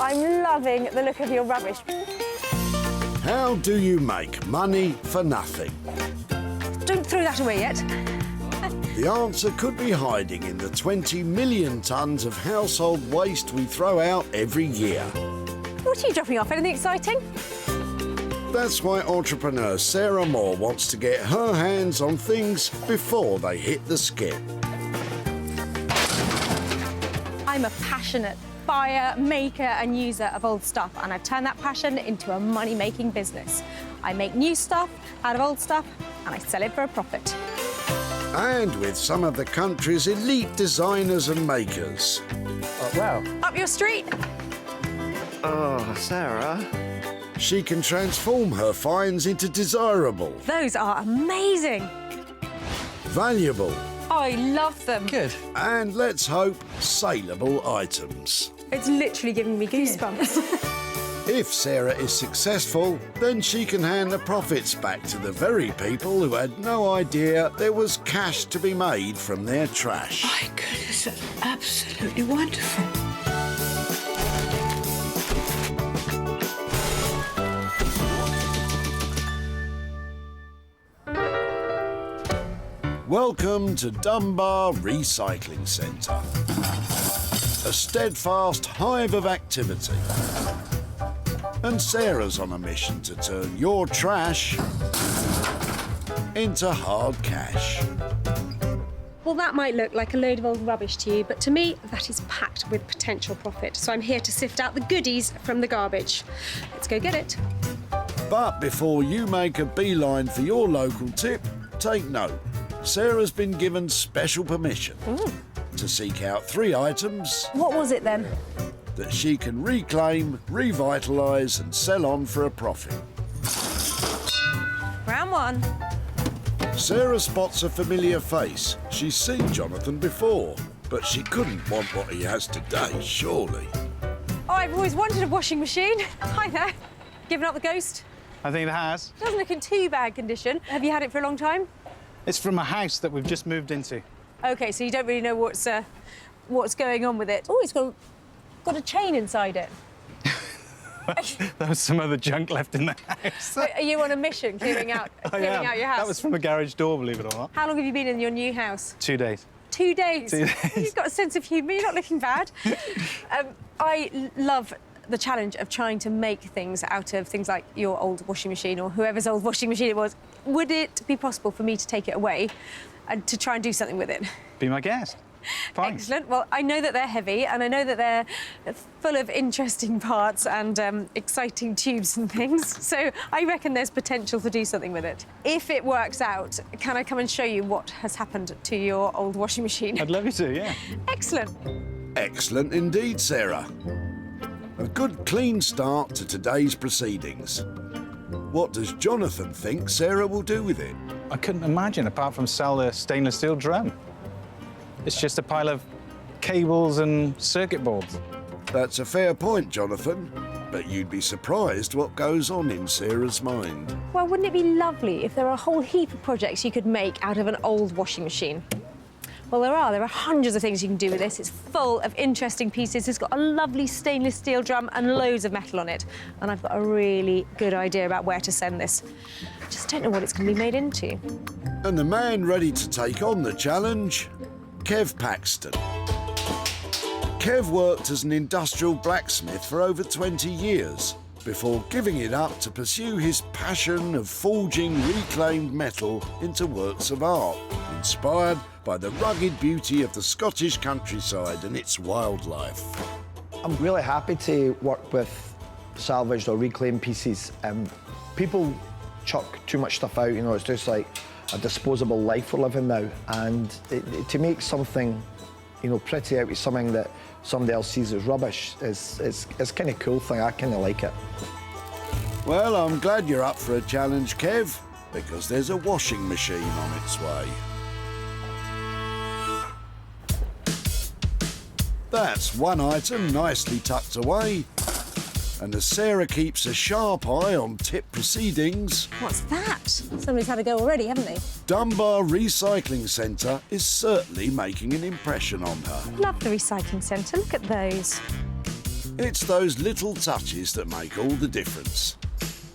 I'm loving the look of your rubbish. How do you make money for nothing? Don't throw that away yet. The answer could be hiding in the 20 million tonnes of household waste we throw out every year. What are you dropping off? Anything exciting? That's why entrepreneur Sarah Moore wants to get her hands on things before they hit the skip. I'm a passionate buyer, maker and user of old stuff, and I've turned that passion into a money-making business. I make new stuff out of old stuff and I sell it for a profit. And with some of the country's elite designers and makers. Oh, wow. Up your street. Oh, Sarah. She can transform her finds into desirable, Those are amazing. valuable, I love them. Good. and let's hope, saleable items. It's literally giving me goosebumps. If Sarah is successful, then she can hand the profits back to the very people who had no idea there was cash to be made from their trash. My goodness, that's absolutely wonderful. Welcome to Dumbar Recycling Centre, a steadfast hive of activity. And Sarah's on a mission to turn your trash into hard cash. Well, that might look like a load of old rubbish to you, but to me, that is packed with potential profit. So I'm here to sift out the goodies from the garbage. Let's go get it. But before you make a beeline for your local tip, take note. Sarah's been given special permission to seek out 3 items What was it then? that she can reclaim, revitalise and sell on for a profit. Round 1. Sarah spots a familiar face. She's seen Jonathan before, but she couldn't want what he has today, surely. Oh, I've always wanted a washing machine. Hi there. Given up the ghost? I think it has. Doesn't look in too bad condition. Have you had it for a long time? It's from a house that we've just moved into. OK, so you don't really know what's going on with it. Oh, it's got a chain inside it. There was some other junk left in the house. Are you on a mission clearing out your house? That was from a garage door, believe it or not. How long have you been in your new house? 2 days. 2 days. 2 days. You've got a sense of humour. You're not looking bad. I love the challenge of trying to make things out of things like your old washing machine or whoever's old washing machine it was. Would it be possible for me to take it away and to try and do something with it? Be my guest. Fine. Excellent. Well, I know that they're heavy and I know that they're full of interesting parts and exciting tubes and things. So I reckon there's potential to do something with it. If it works out, can I come and show you what has happened to your old washing machine? I'd love you to, yeah. Excellent. Excellent indeed, Sarah. A good, clean start to today's proceedings. What does Jonathan think Sarah will do with it? I couldn't imagine, apart from sell the stainless steel drum. It's just a pile of cables and circuit boards. That's a fair point, Jonathan, but you'd be surprised what goes on in Sarah's mind. Well, wouldn't it be lovely if there were a whole heap of projects you could make out of an old washing machine? Well, there are hundreds of things you can do with this. It's full of interesting pieces. It's got a lovely stainless steel drum and loads of metal on it. And I've got a really good idea about where to send this. I just don't know what it's going to be made into. And the man ready to take on the challenge, Kev Paxton. Kev worked as an industrial blacksmith for over 20 years before giving it up to pursue his passion of forging reclaimed metal into works of art, inspired by the rugged beauty of the Scottish countryside and its wildlife. I'm really happy to work with salvaged or reclaimed pieces. People chuck too much stuff out, you know, it's just like a disposable life we're living now. And to make something, you know, pretty out of something that somebody else sees as rubbish is kind of cool thing. I kind of like it. Well, I'm glad you're up for a challenge, Kev, because there's a washing machine on its way. That's one item nicely tucked away. And as Sarah keeps a sharp eye on tip proceedings... What's that? Somebody's had a go already, haven't they? Dumbar Recycling Centre is certainly making an impression on her. Love the recycling centre. Look at those. It's those little touches that make all the difference.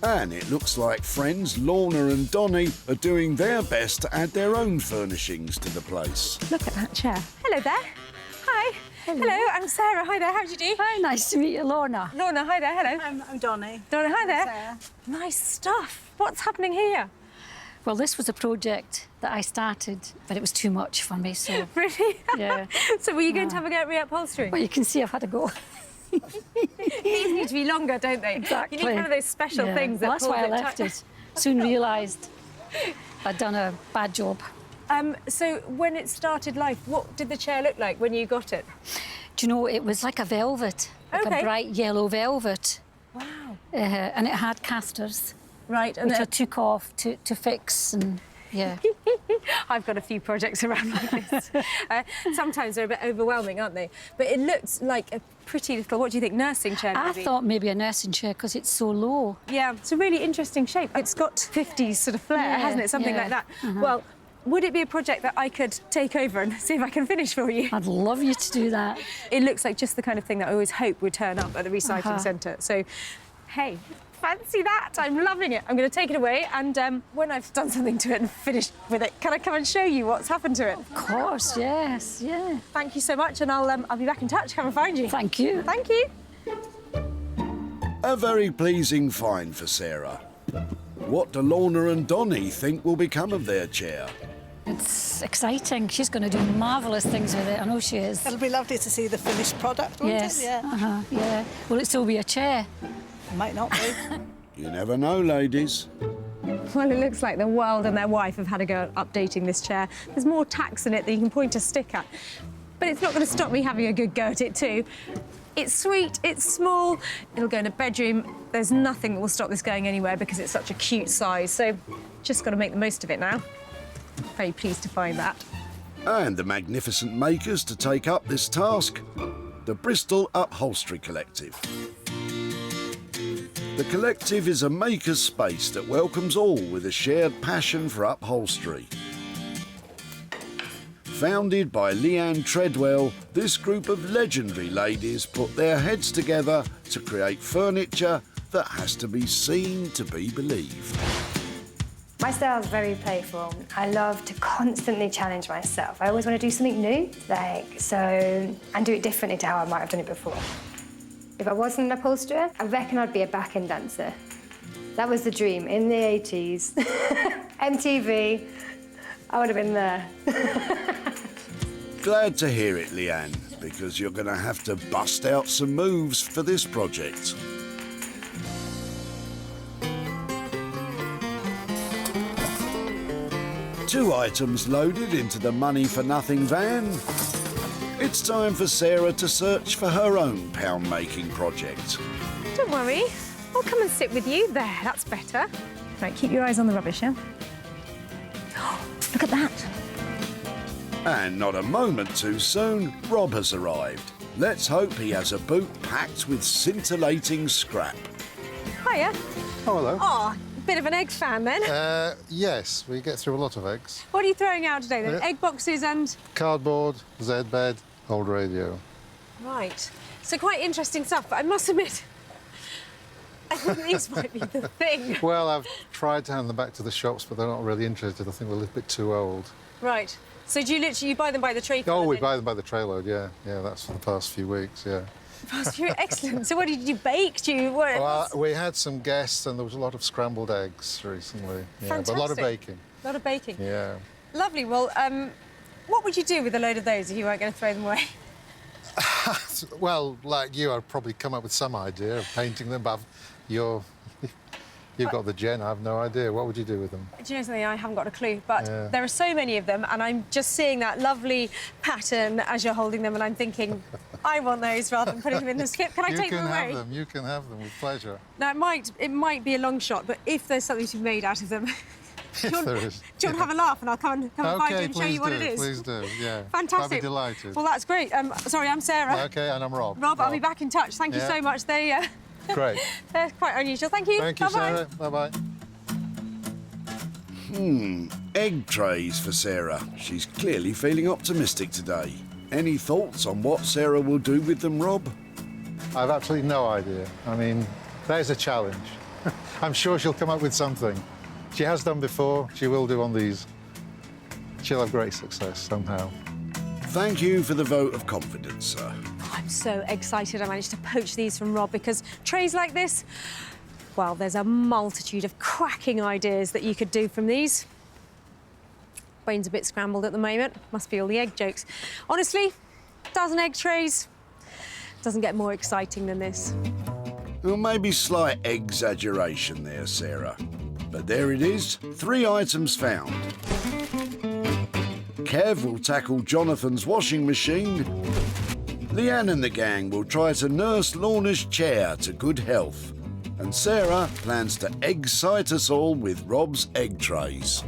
And it looks like friends Lorna and Donnie are doing their best to add their own furnishings to the place. Look at that chair. Hello there. Hi. Hello, I'm Sarah. Hi there, how do you do? Hi, nice to meet you, Lorna. Lorna, hi there, hello. I'm Donnie. Donna, hi there. Sarah. Nice stuff. What's happening here? Well, this was a project that I started, but it was too much for me, so... Really? Yeah. So were you going to have a go at reupholstering? Well, you can see I've had a go. These need to be longer, don't they? Exactly. You need one of those special Yeah. things that Well, that's why I pulls left tight. it. Soon realised I'd done a bad job. So when it started life, what did the chair look like when you got it? Do you know, it was like a velvet, like Okay. a bright yellow velvet. Wow. And it had casters, Right, and which I then took off to fix, and yeah. I've got a few projects around like this. Sometimes they're a bit overwhelming, aren't they? But it looks like a pretty little, what do you think, nursing chair I maybe? thought maybe a nursing chair because it's so low. Yeah, it's a really interesting shape. It's got 50s sort of flair, Yeah, hasn't it? Something yeah. like that. Well, would it be a project that I could take over and see if I can finish for you? I'd love you to do that. It looks like just the kind of thing that I always hope would turn up at the recycling centre. So, hey, fancy that? I'm loving it. I'm going to take it away, and when I've done something to it and finished with it, can I come and show you what's happened to it? Of course, yes, yeah. Thank you so much, and I'll be back in touch. Come and find you. Thank you. Thank you. A very pleasing find for Sarah. What do Lorna and Donnie think will become of their chair? It's exciting. She's going to do marvellous things with it. I know she is. It'll be lovely to see the finished product, won't Yes. it? Yeah. Yeah. Will it still be a chair? Might not be. You never know, ladies. Well, it looks like the world and their wife have had a go at updating this chair. There's more tacks in it than you can point a stick at. But it's not going to stop me having a good go at it too. It's sweet, it's small, it'll go in a bedroom. There's nothing that will stop this going anywhere because it's such a cute size. So just got to make the most of it now. Very pleased to find that. And the magnificent makers to take up this task, the Bristol Upholstery Collective. The Collective is a maker's space that welcomes all with a shared passion for upholstery. Founded by Leanne Treadwell, this group of legendary ladies put their heads together to create furniture that has to be seen to be believed. My style is very playful. I love to constantly challenge myself. I always want to do something new, and do it differently to how I might have done it before. If I wasn't an upholsterer, I reckon I'd be a back-end dancer. That was the dream in the 80s. MTV, I would have been there. Glad to hear it, Leanne, because you're going to have to bust out some moves for this project. Two items loaded into the money for nothing van. It's time for Sarah to search for her own pound-making project. Don't worry, I'll come and sit with you. There, that's better. Right, keep your eyes on the rubbish, yeah? Look at that. And not a moment too soon, Rob has arrived. Let's hope he has a boot packed with scintillating scrap. Hiya. Oh, hello. Oh, bit of an egg fan then. Yes, we get through a lot of eggs. What are you throwing out today then? Yeah. Egg boxes and... Cardboard, Z-bed, old radio. Right. So quite interesting stuff, but I must admit, I think these might be the thing. Well, I've tried to hand them back to the shops, but they're not really interested. I think they're a little bit too old. Right. So do you buy them by the tray? Oh, we buy them by the trayload, yeah. Yeah, that's for the past few weeks, yeah. Excellent. So what did you bake? Well, we had some guests and there was a lot of scrambled eggs recently. Yeah, but a lot of Fantastic. baking. A lot of baking. Yeah. Lovely. Well, what would you do with a load of those if you weren't going to throw them away? Well, like you, I'd probably come up with some idea of painting them, but you've got the gen, I have no idea. What would you do with them? Do you know something? I haven't got a clue, but Yeah. there are so many of them, and I'm just seeing that lovely pattern as you're holding them, and I'm thinking, I want those rather than putting them in the skip. Can I take them away? You can have them with pleasure. Now, it might be a long shot, but if there's something to be made out of them, do you want there is, to have a laugh, and I'll come and find you and show you what it is? Please do, yeah. Fantastic. I'd be delighted. Well, that's great. Sorry, I'm Sarah. OK, and I'm Rob. Rob, I'll be back in touch. Thank you Yeah. so much. They're Great. quite unusual. Thank you. Thank you, Bye-bye. Sarah. Bye-bye. Egg trays for Sarah. She's clearly feeling optimistic today. Any thoughts on what Sarah will do with them, Rob? I've absolutely no idea. I mean, there's a challenge. I'm sure she'll come up with something. She has done before, she will do on these. She'll have great success somehow. Thank you for the vote of confidence, sir. I'm so excited I managed to poach these from Rob, because trays like this, well, there's a multitude of cracking ideas that you could do from these. Brain's a bit scrambled at the moment. Must be all the egg jokes. Honestly, a dozen egg trays doesn't get more exciting than this. Well, maybe slight exaggeration there, Sarah. But there it is, 3 items found. Kev will tackle Jonathan's washing machine. Leanne and the gang will try to nurse Lorna's chair to good health. And Sarah plans to excite us all with Rob's egg trays.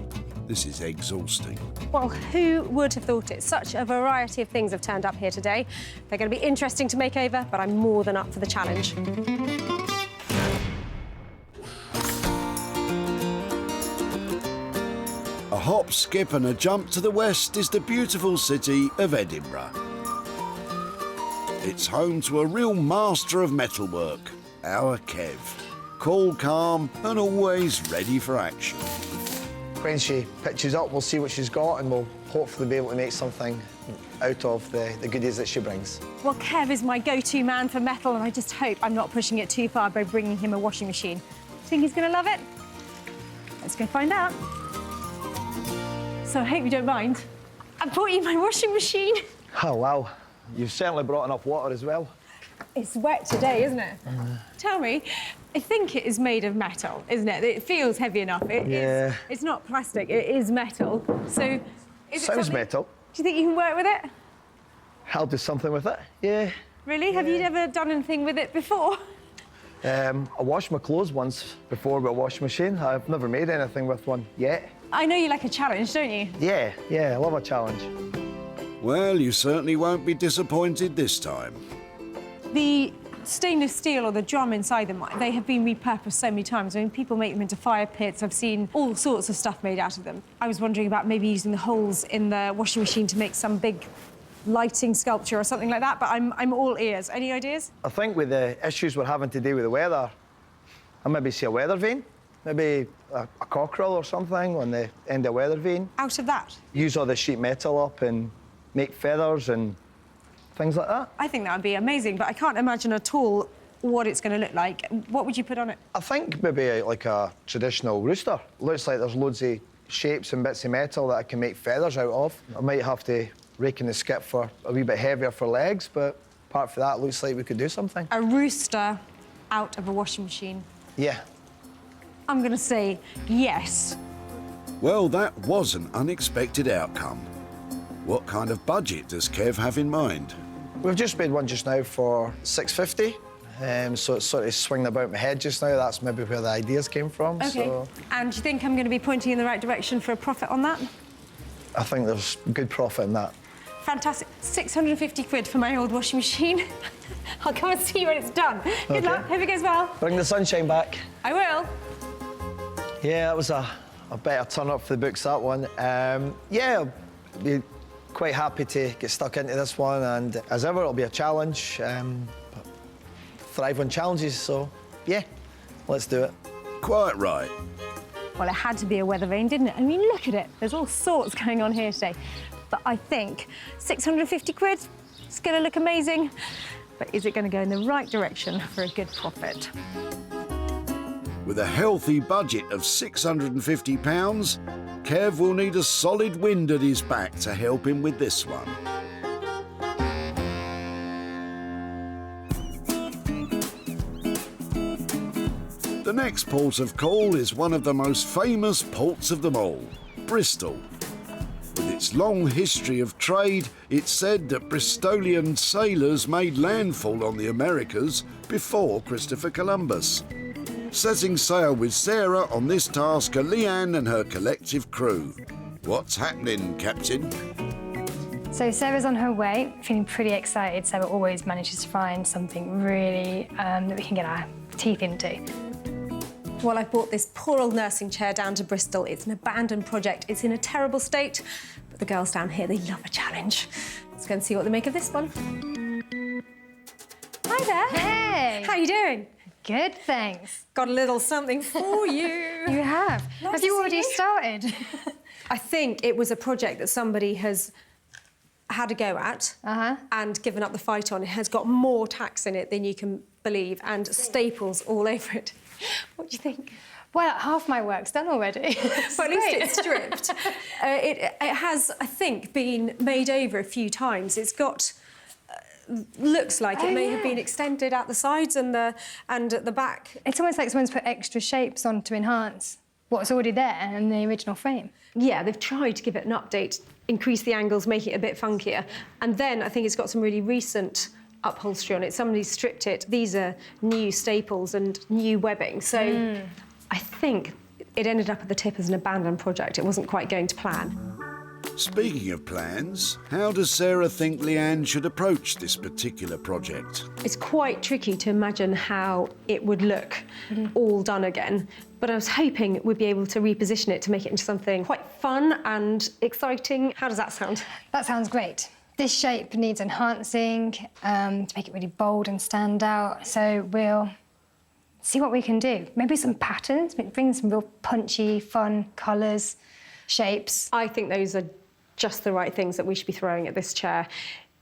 This is exhausting. Well, who would have thought it? Such a variety of things have turned up here today. They're going to be interesting to make over, but I'm more than up for the challenge. A hop, skip and a jump to the west is the beautiful city of Edinburgh. It's home to a real master of metalwork, our Kev. Cool, calm and always ready for action. When she pitches up, we'll see what she's got and we'll hopefully be able to make something out of the goodies that she brings. Well, Kev is my go-to man for metal, and I just hope I'm not pushing it too far by bringing him a washing machine. Think he's going to love it? Let's go find out. So I hope you don't mind. I brought you my washing machine. Oh, wow. You've certainly brought enough water as well. It's wet today, isn't it? Tell me, I think it is made of metal, isn't it? It feels heavy enough. It's not plastic, it is metal. So, is it Sounds something... metal. Do you think you can work with it? I'll do something with it, yeah. Really? Have you ever done anything with it before? I washed my clothes once before with a washing machine. I've never made anything with one yet. I know you like a challenge, don't you? Yeah, I love a challenge. Well, you certainly won't be disappointed this time. The stainless steel or the drum inside them, they have been repurposed so many times. I mean, people make them into fire pits. I've seen all sorts of stuff made out of them. I was wondering about maybe using the holes in the washing machine to make some big lighting sculpture or something like that, but I'm all ears. Any ideas? I think with the issues we're having to do with the weather, I maybe see a weather vane, maybe a cockerel or something on the end of a weather vane. Out of that? Use all the sheet metal up and make feathers and things like that. I think that would be amazing, but I can't imagine at all what it's going to look like. What would you put on it? I think maybe like a traditional rooster. Looks like there's loads of shapes and bits of metal that I can make feathers out of. I might have to rake in the skip for a wee bit heavier for legs, but apart from that, looks like we could do something. A rooster out of a washing machine. Yeah. I'm going to say yes. Well, that was an unexpected outcome. What kind of budget does Kev have in mind? We've just made one just now for $650. So it's sort of swinging about my head just now. That's maybe where the ideas came from. OK. So And do you think I'm going to be pointing in the right direction for a profit on that? I think there's good profit in that. Fantastic. 650 quid for my old washing machine. I'll come and see you when it's done. Good luck. Hope it goes well. Bring the sunshine back. I will. Yeah, that was a better turn up for the books, that one. Yeah, I'll be quite happy to get stuck into this one, and as ever, it'll be a challenge. But thrive on challenges, so yeah, let's do it. Quite right. Well, it had to be a weather vane, didn't it? I mean, look at it. There's all sorts going on here today. But I think 650 quid, it's going to look amazing. But is it going to go in the right direction for a good profit? With a healthy budget of £650, Kev will need a solid wind at his back to help him with this one. The next port of call is one of the most famous ports of them all, Bristol. With its long history of trade, it's said that Bristolian sailors made landfall on the Americas before Christopher Columbus. Setting sail with Sarah on this task are Leanne and her collective crew. What's happening, Captain? So Sarah's on her way, feeling pretty excited. Sarah always manages to find something really that we can get our teeth into. Well, I brought this poor old nursing chair down to Bristol. It's an abandoned project. It's in a terrible state, but the girls down here, they love a challenge. Let's go and see what they make of this one. Hi there. Hey. How are you doing? Good, thanks. Got a little something for you. You have. Nice Have to you see already you. started? I think it was a project that somebody has had a go at and given up the fight on. It has got more tacks in it than you can believe and staples all over it. What do you think? Well, half my work's done already. Well, at least it's stripped. It has, I think, been made over a few times. It's got... looks like it may have been extended at the sides and at the back. It's almost like someone's put extra shapes on to enhance what's already there in the original frame. Yeah, they've tried to give it an update, increase the angles, make it a bit funkier. And then I think it's got some really recent upholstery on it. Somebody's stripped it. These are new staples and new webbing. So I think it ended up at the tip as an abandoned project. It wasn't quite going to plan. Speaking of plans, how does Sarah think Leanne should approach this particular project? It's quite tricky to imagine how it would look all done again, but I was hoping we'd be able to reposition it to make it into something quite fun and exciting. How does that sound? That sounds great. This shape needs enhancing to make it really bold and stand out, so we'll see what we can do. Maybe some patterns, bring some real punchy, fun colours, shapes. I think those are just the right things that we should be throwing at this chair.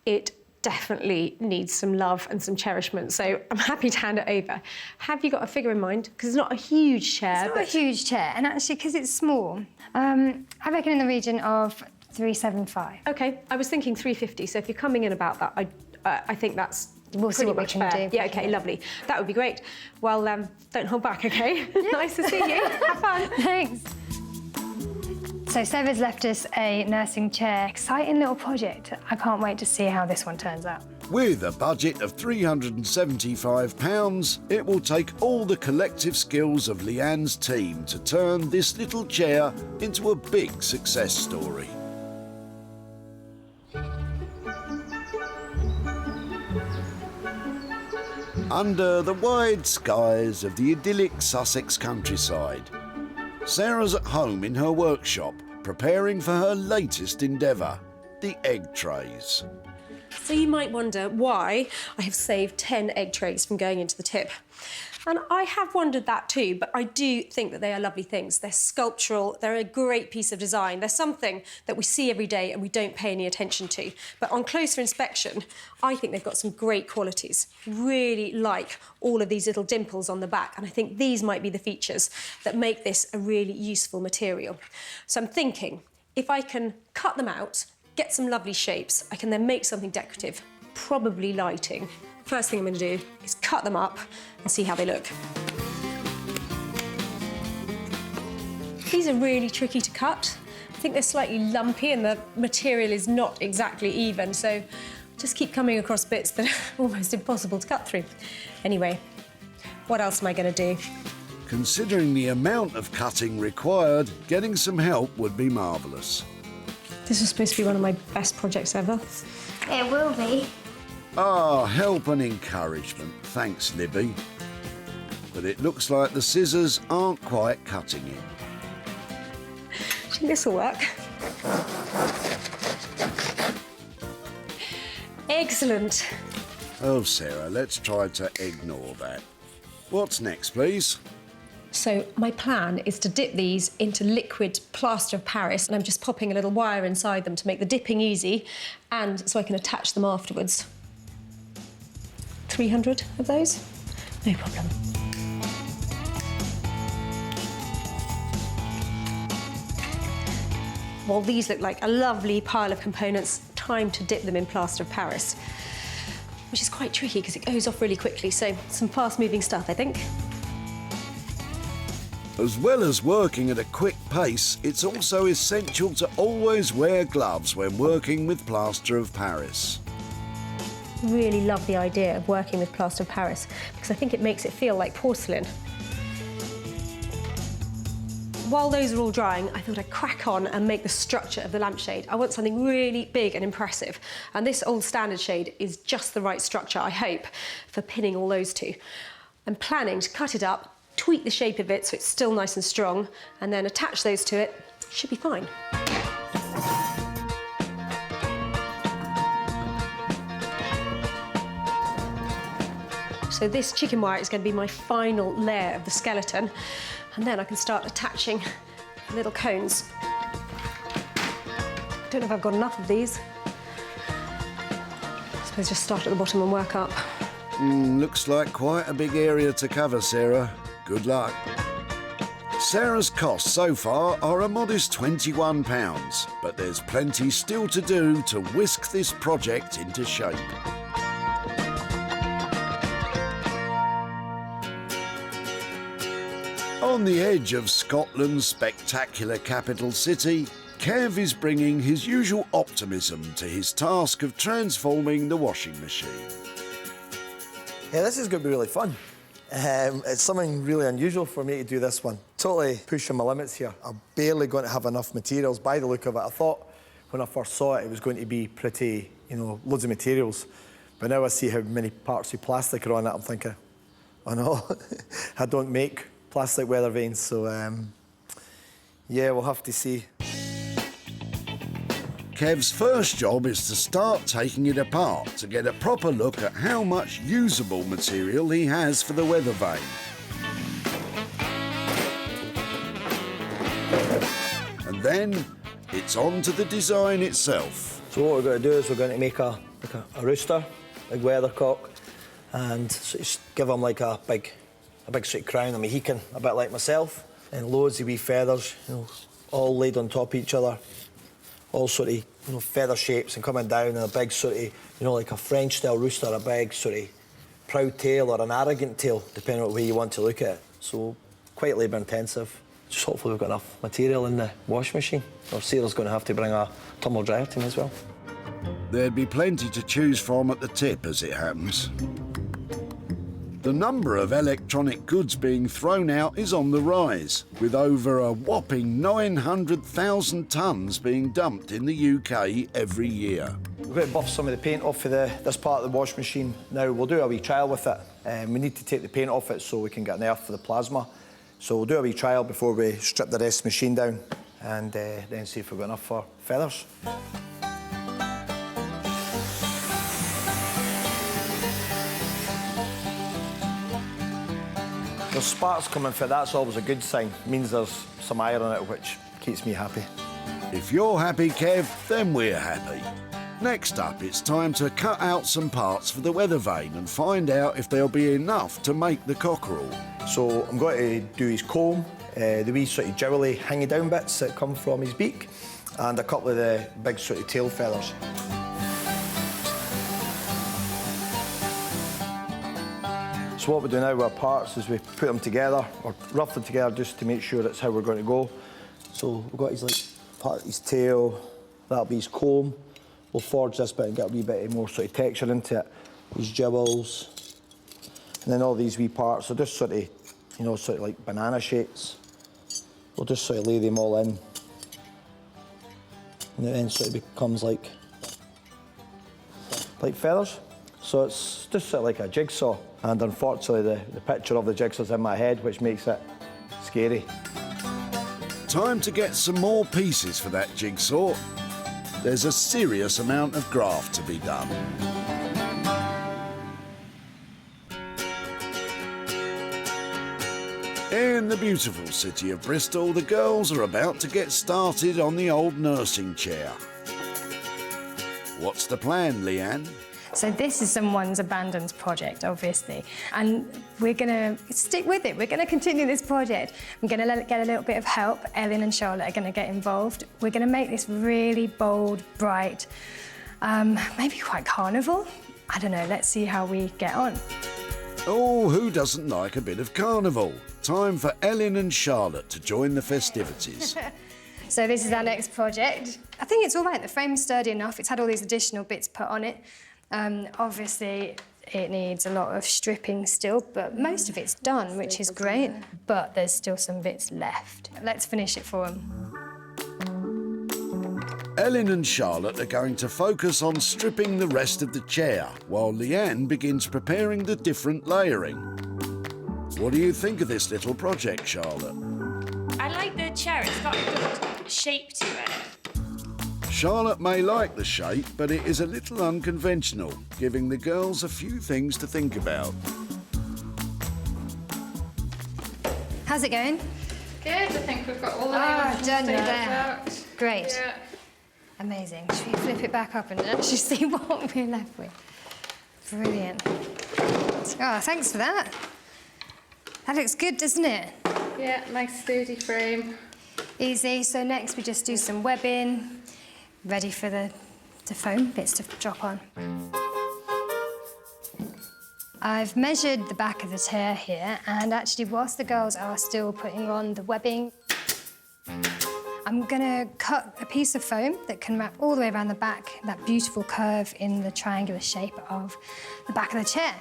It definitely needs some love and some cherishment, so I'm happy to hand it over. Have you got a figure in mind? Because it's not a huge chair. It's not a huge chair, and actually, because it's small, I reckon in the region of 375. OK, I was thinking 350, so if you're coming in about that, I think that's We'll see what we can do. Yeah, OK, lovely. That would be great. Well, don't hold back, OK? Nice to see you. Have fun. Thanks. So Sarah's left us a nursing chair. Exciting little project. I can't wait to see how this one turns out. With a budget of £375, it will take all the collective skills of Leanne's team to turn this little chair into a big success story. Under the wide skies of the idyllic Sussex countryside, Sarah's at home in her workshop, preparing for her latest endeavour, the egg trays. So you might wonder why I have saved 10 egg trays from going into the tip. And I have wondered that too, but I do think that they are lovely things. They're sculptural, they're a great piece of design. They're something that we see every day and we don't pay any attention to. But on closer inspection, I think they've got some great qualities. Really like all of these little dimples on the back, and I think these might be the features that make this a really useful material. So I'm thinking, if I can cut them out, get some lovely shapes, I can then make something decorative, probably lighting. First thing I'm going to do is cut them up and see how they look. These are really tricky to cut. I think they're slightly lumpy and the material is not exactly even, so just keep coming across bits that are almost impossible to cut through. Anyway, what else am I going to do? Considering the amount of cutting required, getting some help would be marvellous. This was supposed to be one of my best projects ever. It will be. Ah, help and encouragement. Thanks, Libby. But it looks like the scissors aren't quite cutting it. I think this will work. Excellent. Oh, Sarah, let's try to ignore that. What's next, please? So my plan is to dip these into liquid plaster of Paris, and I'm just popping a little wire inside them to make the dipping easy and so I can attach them afterwards. 300 of those? No problem. Well, these look like a lovely pile of components. Time to dip them in plaster of Paris, which is quite tricky because it goes off really quickly, so some fast-moving stuff, I think. As well as working at a quick pace, it's also essential to always wear gloves when working with plaster of Paris. Really love the idea of working with plaster of Paris because I think it makes it feel like porcelain. While those are all drying, I thought I'd crack on and make the structure of the lampshade. I want something really big and impressive, and this old standard shade is just the right structure, I hope, for pinning all those to. I'm planning to cut it up, tweak the shape of it so it's still nice and strong, and then attach those to it. Should be fine. So this chicken wire is going to be my final layer of the skeleton, and then I can start attaching little cones. Don't know if I've got enough of these. I suppose just start at the bottom and work up. Looks like quite a big area to cover, Sarah. Good luck. Sarah's costs so far are a modest £21, but there's plenty still to do to whisk this project into shape. On the edge of Scotland's spectacular capital city, Kev is bringing his usual optimism to his task of transforming the washing machine. Yeah, this is going to be really fun. It's something really unusual for me to do this one. Totally pushing my limits here. I'm barely going to have enough materials by the look of it. I thought when I first saw it, it was going to be pretty, you know, loads of materials. But now I see how many parts of plastic are on it, I'm thinking, oh no, I don't make plastic weather vanes, so yeah, we'll have to see. Kev's first job is to start taking it apart to get a proper look at how much usable material he has for the weather vane. And then it's on to the design itself. So what we're going to do is we're going to make a rooster, big weathercock, and sort of give him like a big sort of crown, a Mohican, a bit like myself, and loads of wee feathers, you know, all laid on top of each other, all sort of, you know, feather shapes and coming down, and a big sort of, you know, like a French-style rooster, a big sort of proud tail or an arrogant tail, depending on the way you want to look at it. So quite labour-intensive. Just hopefully we've got enough material in the washing machine. Or Sarah's going to have to bring a tumble dryer to me as well. There'd be plenty to choose from at the tip, as it happens. The number of electronic goods being thrown out is on the rise, with over a whopping 900,000 tonnes being dumped in the UK every year. We've got to buff some of the paint off of this part of the washing machine. Now, we'll do a wee trial with it. We need to take the paint off it so we can get an earth for the plasma. So we'll do a wee trial before we strip the rest of the machine down and then see if we've got enough for feathers. There's sparks coming for it, that's always a good sign. It means there's some iron on it, which keeps me happy. If you're happy, Kev, then we're happy. Next up, it's time to cut out some parts for the weather vane and find out if there'll be enough to make the cockerel. So I'm going to do his comb, the wee sort of jowly hanging down bits that come from his beak, and a couple of the big sort of tail feathers. So what we do now with our parts is we put them together, or roughly together, just to make sure that's how we're going to go. So we've got his part of his tail, that'll be his comb. We'll forge this bit and get a wee bit more sort of texture into it. His jewels, and then all these wee parts are just sort of, you know, sort of like banana shapes. We'll just sort of lay them all in, and it then sort of becomes like feathers. So it's just sort of like a jigsaw. And unfortunately, the picture of the jigsaw's in my head, which makes it scary. Time to get some more pieces for that jigsaw. There's a serious amount of graft to be done. In the beautiful city of Bristol, the girls are about to get started on the old nursing chair. What's the plan, Leanne? So this is someone's abandoned project, obviously, and we're going to stick with it. We're going to continue this project. I'm going to get a little bit of help. Ellen and Charlotte are going to get involved. We're going to make this really bold, bright, maybe quite carnival. I don't know, let's see how we get on. Oh, who doesn't like a bit of carnival? Time for Ellen and Charlotte to join the festivities. So this is our next project. I think it's all right. The frame's sturdy enough. It's had all these additional bits put on it. Obviously, it needs a lot of stripping still, but most of it's done, which is great. But there's still some bits left. Let's finish it for them. Ellen and Charlotte are going to focus on stripping the rest of the chair, while Leanne begins preparing the different layering. What do you think of this little project, Charlotte? I like the chair. It's got a good shape to it. Charlotte may like the shape, but it is a little unconventional, giving the girls a few things to think about. How's it going? Good, I think we've got all the done things there. out. Great. Yeah. Amazing. Should we flip it back up and actually see what we're left with? Brilliant. Oh, thanks for that. That looks good, doesn't it? Yeah, nice sturdy frame. Easy. So next we just do some webbing, ready for the foam bits to drop on. I've measured the back of the chair here, and actually whilst the girls are still putting on the webbing, I'm gonna cut a piece of foam that can wrap all the way around the back, that beautiful curve in the triangular shape of the back of the chair.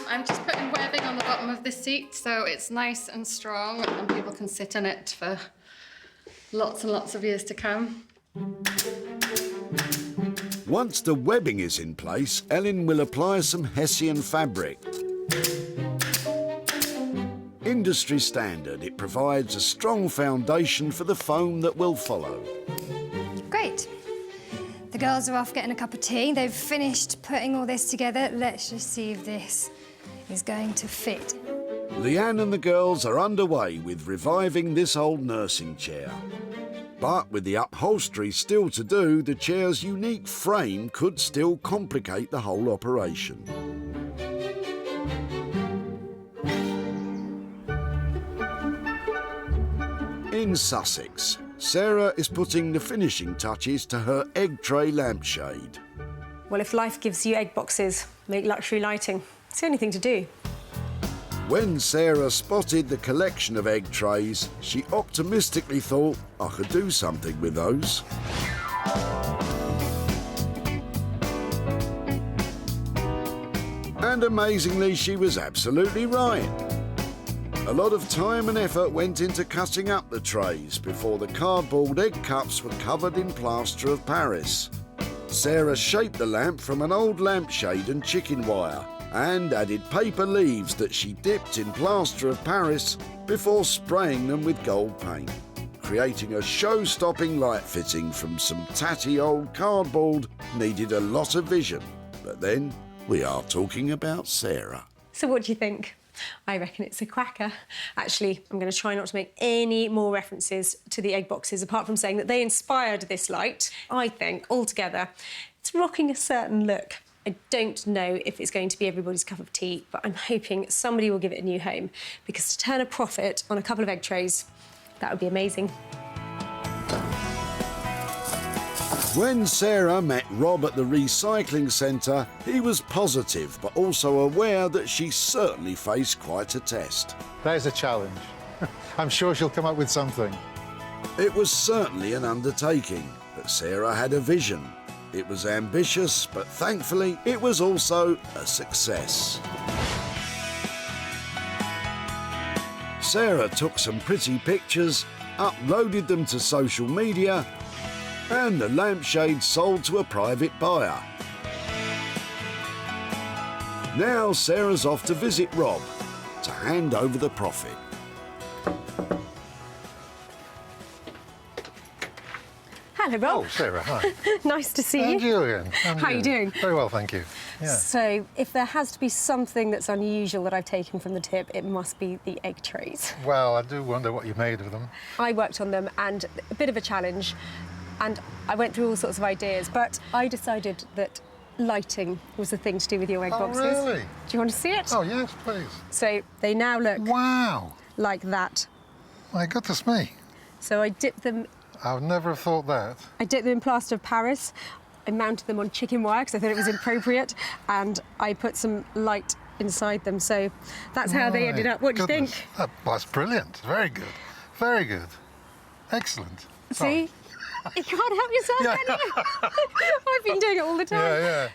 I'm just putting webbing on the bottom of the seat so it's nice and strong and people can sit in it for lots and lots of years to come. Once the webbing is in place, Ellen will apply some Hessian fabric. Industry standard, it provides a strong foundation for the foam that will follow. Great. The girls are off getting a cup of tea. They've finished putting all this together. Let's just see if this is going to fit. Leanne and the girls are underway with reviving this old nursing chair. But with the upholstery still to do, the chair's unique frame could still complicate the whole operation. In Sussex, Sarah is putting the finishing touches to her egg tray lampshade. Well, if life gives you egg boxes, make luxury lighting. It's the only thing to do. When Sarah spotted the collection of egg trays, she optimistically thought, I could do something with those. And amazingly, she was absolutely right. A lot of time and effort went into cutting up the trays before the cardboard egg cups were covered in plaster of Paris. Sarah shaped the lamp from an old lampshade and chicken wire and added paper leaves that she dipped in plaster of Paris before spraying them with gold paint, creating a show-stopping light fitting from some tatty old cardboard needed a lot of vision. But then we are talking about Sarah. So what do you think? I reckon it's a cracker. Actually, I'm going to try not to make any more references to the egg boxes, apart from saying that they inspired this light. I think, altogether, it's rocking a certain look. I don't know if it's going to be everybody's cup of tea, but I'm hoping somebody will give it a new home, because to turn a profit on a couple of egg trays, that would be amazing. When Sarah met Rob at the recycling centre, he was positive but also aware that she certainly faced quite a test. That is a challenge. I'm sure she'll come up with something. It was certainly an undertaking, but Sarah had a vision. It was ambitious, but thankfully it was also a success. Sarah took some pretty pictures, uploaded them to social media, and the lampshade sold to a private buyer. Now Sarah's off to visit Rob to hand over the profit. Hello, Rob. Oh, Sarah, hi. Nice to see you. And you again. How are you doing? Very well, thank you. Yeah. So, if there has to be something that's unusual that I've taken from the tip, it must be the egg trays. Well, I do wonder what you made of them. I worked on them, and a bit of a challenge, and I went through all sorts of ideas, but I decided that lighting was the thing to do with your egg boxes. Really? Do you want to see it? Oh, yes, please. So, they now look Wow. like that. My goodness me. So I dipped them I would never have thought that. I dipped them in plaster of Paris. I mounted them on chicken wire because I thought it was appropriate, and I put some light inside them. So that's how they ended up. What do you think? That's brilliant. Very good. Very good. Excellent. See? You can't help yourself, can you? I've been doing it all the time. Yeah.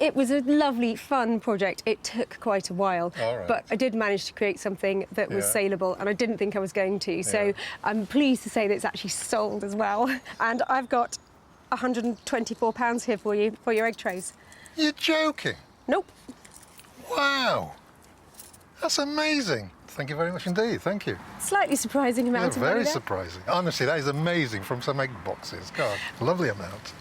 It was a lovely, fun project. It took quite a while, All right. but I did manage to create something that was saleable, and I didn't think I was going to. So I'm pleased to say that it's actually sold as well. And I've got £124 here for you, for your egg trays. You're joking? Nope. Wow. That's amazing. Thank you very much indeed. Thank you. Slightly surprising amount of money Very there. surprising. Honestly, that is amazing from some egg boxes. God, lovely amount.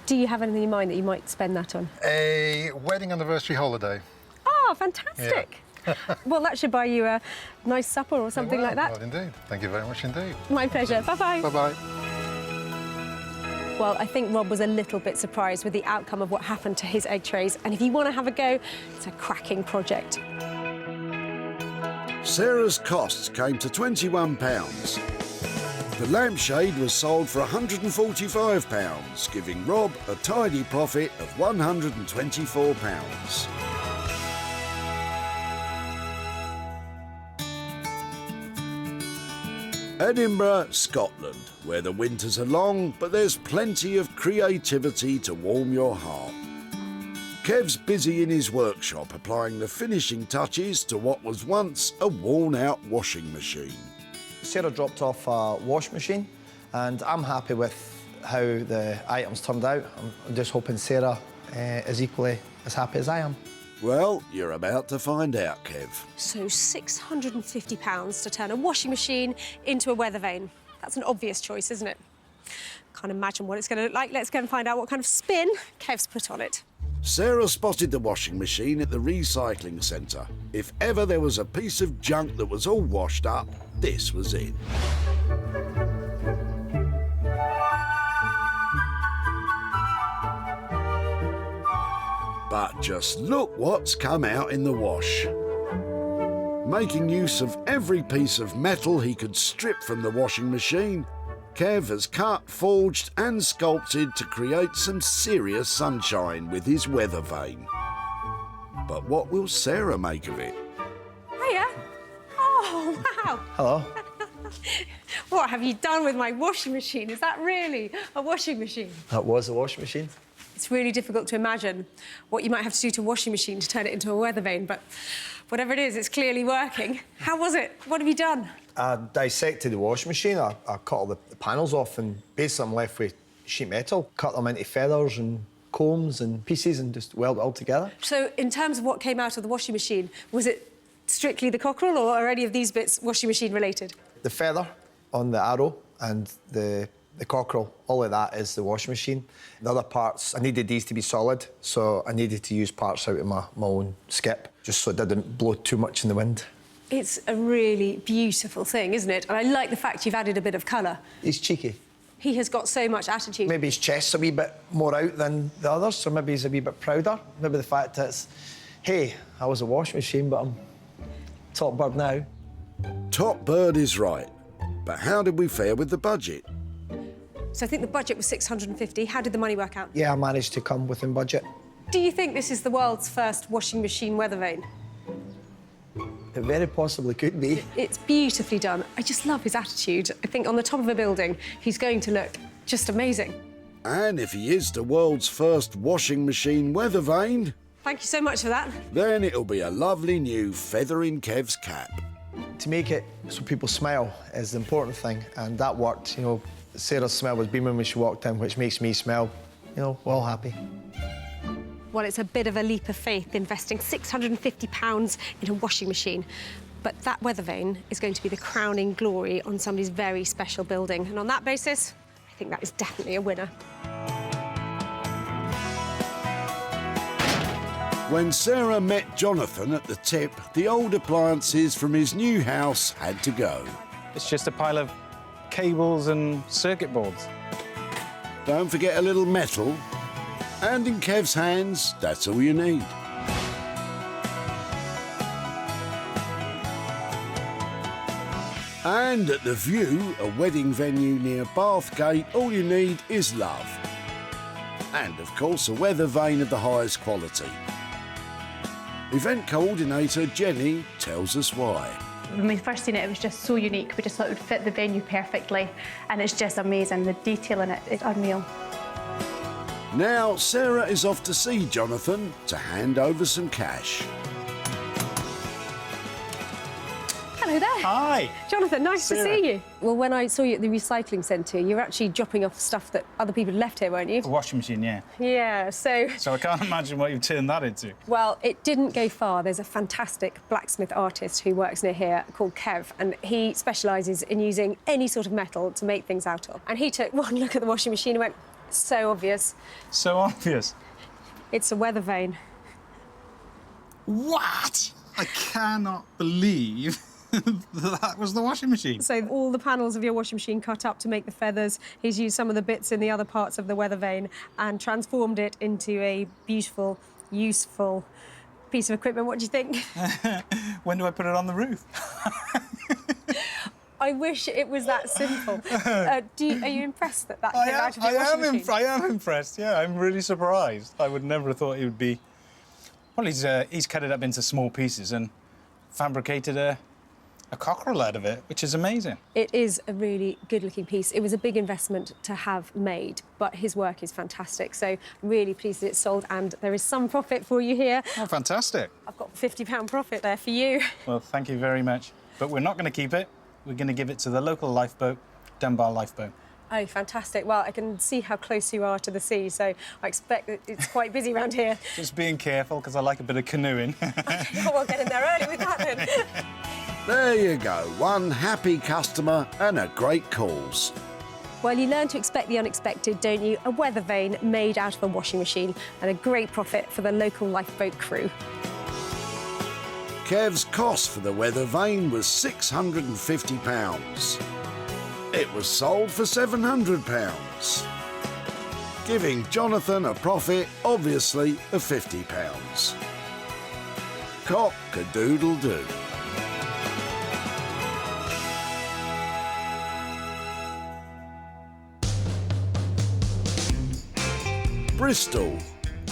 Do you have anything in mind that you might spend that on? A wedding anniversary holiday. Oh, fantastic. Well, that should buy you a nice supper or something like that. Well, indeed. Thank you very much indeed. My pleasure. Bye-bye. Bye-bye. Well, I think Rob was a little bit surprised with the outcome of what happened to his egg trays. And if you want to have a go, it's a cracking project. Sarah's costs came to £21. The lampshade was sold for £145, giving Rob a tidy profit of £124. Edinburgh, Scotland, where the winters are long, but there's plenty of creativity to warm your heart. Kev's busy in his workshop applying the finishing touches to what was once a worn-out washing machine. Sarah dropped off a wash machine, and I'm happy with how the items turned out. I'm just hoping Sarah is equally as happy as I am. Well, you're about to find out, Kev. So £650 to turn a washing machine into a weather vane. That's an obvious choice, isn't it? Can't imagine what it's going to look like. Let's go and find out what kind of spin Kev's put on it. Sarah spotted the washing machine at the recycling centre. If ever there was a piece of junk that was all washed up, this was it. But just look what's come out in the wash. Making use of every piece of metal he could strip from the washing machine, Kev has cut, forged and sculpted to create some serious sunshine with his weather vane. But what will Sarah make of it? Hiya. Oh, wow. Hello. What have you done with my washing machine? Is that really a washing machine? That was a washing machine. It's really difficult to imagine what you might have to do to a washing machine to turn it into a weather vane, but whatever it is, it's clearly working. How was it? What have you done? I dissected the washing machine. I cut all the panels off, and basically I'm left with sheet metal. Cut them into feathers and combs and pieces and just weld it all together. So in terms of what came out of the washing machine, was it strictly the cockerel, or are any of these bits washing machine related? The feather on the arrow and the cockerel, all of that is the washing machine. The other parts, I needed these to be solid, so I needed to use parts out of my own skip, just so it didn't blow too much in the wind. It's a really beautiful thing, isn't it? And I like the fact you've added a bit of colour. He's cheeky. He has got so much attitude. Maybe his chest's a wee bit more out than the others, so maybe he's a wee bit prouder. Maybe the fact that it's, hey, I was a washing machine, but I'm top bird now. Top bird is right. But how did we fare with the budget? So I think the budget was $650. How did the money work out? Yeah, I managed to come within budget. Do you think this is the world's first washing machine weather vane? It very possibly could be. It's beautifully done. I just love his attitude. I think on the top of a building, he's going to look just amazing. And if he is the world's first washing machine weather vane, Thank you so much for that. then it'll be a lovely new feather in Kev's cap. To make it so people smell is the important thing, and that worked. You know, Sarah's smell was beaming when she walked in, which makes me smell, you know, well happy. Well, it's a bit of a leap of faith investing £650 in a washing machine. But that weather vane is going to be the crowning glory on somebody's very special building. And on that basis, I think that is definitely a winner. When Sarah met Jonathan at the tip, the old appliances from his new house had to go. It's just a pile of cables and circuit boards. Don't forget a little metal. And in Kev's hands, that's all you need. And at The View, a wedding venue near Bathgate, all you need is love. And, of course, a weather vane of the highest quality. Event coordinator Jenny tells us why. When we first seen it, it was just so unique. We just thought it would fit the venue perfectly, and it's just amazing. The detail in it is unreal. Now, Sarah is off to see Jonathan to hand over some cash. Hello there. Hi. Jonathan, nice Sarah. to see you. Well, when I saw you at the recycling centre, you were actually dropping off stuff that other people had left here, weren't you? A washing machine, yeah. Yeah, so... So I can't imagine what you've turned that into. Well, it didn't go far. There's a fantastic blacksmith artist who works near here called Kev, and he specialises in using any sort of metal to make things out of. And he took one look at the washing machine and went, so obvious. So obvious. It's a weather vane. What? I cannot believe that was the washing machine. So all the panels of your washing machine cut up to make the feathers. He's used some of the bits in the other parts of the weather vane and transformed it into a beautiful, useful piece of equipment. What do you think? When do I put it on the roof? I wish it was that simple. Are you impressed that came out of your washing machine? I am impressed, yeah. I'm really surprised. I would never have thought he would be... Well, he's cut it up into small pieces and fabricated a cockerel out of it, which is amazing. It is a really good-looking piece. It was a big investment to have made, but his work is fantastic. So I'm really pleased that it's sold, and there is some profit for you here. Oh, fantastic. I've got £50 profit there for you. Well, thank you very much. But we're not going to keep it. We're going to give it to the local lifeboat, Dumbar Lifeboat. Oh, fantastic. Well, I can see how close you are to the sea, so I expect that it's quite busy around here. Just being careful, because I like a bit of canoeing. Oh, we'll get in there early with that, then. There you go, one happy customer and a great cause. Well, you learn to expect the unexpected, don't you? A weather vane made out of a washing machine and a great profit for the local lifeboat crew. Kev's cost for the weather vane was £650. It was sold for £700, giving Jonathan a profit, obviously, of £50. Cock-a-doodle-doo. Bristol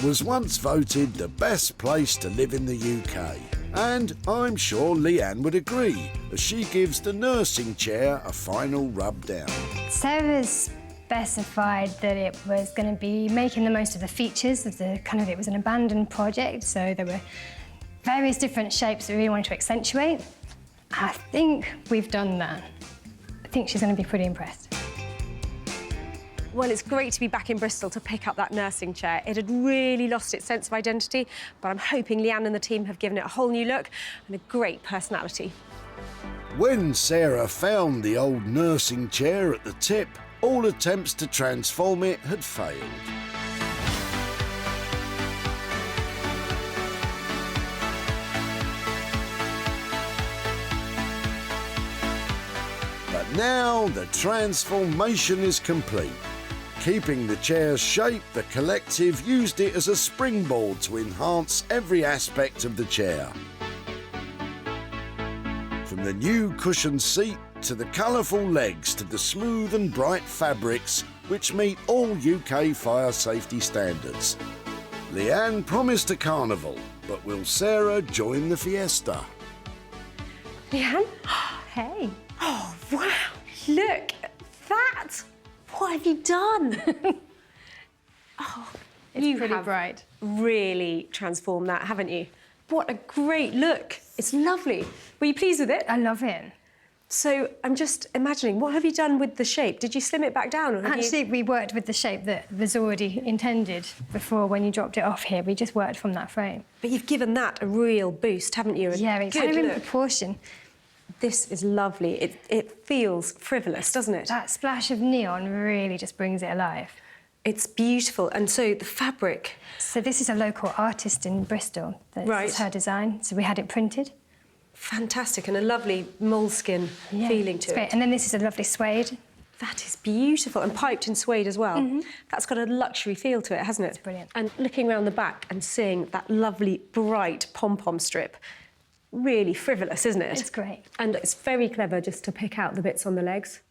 was once voted the best place to live in the UK. And I'm sure Leanne would agree, as she gives the nursing chair a final rub down. Sarah's specified that it was going to be making the most of the features of the it was an abandoned project, so there were various different shapes that we really wanted to accentuate. I think we've done that. I think she's going to be pretty impressed. Well, it's great to be back in Bristol to pick up that nursing chair. It had really lost its sense of identity, but I'm hoping Leanne and the team have given it a whole new look and a great personality. When Sarah found the old nursing chair at the tip, all attempts to transform it had failed. But now the transformation is complete. Keeping the chair's shape, the collective used it as a springboard to enhance every aspect of the chair. From the new cushioned seat to the colourful legs to the smooth and bright fabrics which meet all UK fire safety standards. Leanne promised a carnival, but will Sarah join the fiesta? Leanne? Hey. Oh, wow. Look at that. What have you done? Oh, It's pretty bright. Really transformed that, haven't you? What a great look. It's lovely. Were you pleased with it? I love it. So I'm just imagining, what have you done with the shape? Did you slim it back down? Or have Actually, we worked with the shape that was already intended before when you dropped it off here. We just worked from that frame. But you've given that a real boost, haven't you? Yeah, it's kind of in proportion. This is lovely. It feels frivolous, doesn't it? That splash of neon really just brings it alive. It's beautiful. And so the fabric... So this is a local artist in Bristol. That's her design. So we had it printed. Fantastic, and a lovely moleskin feeling to it's great. it. And then this is a lovely suede. That is beautiful, and piped in suede as well. That's got a luxury feel to it, hasn't it? It's brilliant. And looking around the back and seeing that lovely, bright pom-pom strip, really frivolous, isn't it? It's great. And it's very clever just to pick out the bits on the legs.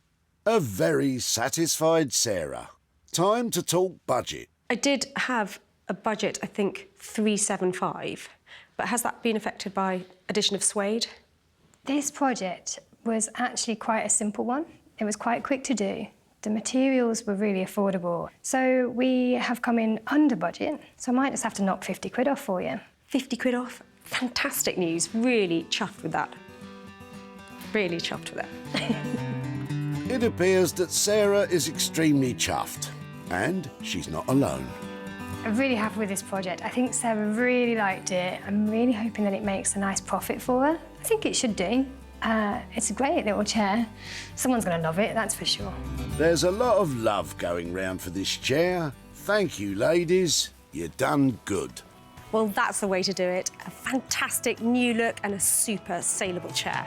A very satisfied Sarah. Time to talk budget. I did have a budget, I think, 375, but has that been affected by addition of suede? This project was actually quite a simple one. It was quite quick to do. The materials were really affordable. So we have come in under budget, so I might just have to knock 50 quid off for you. 50 quid off? Fantastic news. Really chuffed with that. Really chuffed with that. It appears that Sarah is extremely chuffed, and she's not alone. I'm really happy with this project. I think Sarah really liked it. I'm really hoping that it makes a nice profit for her. I think it should do. It's a great little chair. Someone's going to love it, that's for sure. There's a lot of love going round for this chair. Thank you, ladies. You done good. Well, that's the way to do it. A fantastic new look and a super saleable chair.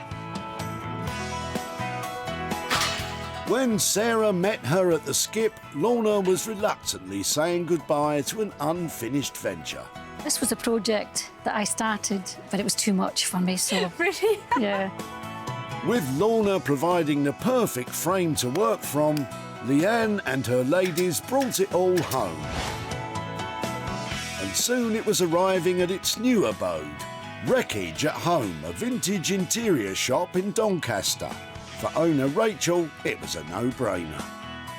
When Sarah met her at the skip, Lorna was reluctantly saying goodbye to an unfinished venture. This was a project that I started, but it was too much for me, so... Really? Yeah. With Lorna providing the perfect frame to work from, Leanne and her ladies brought it all home. And soon it was arriving at its new abode, Wreckage at Home, a vintage interior shop in Doncaster. For owner Rachel, it was a no-brainer.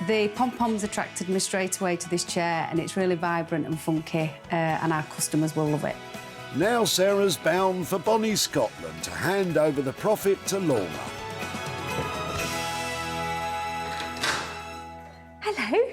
The pom-poms attracted me straight away to this chair, and it's really vibrant and funky, and our customers will love it. Now Sarah's bound for Bonnie, Scotland, to hand over the profit to Lorna. Hello.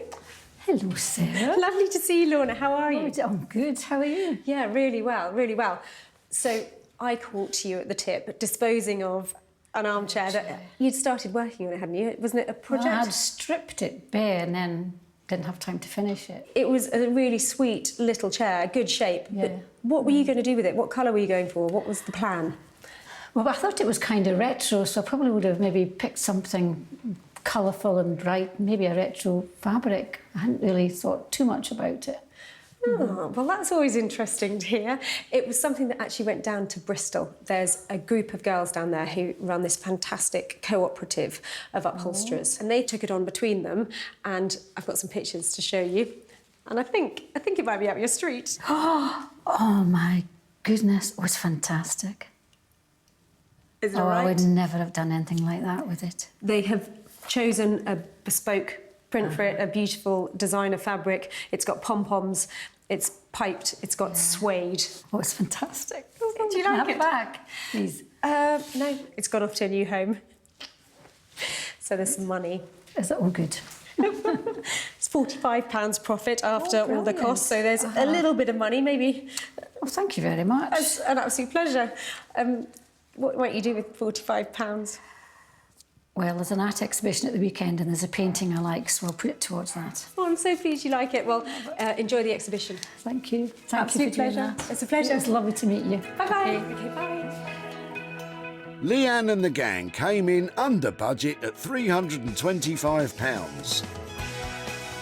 Hello, Sarah. Lovely to see you, Lorna. How are you? I'm good. How are you? Yeah, really well, really well. So I caught you at the tip, disposing of an armchair that you'd started working on it, hadn't you? Wasn't it a project? Well, I'd stripped it bare and then didn't have time to finish it. It was a really sweet little chair, good shape. Yeah. But what were you going to do with it? What colour were you going for? What was the plan? Well, I thought it was kind of retro, so I probably would have maybe picked something colourful and bright, maybe a retro fabric. I hadn't really thought too much about it. Oh, well, that's always interesting to hear. It was something that actually went down to Bristol. There's a group of girls down there who run this fantastic cooperative of upholsterers, and they took it on between them, and I've got some pictures to show you. And I think it might be up your street. Oh, my goodness, it was fantastic. Is it Oh, right? I would never have done anything like that with it. They have chosen a bespoke print for it, a beautiful designer fabric. It's got pom-poms, it's piped, it's got suede. Oh, it's fantastic. Do you like it? Back, please. No, it's gone off to a new home. So there's some money. Is that all good? It's £45 profit after all the costs, so there's a little bit of money, maybe. Oh, thank you very much. It's an absolute pleasure. What might you do with £45? Well, there's an art exhibition at the weekend and there's a painting I like, so I'll put it towards that. Oh, I'm so pleased you like it. Well, enjoy the exhibition. Thank you. Thank Absolute you for doing pleasure. that. It's a pleasure. It's lovely to meet you. Bye-bye. Okay, bye. Leanne and the gang came in under budget at £325.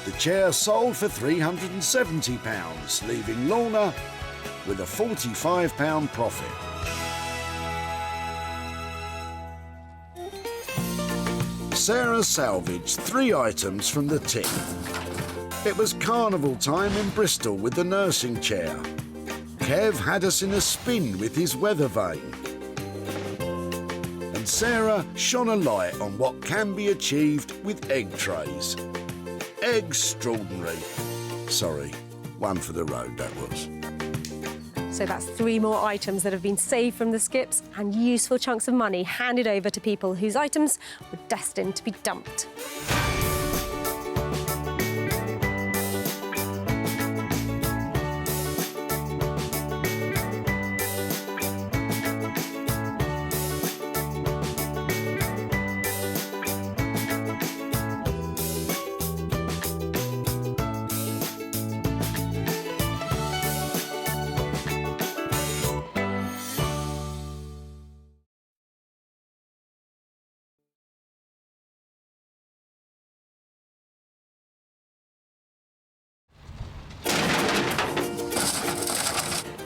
The chair sold for £370, leaving Lorna with a £45 profit. Sarah salvaged 3 items from the tip. It was carnival time in Bristol with the nursing chair. Kev had us in a spin with his weather vane. And Sarah shone a light on what can be achieved with egg trays. Extraordinary. Sorry, one for the road, that was. So that's 3 more items that have been saved from the skips and useful chunks of money handed over to people whose items were destined to be dumped.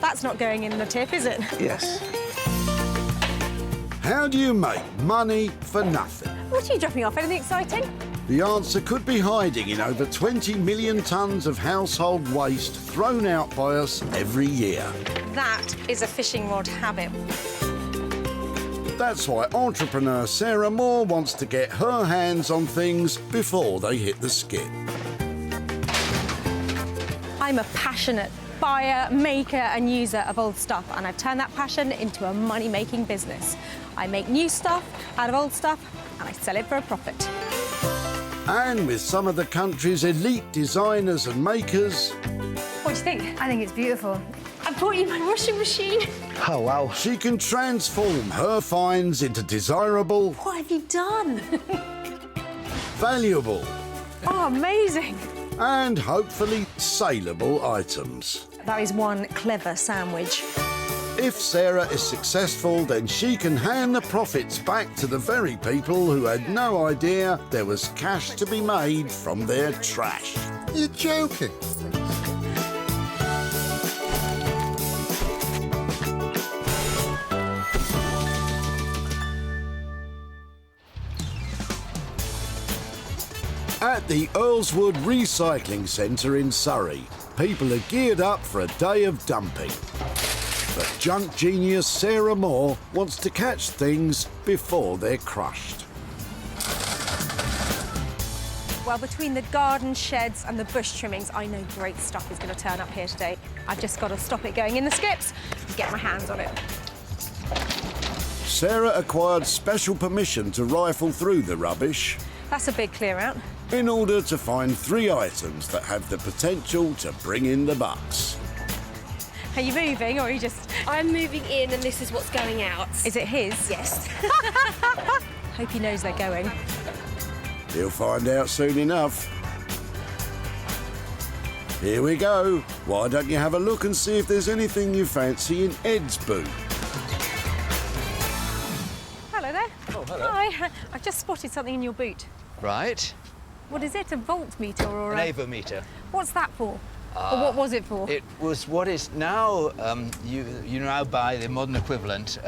That's not going in the tip, is it? Yes. How do you make money for nothing? What are you dropping off? Anything exciting? The answer could be hiding in over 20 million tonnes of household waste thrown out by us every year. That is a fishing rod habit. That's why entrepreneur Sarah Moore wants to get her hands on things before they hit the skip. I'm a passionate buyer, maker and user of old stuff, and I've turned that passion into a money-making business. I make new stuff out of old stuff and I sell it for a profit. And with some of the country's elite designers and makers... What do you think? I think it's beautiful. I bought you my washing machine. Oh, wow. She can transform her finds into desirable, What have you done? valuable Oh, amazing. and hopefully saleable items. That is one clever sandwich. If Sarah is successful, then she can hand the profits back to the very people who had no idea there was cash to be made from their trash. You're joking. At the Earlswood Recycling Centre in Surrey, people are geared up for a day of dumping. But junk genius Sarah Moore wants to catch things before they're crushed. Well, between the garden sheds and the bush trimmings, I know great stuff is going to turn up here today. I've just got to stop it going in the skips and get my hands on it. Sarah acquired special permission to rifle through the rubbish That's a big clear out. in order to find 3 items that have the potential to bring in the bucks. Are you moving or are you just... I'm moving in and this is what's going out. Is it his? Yes. Hope he knows they're going. He'll find out soon enough. Here we go. Why don't you have a look and see if there's anything you fancy in Ed's boot? Hello there. Oh, hello. Hi. I've just spotted something in your boot. Right. What is it? A voltmeter or An a... avometer. What's that for? Or what was it for? It was what is now, you now buy the modern equivalent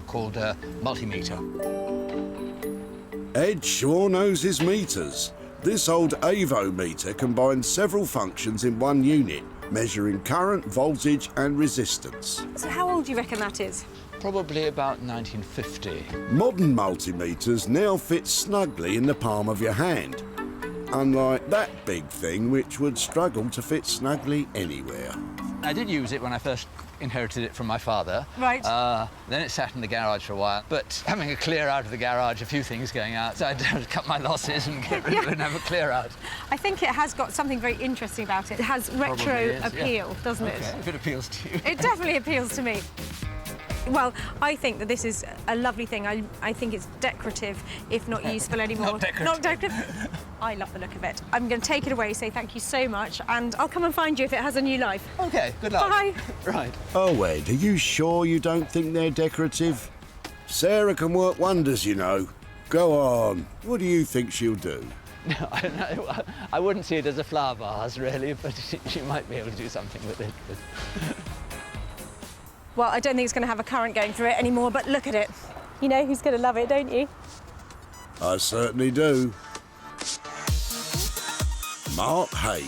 called a multimeter. Ed sure knows his meters. This old avometer combines several functions in one unit, measuring current, voltage and resistance. So how old do you reckon that is? Probably about 1950. Modern multimeters now fit snugly in the palm of your hand, unlike that big thing which would struggle to fit snugly anywhere. I did use it when I first inherited it from my father. Right. Then it sat in the garage for a while, but having a clear out of the garage, a few things going out, so I had to cut my losses and get rid of it and have a clear out. I think it has got something very interesting about it. It has retro is, appeal, yeah. doesn't Okay, it? if it appeals to you. It definitely appeals to me. Well, I think that this is a lovely thing. I think it's decorative, if not useful anymore. Not decorative. Not decorative. I love the look of it. I'm going to take it away, say thank you so much, and I'll come and find you if it has a new life. OK, good luck. Bye. Right. Oh, Ed, are you sure you don't think they're decorative? Sarah can work wonders, you know. Go on. What do you think she'll do? No, I don't know. I wouldn't see it as a flower vase, really, but she might be able to do something with it. Well, I don't think it's going to have a current going through it anymore, but look at it. You know who's going to love it, don't you? I certainly do. Mark Haig.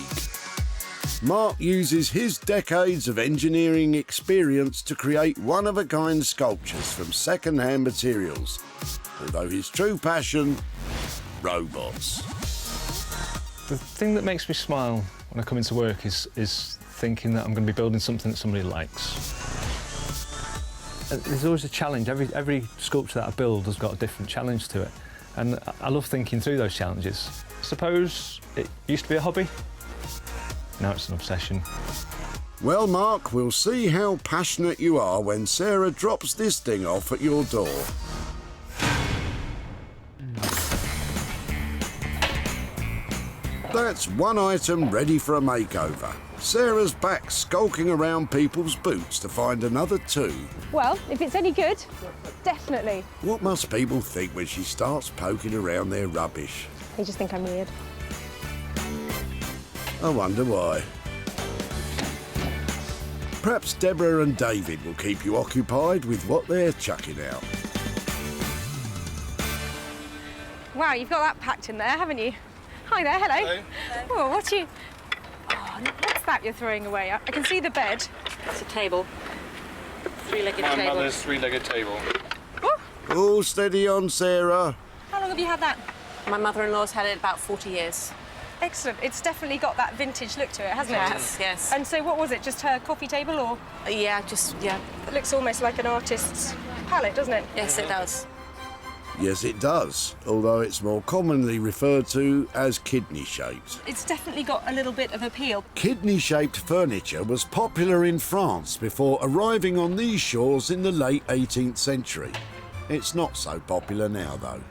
Mark uses his decades of engineering experience to create one-of-a-kind sculptures from second-hand materials, although his true passion, robots. The thing that makes me smile when I come into work is thinking that I'm going to be building something that somebody likes. There's always a challenge. Every sculpture that I build has got a different challenge to it. And I love thinking through those challenges. I suppose it used to be a hobby. Now it's an obsession. Well, Mark, we'll see how passionate you are when Sarah drops this thing off at your door. That's one item ready for a makeover. Sarah's back skulking around people's boots to find another 2. Well, if it's any good, definitely. What must people think when she starts poking around their rubbish? They just think I'm weird. I wonder why. Perhaps Deborah and David will keep you occupied with what they're chucking out. Wow, you've got that packed in there, haven't you? Hi there, hello. Hello. Oh, what are you... Oh, what's that you're throwing away? I can see the bed. It's a table. Three-legged My table. mother's three-legged table. All steady on, Sarah. How long have you had that? My mother-in-law's had it about 40 years. Excellent. It's definitely got that vintage look to it, hasn't it? Yes, yes. And so what was it, just her coffee table or? Yeah, It looks almost like an artist's palette, doesn't it? Yes, it does. Yes, it does, although it's more commonly referred to as kidney-shaped. It's definitely got a little bit of appeal. Kidney-shaped furniture was popular in France before arriving on these shores in the late 18th century. It's not so popular now, though.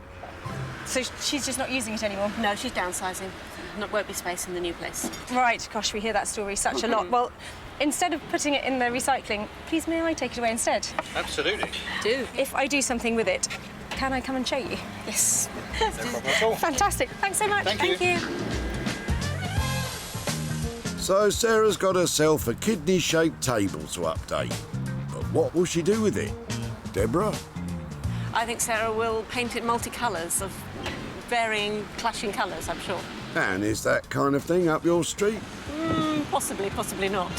So she's just not using it anymore? No, she's downsizing. Won't be space in the new place. Right, gosh, we hear that story such a lot. Well, Instead of putting it in the recycling, please may I take it away instead? Absolutely. Do. If I do something with it, can I come and show you? Yes. No problem at all. Fantastic. Thanks so much. Thank you. So Sarah's got herself a kidney-shaped table to update. But what will she do with it? Deborah? I think Sarah will paint it multicolours of varying, clashing colours, I'm sure. And is that kind of thing up your street? Possibly, possibly not.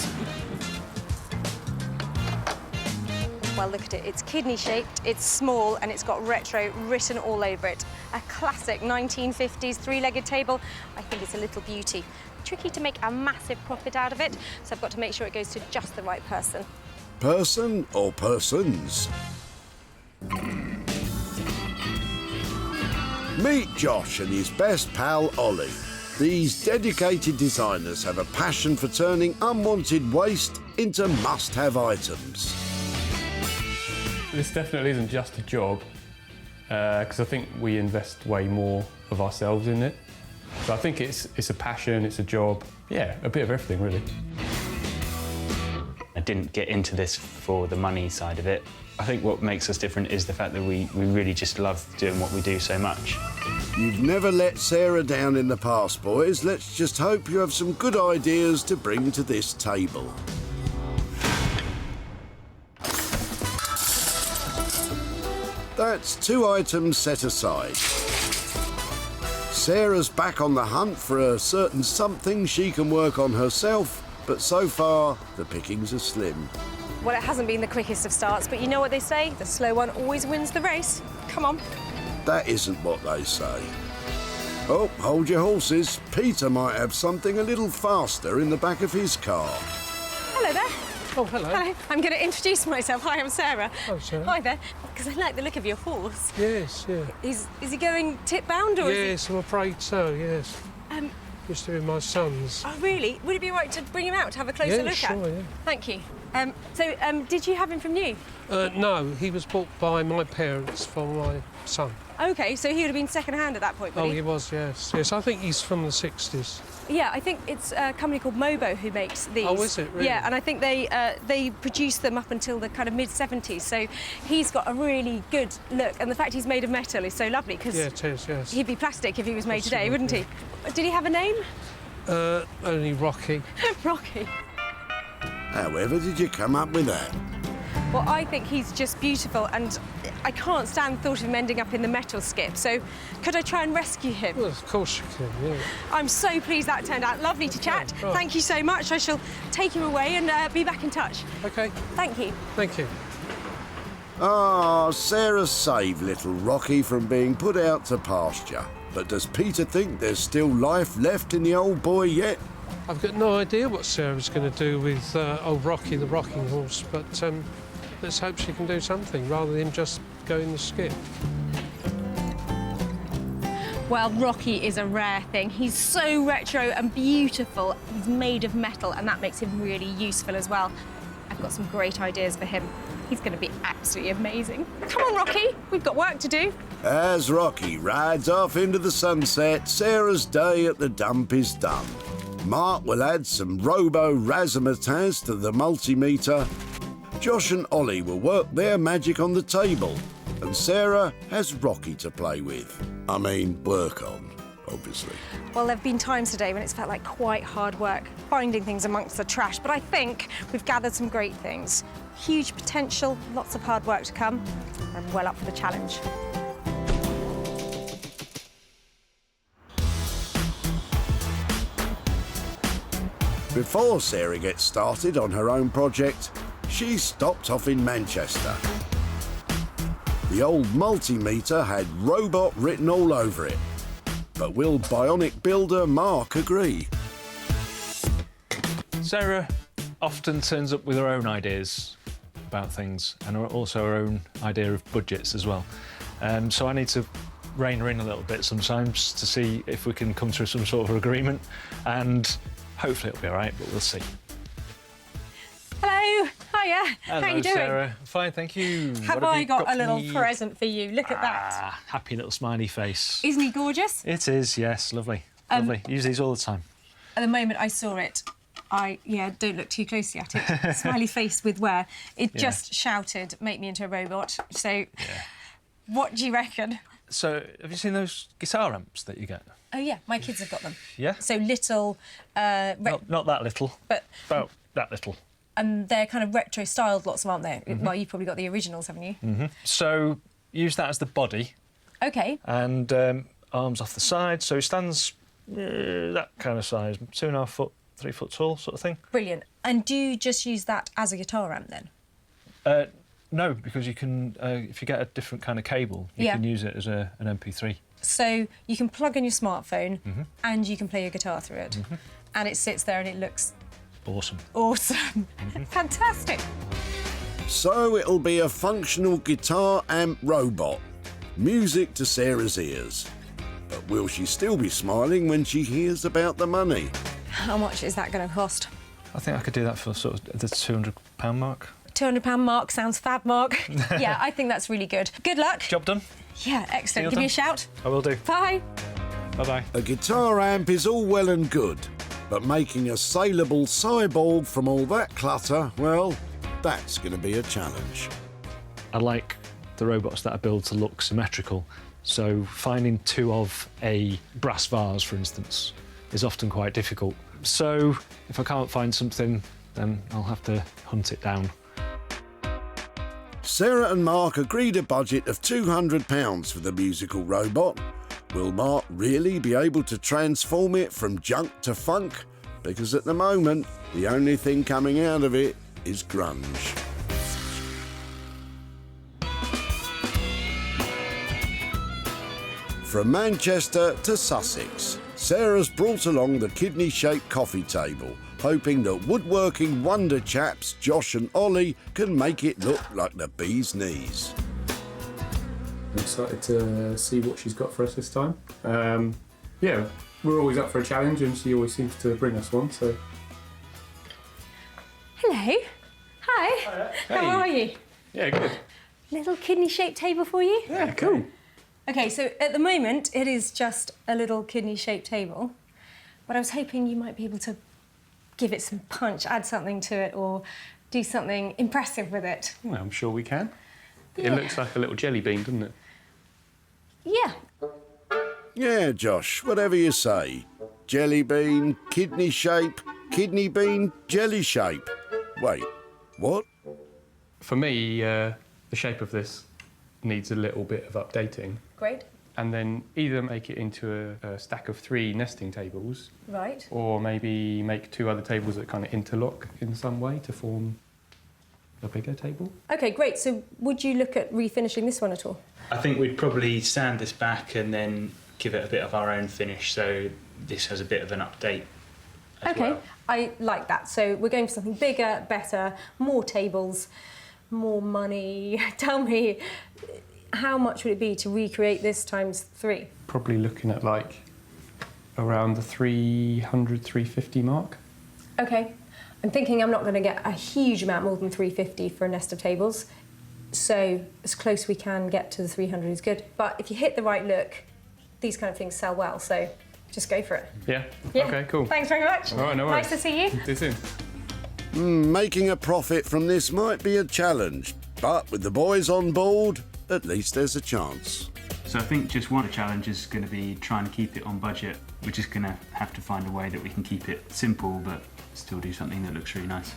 Well, look at it. It's kidney-shaped, it's small, and it's got retro written all over it. A classic 1950s three-legged table. I think it's a little beauty. Tricky to make a massive profit out of it, so I've got to make sure it goes to just the right person. Person or persons? Meet Josh and his best pal, Ollie. These dedicated designers have a passion for turning unwanted waste into must-have items. This definitely isn't just a job, because I think we invest way more of ourselves in it. So I think it's a passion, it's a job, yeah, a bit of everything, really. I didn't get into this for the money side of it. I think what makes us different is the fact that we really just love doing what we do so much. You've never let Sarah down in the past, boys. Let's just hope you have some good ideas to bring to this table. That's 2 items set aside. Sarah's back on the hunt for a certain something she can work on herself, but so far, the pickings are slim. Well, it hasn't been the quickest of starts, but you know what they say? The slow one always wins the race. Come on. That isn't what they say. Oh, hold your horses. Peter might have something a little faster in the back of his car. Hello there. Oh, hello. Hello. I'm going to introduce myself. Hi, I'm Sarah. Oh, Sarah. Hi there. Because I like the look of your horse. Yes, yeah. Is he going tip-bound or Yes, I'm afraid so, yes. Used to be my son's. Oh, really? Would it be right to bring him out to have a closer look sure, at? yeah. Thank you. Did you have him from new? No, he was bought by my parents for my son. OK, so he would have been second-hand at that point, would Oh, he? he was, yes. Yes, I think he's from the 60s. Yeah, I think it's a company called Mobo who makes these. Oh, is it, really? Yeah, and I think they produced them up until the kind of mid-70s, so he's got a really good look, and the fact he's made of metal is so lovely, because Yeah, it is, yes. he'd be plastic if he was made today, Absolutely. wouldn't he? Did he have a name? Only Rocky. Rocky. However did you come up with that? Well, I think he's just beautiful, and I can't stand the thought of him ending up in the metal skip, so could I try and rescue him? Well, of course you can, yeah. I'm so pleased that turned out. Lovely to chat. Right. Thank you so much. I shall take him away and be back in touch. OK. Thank you. Thank you. Ah, Sarah saved little Rocky from being put out to pasture. But does Peter think there's still life left in the old boy yet? I've got no idea what Sarah's going to do with old Rocky, the rocking horse, but let's hope she can do something rather than just go in the skip. Well, Rocky is a rare thing. He's so retro and beautiful. He's made of metal, and that makes him really useful as well. I've got some great ideas for him. He's going to be absolutely amazing. Come on, Rocky. We've got work to do. As Rocky rides off into the sunset, Sarah's day at the dump is done. Mark will add some robo-razzmatazz to the multimeter. Josh and Ollie will work their magic on the table. And Sarah has Rocky to play with. I mean, work on, obviously. Well, there have been times today when it's felt like quite hard work, finding things amongst the trash, but I think we've gathered some great things. Huge potential, lots of hard work to come. I'm well up for the challenge. Before Sarah gets started on her own project, she stopped off in Manchester. The old multimeter had robot written all over it. But will bionic builder Mark agree? Sarah often turns up with her own ideas about things and also her own idea of budgets as well. So I need to rein her in a little bit sometimes to see if we can come to some sort of agreement, and hopefully it'll be all right, but we'll see. Hello. Hiya. Hello, How you doing? Sarah. Fine, thank you. Have I got a little present for you? Look at that. Happy little smiley face. Isn't he gorgeous? It is, yes, lovely. Lovely. Use these all the time. At the moment I saw it, Yeah, don't look too closely at it. Smiley face with where. It just shouted, make me into a robot. So, what do you reckon? So, have you seen those guitar amps that you get? Oh, yeah, my kids have got them. Yeah? So little... Not that little, but about that little. And they're kind of retro-styled, lots of them, aren't they? Well, you've probably got the originals, haven't you? So, use that as the body. OK. And arms off the side, so he stands that kind of size, 2.5 foot, 3 foot tall sort of thing. Brilliant. And do you just use that as a guitar amp, then? No, because you can, if you get a different kind of cable, you can use it as an MP3. So you can plug in your smartphone and you can play your guitar through it. And it sits there and it looks... Awesome. Awesome. Fantastic. So it'll be a functional guitar amp robot. Music to Sarah's ears. But will she still be smiling when she hears about the money? How much is that going to cost? I think I could do that for sort of the £200 mark. £200 mark sounds fab, Mark. Yeah, I think that's really good. Good luck. Job done. Yeah, excellent. Give me a shout. I will do. Bye. Bye-bye. A guitar amp is all well and good, but making a saleable cyborg from all that clutter, well, that's going to be a challenge. I like the robots that I build to look symmetrical, so finding two of a brass vase, for instance, is often quite difficult. So if I can't find something, then I'll have to hunt it down. Sarah and Mark agreed a budget of £200 for the musical robot. Will Mark really be able to transform it from junk to funk? Because at the moment, the only thing coming out of it is grunge. From Manchester to Sussex, Sarah's brought along the kidney-shaped coffee table, hoping that woodworking wonder chaps Josh and Ollie can make it look like the bee's knees. I'm excited to see what she's got for us this time. Yeah, we're always up for a challenge and she always seems to bring us one, so... Hello. Hi. Hey. How are you? Yeah, good. Little kidney-shaped table for you? Yeah, cool. OK, so at the moment, it is just a little kidney-shaped table, but I was hoping you might be able to give it some punch, add something to it, or do something impressive with it. Well, I'm sure we can. Yeah. It looks like a little jelly bean, doesn't it? Yeah. Yeah, Josh, whatever you say. Jelly bean, kidney shape, kidney bean, jelly shape. Wait, what? For me, the shape of this needs a little bit of updating. Great. And then either make it into a stack of 3 nesting tables, Right. or maybe make 2 other tables that kind of interlock in some way to form a bigger table. OK, great. So would you look at refinishing this one at all? I think we'd probably sand this back and then give it a bit of our own finish, so this has a bit of an update as OK, well. I like that. So we're going for something bigger, better, more tables, more money. Tell me, how much would it be to recreate this times 3? Probably looking at like around the 300, 350 mark. OK. I'm thinking I'm not going to get a huge amount more than 350 for a nest of tables. So as close we can get to the 300 is good. But if you hit the right look, these kind of things sell well, so just go for it. Yeah? Yeah. OK, cool. Thanks very much. All right, no worries. Nice to see you. See you soon. Making a profit from this might be a challenge, but with the boys on board, at least there's a chance. So I think just one challenge is going to be trying to keep it on budget. We're just going to have to find a way that we can keep it simple, but still do something that looks really nice.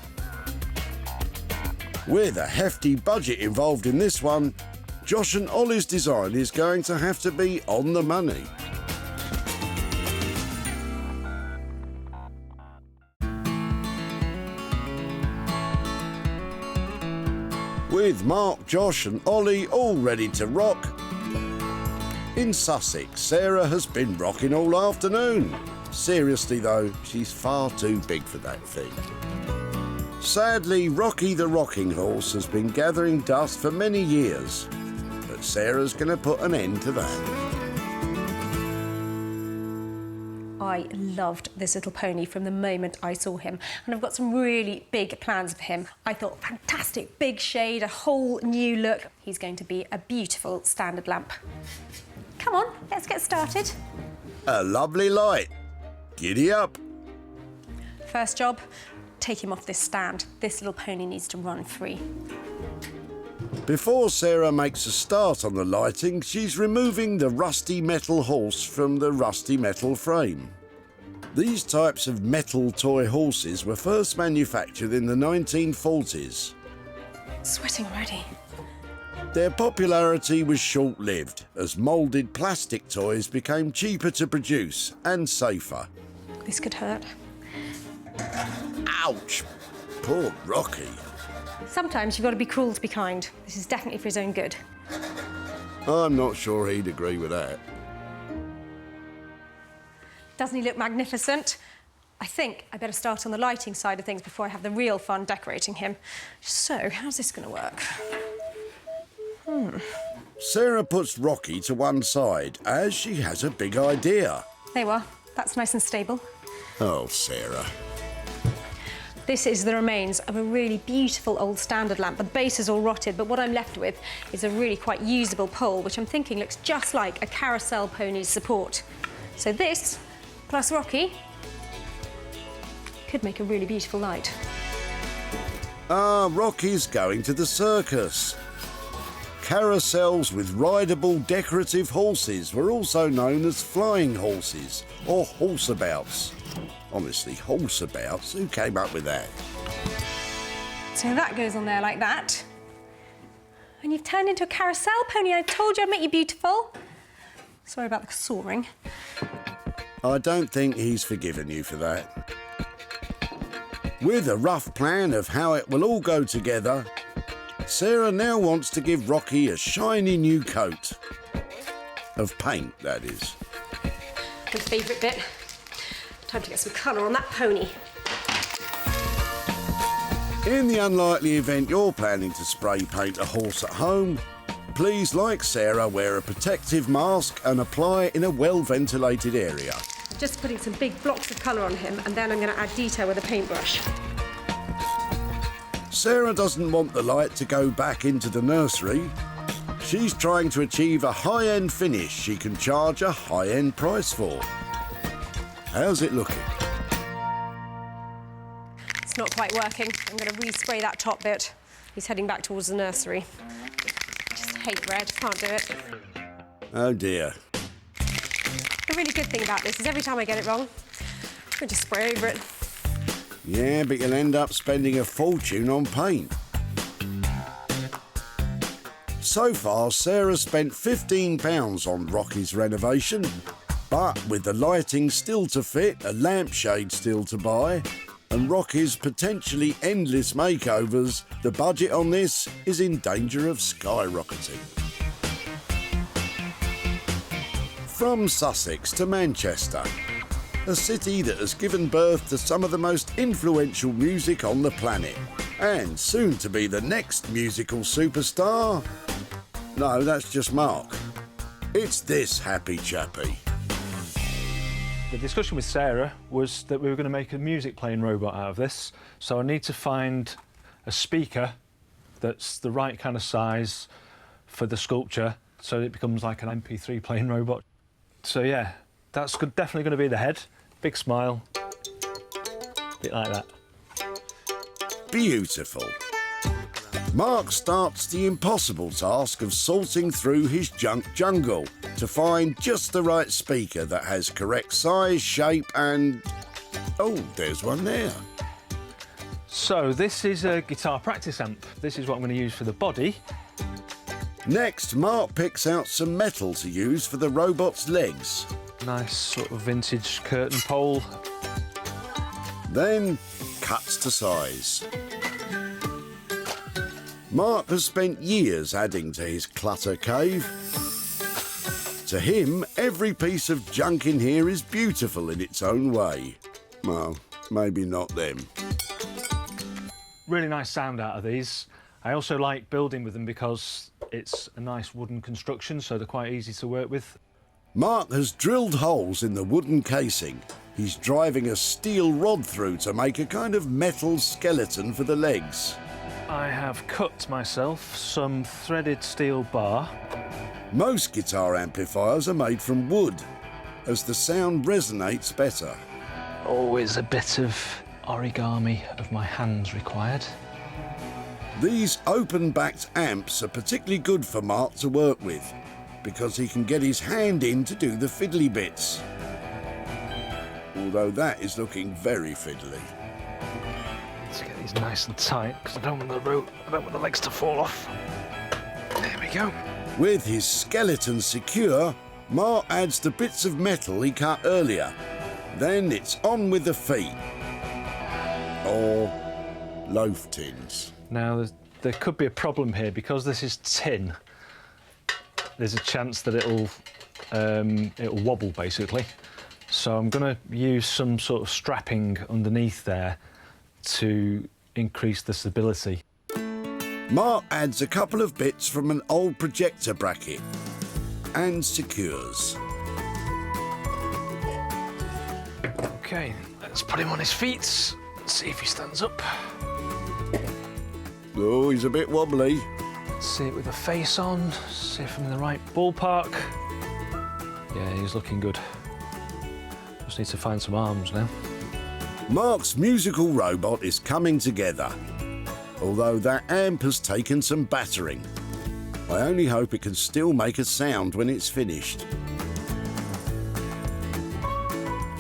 With a hefty budget involved in this one, Josh and Ollie's design is going to have to be on the money. With Mark, Josh and Ollie all ready to rock, in Sussex, Sarah has been rocking all afternoon. Seriously though, she's far too big for that thing. Sadly, Rocky the Rocking Horse has been gathering dust for many years, but Sarah's going to put an end to that. I loved this little pony from the moment I saw him, and I've got some really big plans for him. I thought, fantastic, big shade, a whole new look. He's going to be a beautiful standard lamp. Come on, let's get started. A lovely light. Giddy up. First job, take him off this stand. This little pony needs to run free. Before Sarah makes a start on the lighting, she's removing the rusty metal horse from the rusty metal frame. These types of metal toy horses were first manufactured in the 1940s. Sweating already. Their popularity was short-lived as moulded plastic toys became cheaper to produce and safer. This could hurt. Ouch! Poor Rocky. Sometimes you've got to be cruel to be kind. This is definitely for his own good. I'm not sure he'd agree with that. Doesn't he look magnificent? I think I better start on the lighting side of things before I have the real fun decorating him. So, how's this going to work? Sarah puts Rocky to one side as she has a big idea. There you are. That's nice and stable. Oh, Sarah. This is the remains of a really beautiful old standard lamp. The base is all rotted, but what I'm left with is a really quite usable pole, which I'm thinking looks just like a carousel pony's support. So this, plus Rocky, could make a really beautiful light. Ah, Rocky's going to the circus. Carousels with rideable decorative horses were also known as flying horses or horseabouts. Honestly, horseabouts? Who came up with that? So that goes on there like that. And you've turned into a carousel pony. I told you I'd make you beautiful. Sorry about the soaring. I don't think he's forgiven you for that. With a rough plan of how it will all go together, Sarah now wants to give Rocky a shiny new coat. Of paint, that is. My favourite bit. Time to get some colour on that pony. In the unlikely event you're planning to spray paint a horse at home, please, like Sarah, wear a protective mask and apply in a well-ventilated area. Just putting some big blocks of colour on him, and then I'm going to add detail with a paintbrush. Sarah doesn't want the light to go back into the nursery. She's trying to achieve a high-end finish she can charge a high-end price for. How's it looking? It's not quite working. I'm going to respray that top bit. He's heading back towards the nursery. I just hate red. Can't do it. Oh dear. The really good thing about this is every time I get it wrong, I just spray over it. Yeah, but you'll end up spending a fortune on paint. So far, Sarah's spent £15 on Rocky's renovation, but with the lighting still to fit, a lampshade still to buy, and Rocky's potentially endless makeovers, the budget on this is in danger of skyrocketing. From Sussex to Manchester, a city that has given birth to some of the most influential music on the planet, and soon to be the next musical superstar. No, that's just Mark. It's this happy chappy. The discussion with Sarah was that we were going to make a music playing robot out of this, so I need to find a speaker that's the right kind of size for the sculpture so it becomes like an MP3 playing robot. So yeah, that's definitely going to be the head. Big smile. Bit like that. Beautiful. Mark starts the impossible task of sorting through his junk jungle to find just the right speaker that has correct size, shape and... Oh, there's one there. So this is a guitar practice amp. This is what I'm going to use for the body. Next, Mark picks out some metal to use for the robot's legs. Nice sort of vintage curtain pole. Then cuts to size. Mark has spent years adding to his clutter cave. To him, every piece of junk in here is beautiful in its own way. Well, maybe not them. Really nice sound out of these. I also like building with them because it's a nice wooden construction, so they're quite easy to work with. Mark has drilled holes in the wooden casing. He's driving a steel rod through to make a kind of metal skeleton for the legs. I have cut myself some threaded steel bar. Most guitar amplifiers are made from wood, as the sound resonates better. Always a bit of origami of my hands required. These open-backed amps are particularly good for Mark to work with because he can get his hand in to do the fiddly bits. Although that is looking very fiddly. Let's get these nice and tight because I don't want the legs to fall off. There we go. With his skeleton secure, Mark adds the bits of metal he cut earlier. Then it's on with the feet. Or loaf tins. Now, there could be a problem here because this is tin. There's a chance that it'll wobble, basically. So I'm going to use some sort of strapping underneath there to increase the stability. Mark adds a couple of bits from an old projector bracket and secures. OK, let's put him on his feet. See if he stands up. Oh, he's a bit wobbly. Let's see it with the face on, see if I'm in the right ballpark. Yeah, he's looking good. Just need to find some arms now. Mark's musical robot is coming together, although that amp has taken some battering. I only hope it can still make a sound when it's finished.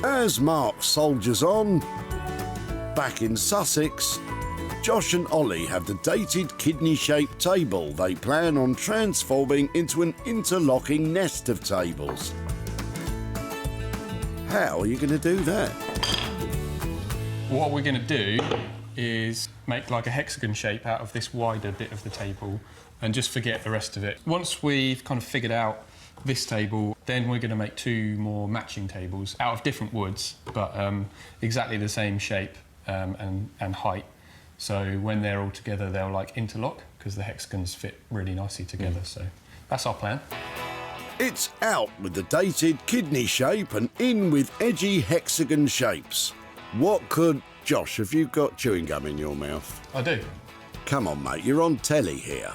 As Mark soldiers on, back in Sussex, Josh and Ollie have the dated kidney-shaped table they plan on transforming into an interlocking nest of tables. How are you going to do that? What we're going to do is make like a hexagon shape out of this wider bit of the table and just forget the rest of it. Once we've kind of figured out this table, then we're going to make two more matching tables out of different woods, but exactly the same shape and height. So when they're all together, they'll like interlock because the hexagons fit really nicely together. So that's our plan. It's out with the dated kidney shape and in with edgy hexagon shapes. What could... Josh, have you got chewing gum in your mouth? I do. Come on, mate, you're on telly here.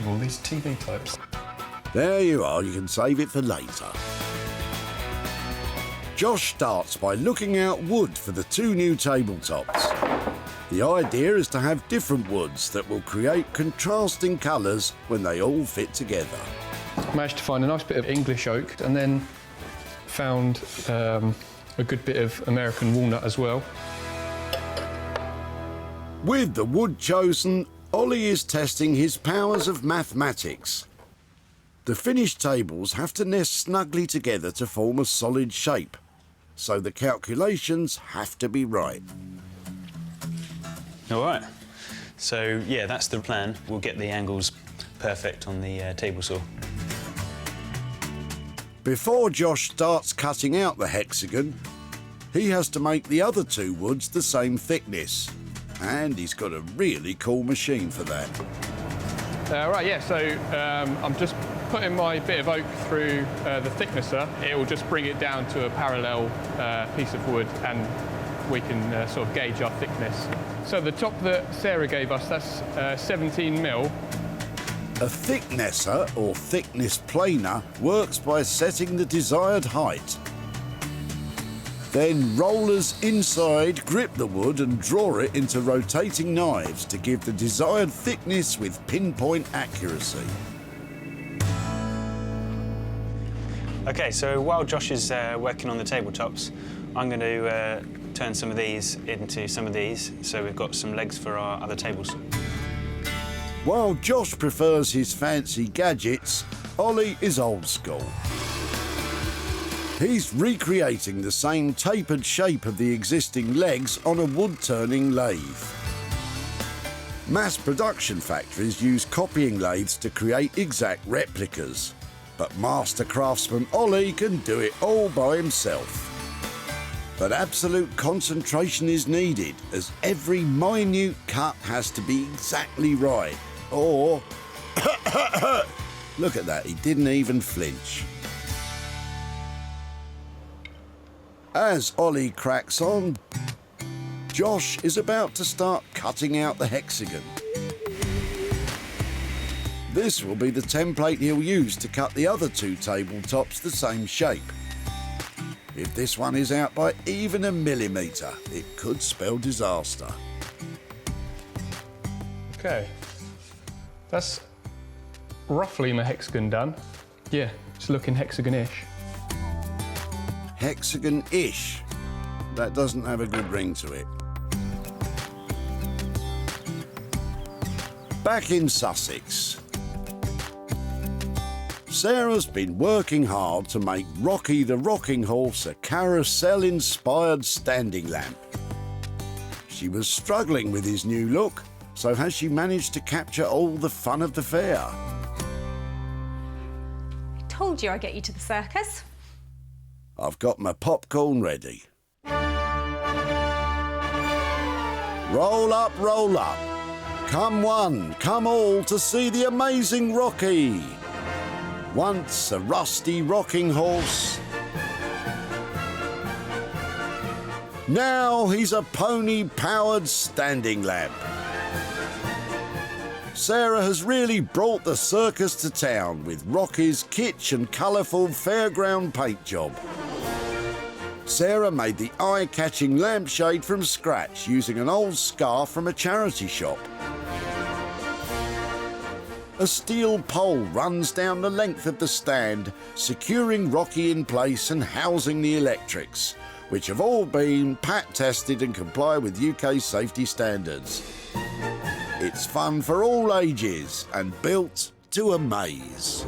All these TV types. There you are, you can save it for later. Josh starts by looking out wood for the two new tabletops. The idea is to have different woods that will create contrasting colours when they all fit together. Managed to find a nice bit of English oak and then found a good bit of American walnut as well. With the wood chosen, Ollie is testing his powers of mathematics. The finished tables have to nest snugly together to form a solid shape, so the calculations have to be right. All right. So, yeah, that's the plan. We'll get the angles perfect on the table saw. Before Josh starts cutting out the hexagon, he has to make the other two woods the same thickness. And he's got a really cool machine for that. Right, yeah, so I'm just putting my bit of oak through the thicknesser. It will just bring it down to a parallel piece of wood and we can sort of gauge our thickness. So the top that Sarah gave us, that's 17 mil. A thicknesser, or thickness planer, works by setting the desired height. Then rollers inside grip the wood and draw it into rotating knives to give the desired thickness with pinpoint accuracy. OK, so while Josh is working on the tabletops, I'm going to turn some of these into some of these, so we've got some legs for our other tables. While Josh prefers his fancy gadgets, Ollie is old school. He's recreating the same tapered shape of the existing legs on a wood-turning lathe. Mass production factories use copying lathes to create exact replicas, but master craftsman Ollie can do it all by himself. But absolute concentration is needed, as every minute cut has to be exactly right, or... Look at that, he didn't even flinch. As Ollie cracks on, Josh is about to start cutting out the hexagon. This will be the template he'll use to cut the other two tabletops the same shape. If this one is out by even a millimetre, it could spell disaster. Okay, that's roughly my hexagon done. Yeah, it's looking hexagon-ish. Hexagon-ish? That doesn't have a good ring to it. Back in Sussex, Sarah's been working hard to make Rocky the Rocking Horse a carousel-inspired standing lamp. She was struggling with his new look, so has she managed to capture all the fun of the fair? Told you I'd get you to the circus. I've got my popcorn ready. Roll up, roll up. Come one, come all to see the amazing Rocky. Once a rusty rocking horse, now he's a pony-powered standing lamp. Sarah has really brought the circus to town with Rocky's kitsch and colourful fairground paint job. Sarah made the eye-catching lampshade from scratch using an old scarf from a charity shop. A steel pole runs down the length of the stand, securing Rocky in place and housing the electrics, which have all been pat-tested and comply with UK safety standards. It's fun for all ages and built to amaze.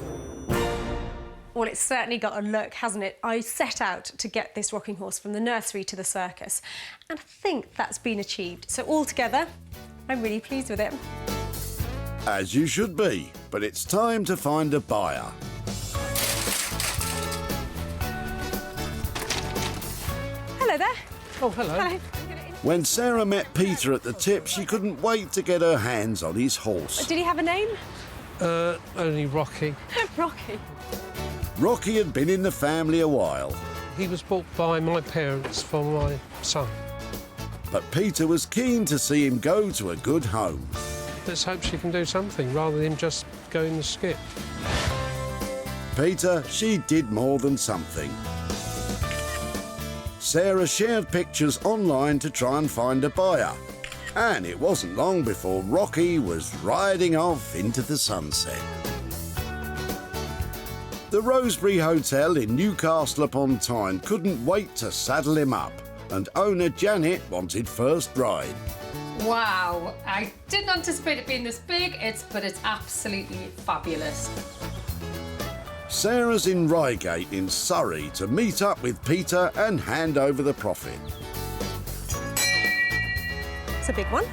Well, it's certainly got a look, hasn't it? I set out to get this rocking horse from the nursery to the circus, and I think that's been achieved. So altogether, I'm really pleased with it. As you should be, but it's time to find a buyer. Hello there. Oh, hello. Hello. When Sarah met Peter at the tip, she couldn't wait to get her hands on his horse. Did he have a name? Only Rocky. Rocky. Rocky had been in the family a while. He was bought by my parents for my son. But Peter was keen to see him go to a good home. Let's hope she can do something rather than just go in the skip. Peter, she did more than something. Sarah shared pictures online to try and find a buyer. And it wasn't long before Rocky was riding off into the sunset. The Rosebery Hotel in Newcastle upon Tyne couldn't wait to saddle him up, and owner Janet wanted first ride. Wow, I didn't anticipate it being this big, but it's absolutely fabulous. Sarah's in Reigate in Surrey to meet up with Peter and hand over the profit. It's a big one.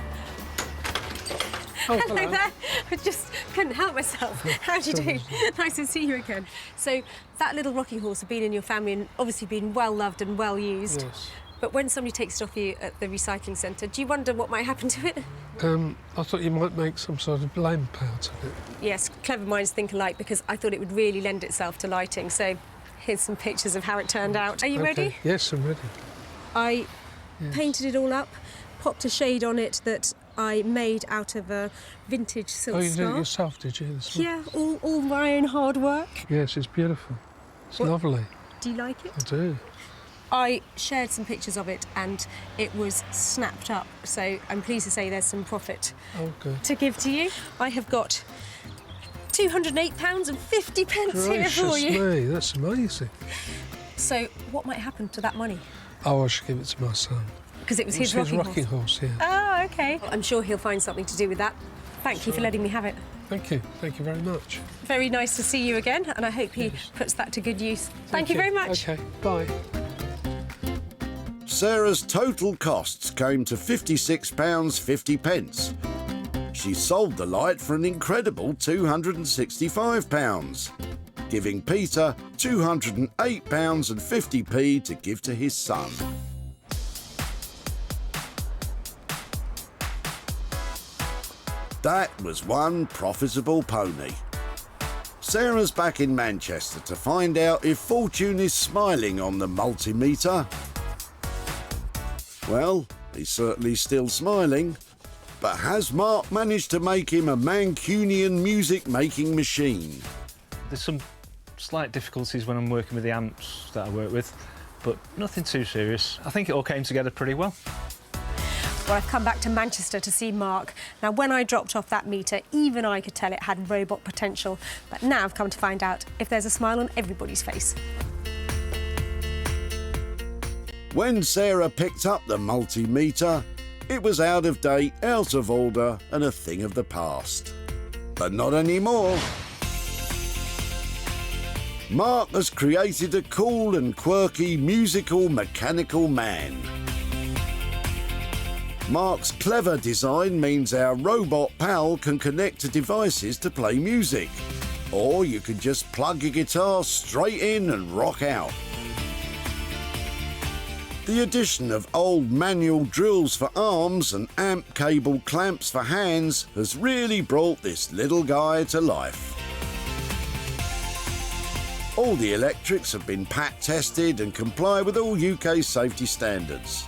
Oh, hello there. I just couldn't help myself. How do you do? Nice to see you again. So that little rocking horse had been in your family and obviously been well loved and well used. Yes. But when somebody takes it off you at the recycling centre, do you wonder what might happen to it? I thought you might make some sort of lamp out of it. Yes, clever minds think alike, because I thought it would really lend itself to lighting. So here's some pictures of how it turned out. Are you ready? Yes, I'm ready. I painted it all up, popped a shade on it that I made out of a vintage silk Oh, you did scarf. it yourself, did you? Yeah, all my own hard work. Yes, it's beautiful. It's lovely. Do you like it? I do. I shared some pictures of it and it was snapped up, so I'm pleased to say there's some profit to give to you. I have got £208.50 here for you. Gracious me, that's amazing. So what might happen to that money? Oh, I should give it to my son. Because it was It's his rocking horse, yeah. Oh, OK. I'm sure he'll find something to do with that. Thank you for letting me have it. Thank you very much. Very nice to see you again, and I hope he puts that to good use. Thank you very much. OK, bye. Sarah's total costs came to £56.50. She sold the light for an incredible £265, giving Peter £208.50 to give to his son. That was one profitable pony. Sarah's back in Manchester to find out if fortune is smiling on the multimeter. Well, he's certainly still smiling. But has Mark managed to make him a Mancunian music-making machine? There's some slight difficulties when I'm working with the amps that I work with, but nothing too serious. I think it all came together pretty well. Well, I've come back to Manchester to see Mark. Now, when I dropped off that meter, even I could tell it had robot potential. But now I've come to find out if there's a smile on everybody's face. When Sarah picked up the multimeter, it was out of date, out of order, and a thing of the past. But not anymore. Mark has created a cool and quirky musical mechanical man. Mark's clever design means our robot pal can connect to devices to play music. Or you can just plug your guitar straight in and rock out. The addition of old manual drills for arms and amp cable clamps for hands has really brought this little guy to life. All the electrics have been pat tested and comply with all UK safety standards.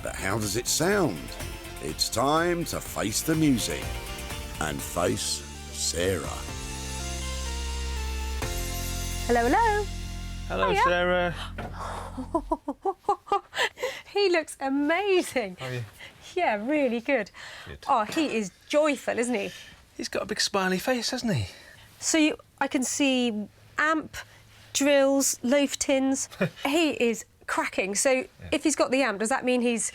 But how does it sound? It's time to face the music and face Sarah. Hello, hello. Hello, Hiya. Sarah. He looks amazing. How are you? Yeah, really good. Oh, he is joyful, isn't he? He's got a big smiley face, hasn't he? So I can see amp, drills, loaf tins. He is cracking. So if he's got the amp, does that mean he's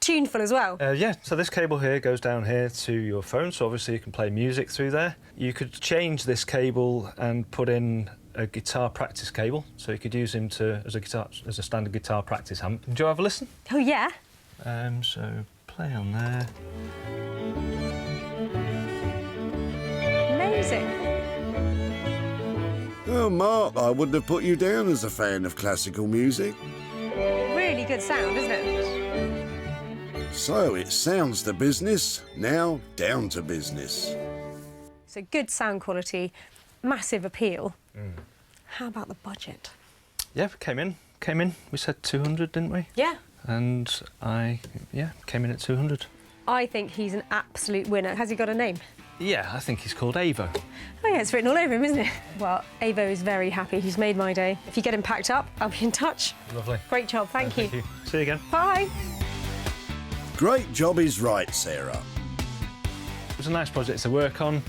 tuneful as well? Yeah, so this cable here goes down here to your phone, so obviously you can play music through there. You could change this cable and put in a guitar practice cable, so you could use him as a standard guitar practice amp. Do you have a listen? Oh, yeah. So play on there. Amazing. Oh, Mark, I wouldn't have put you down as a fan of classical music. Really good sound, isn't it? So it sounds to business, now down to business. So good sound quality, massive appeal. How about the budget? Yeah, came in. We said 200, didn't we? Yeah. And came in at 200. I think he's an absolute winner. Has he got a name? Yeah, I think he's called Avo. Oh, yeah, it's written all over him, isn't it? Well, Avo is very happy. He's made my day. If you get him packed up, I'll be in touch. Lovely. Great job, thank you. See you again. Bye. Great job is right, Sarah. It was a nice project to work on,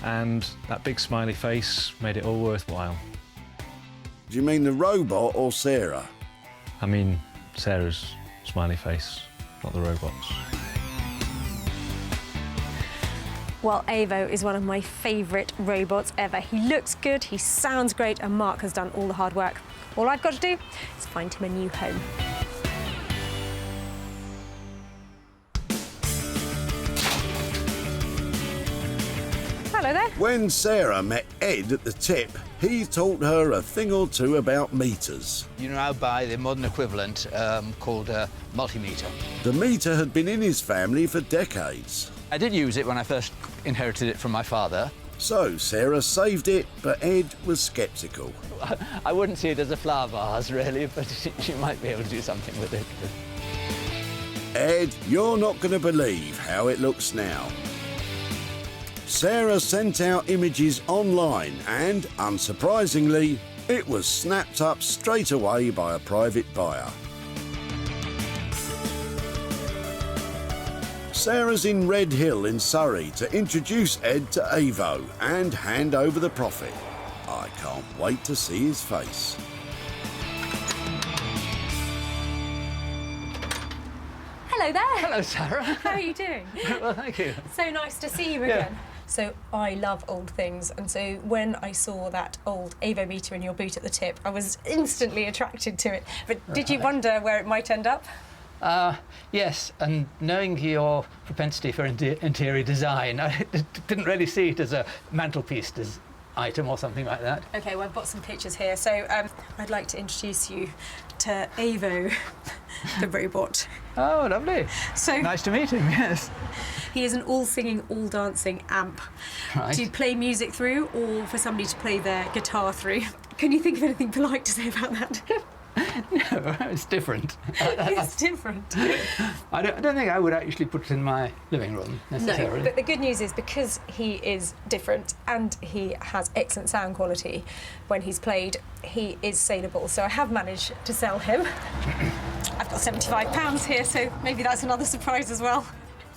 and that big smiley face made it all worthwhile. Do you mean the robot or Sarah? I mean Sarah's smiley face, not the robot's. Well, Avo is one of my favourite robots ever. He looks good, he sounds great, and Mark has done all the hard work. All I've got to do is find him a new home. Hello there. When Sarah met Ed at the tip, he taught her a thing or two about meters. You now buy the modern equivalent called a multimeter. The meter had been in his family for decades. I did use it when I first inherited it from my father. So Sarah saved it, but Ed was sceptical. I wouldn't see it as a flower vase, really, but she might be able to do something with it. Ed, you're not going to believe how it looks now. Sarah sent out images online and, unsurprisingly, it was snapped up straight away by a private buyer. Sarah's in Red Hill in Surrey to introduce Ed to Avo and hand over the profit. I can't wait to see his face. Hello there. Hello, Sarah. How are you doing? Well, thank you. So nice to see you again. So I love old things, and so when I saw that old Avo meter in your boot at the tip, I was instantly attracted to it. But did you wonder where it might end up? Yes, and knowing your propensity for interior design, I didn't really see it as a mantelpiece item or something like that. OK, well, I've got some pictures here. So I'd like to introduce you to Avo, the robot. Oh, lovely. So nice to meet him, yes. He is an all-singing, all-dancing amp. Right. To play music through or for somebody to play their guitar through. Can you think of anything polite to say about that? No, it's different. It's different. I don't think I would actually put it in my living room necessarily. No, but the good news is because he is different and he has excellent sound quality when he's played, he is saleable. So I have managed to sell him. I've got £75 here, so maybe that's another surprise as well.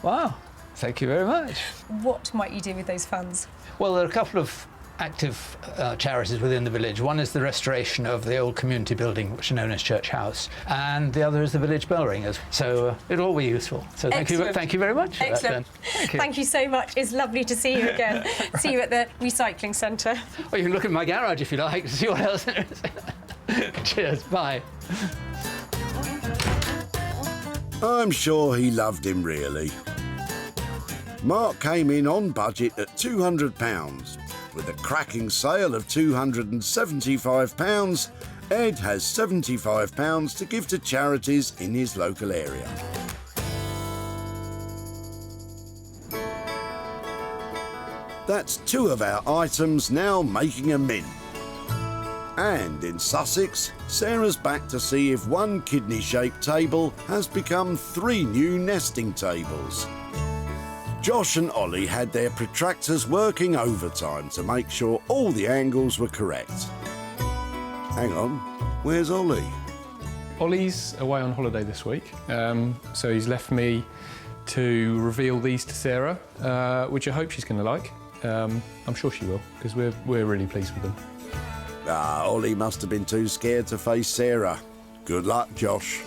Wow, thank you very much. What might you do with those funds? Well, there are a couple of active charities within the village. One is the restoration of the old community building, which is known as Church House, and the other is the village bell ringers. So it'll all be useful. So thank you very much. For Excellent. That, Thank you so much. It's lovely to see you again. See you at the recycling centre. Well, you can look in my garage if you like to see what else there is. Cheers. Bye. I'm sure he loved him, really. Mark came in on budget at £200. With a cracking sale of £275, Ed has £75 to give to charities in his local area. That's 2 of our items now making a mint. And in Sussex, Sarah's back to see if one kidney-shaped table has become 3 new nesting tables. Josh and Ollie had their protractors working overtime to make sure all the angles were correct. Hang on, where's Ollie? Ollie's away on holiday this week, so he's left me to reveal these to Sarah, which I hope she's going to like. I'm sure she will, because we're really pleased with them. Ah, Ollie must have been too scared to face Sarah. Good luck, Josh.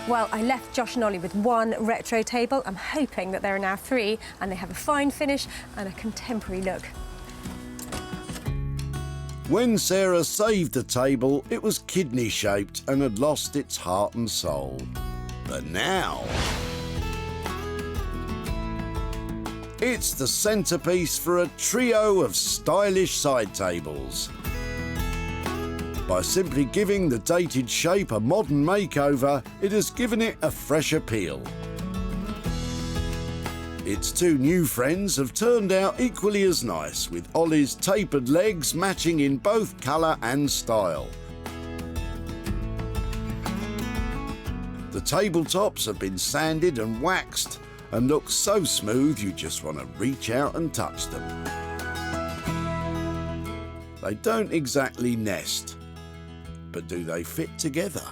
Well, I left Josh and Ollie with 1 retro table. I'm hoping that there are now 3 and they have a fine finish and a contemporary look. When Sarah saved the table, it was kidney-shaped and had lost its heart and soul. But now it's the centrepiece for a trio of stylish side tables. By simply giving the dated shape a modern makeover, it has given it a fresh appeal. Its 2 new friends have turned out equally as nice, with Ollie's tapered legs matching in both colour and style. The tabletops have been sanded and waxed and look so smooth you just want to reach out and touch them. They don't exactly nest, but do they fit together?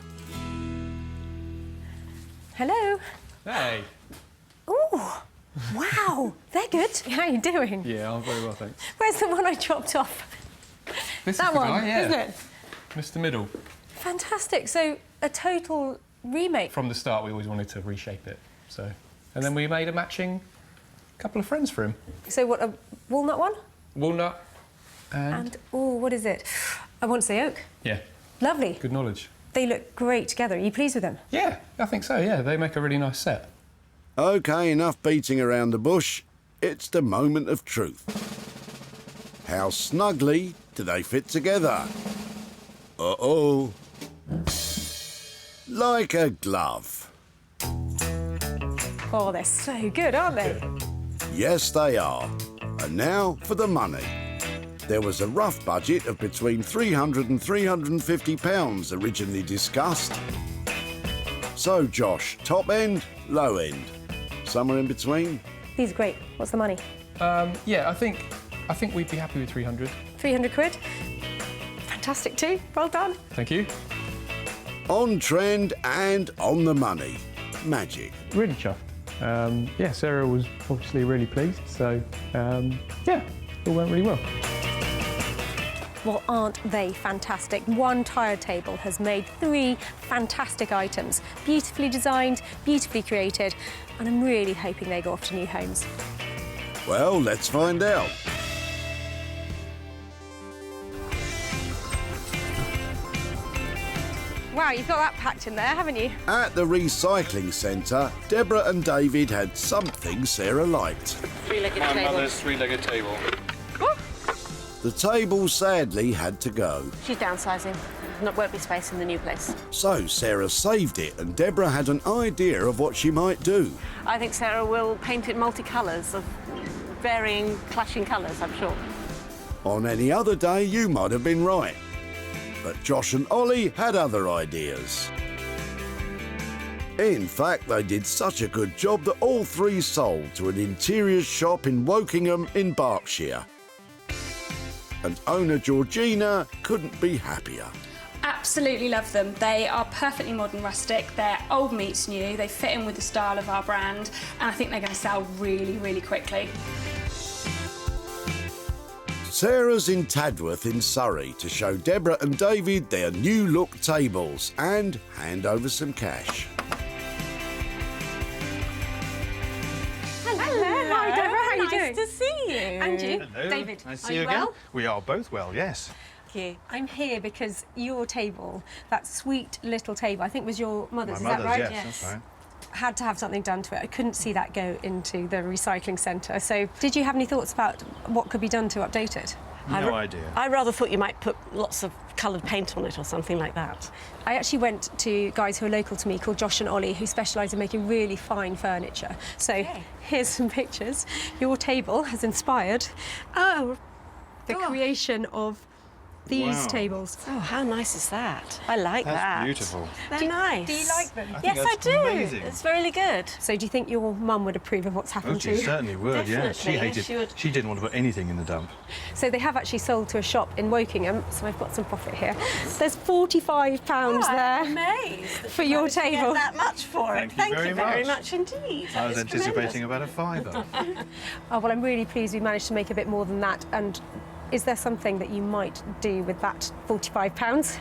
Hello. Hey. Oh, wow, they're good. How are you doing? Yeah, I'm very well, thanks. Where's the one I chopped off? This That is the one, guy, yeah. isn't it? Mr. Middle. Fantastic. So a total remake. From the start, we always wanted to reshape it, so. And then we made a matching couple of friends for him. So what, a walnut one? Walnut and oh, what is it? I want to say oak. yeah. Lovely. Good knowledge. They look great together. Are you pleased with them? Yeah, I think so, yeah. They make a really nice set. OK, enough beating around the bush. It's the moment of truth. How snugly do they fit together? Uh-oh. Like a glove. Oh, they're so good, aren't they? Yes, they are. And now for the money. There was a rough budget of between £300 and £350 originally discussed. So, Josh, top end, low end? Somewhere in between? These are great. What's the money? Yeah, I think we'd be happy with 300. 300 quid? Fantastic too. Well done. Thank you. On trend and on the money. Magic. Really chuffed. Yeah, Sarah was obviously really pleased, so yeah, it all went really well. Well, aren't they fantastic? 1 tired table has made 3 fantastic items. Beautifully designed, beautifully created, and I'm really hoping they go off to new homes. Well, let's find out. Wow, you've got that packed in there, haven't you? At the recycling centre, Deborah and David had something Sarah liked. 3-legged My table. mother's 3-legged table. The table sadly had to go. She's downsizing. Won't be space in the new place. So Sarah saved it and Deborah had an idea of what she might do. I think Sarah will paint it multicolours of varying, clashing colours, I'm sure. On any other day, you might have been right. But Josh and Ollie had other ideas. In fact, they did such a good job that all three sold to an interiors shop in Wokingham in Berkshire. And owner Georgina couldn't be happier. Absolutely love them. They are perfectly modern rustic. They're old meets new. They fit in with the style of our brand, and I think they're going to sell really, really quickly. Sarah's in Tadworth in Surrey to show Deborah and David their new look tables and hand over some cash. Hello. Hi, Deborah. How are you doing? Nice to see you. And you? Hello. David, Nice to are see you you again. well? We are both well, yes. Thank you. I'm here because your table, that sweet little table, I think was your mother's, is that right? Yes, that's right. Had to have something done to it. I couldn't see that go into the recycling centre. So did you have any thoughts about what could be done to update it? No idea. I rather thought you might put lots of coloured paint on it or something like that. I actually went to guys who are local to me called Josh and Ollie who specialise in making really fine furniture. So here's some pictures. Your table has inspired the creation of these tables. Oh, how nice is that? I like that. That's beautiful. They're nice. Do you like them? I think Yes, I that's do. amazing. It's really good. So do you think your mum would approve of what's happened Oh, to she you? certainly would, yeah. She Definitely, hated. she would. She didn't want to put anything in the dump. So they have actually sold to a shop in Wokingham, so I've got some profit here. There's £45 there Amazed for your table. That much for it. Thank you very much indeed. I was That is anticipating tremendous. about a fiver. Oh, well, I'm really pleased we managed to make a bit more than that. And is there something that you might do with that £45?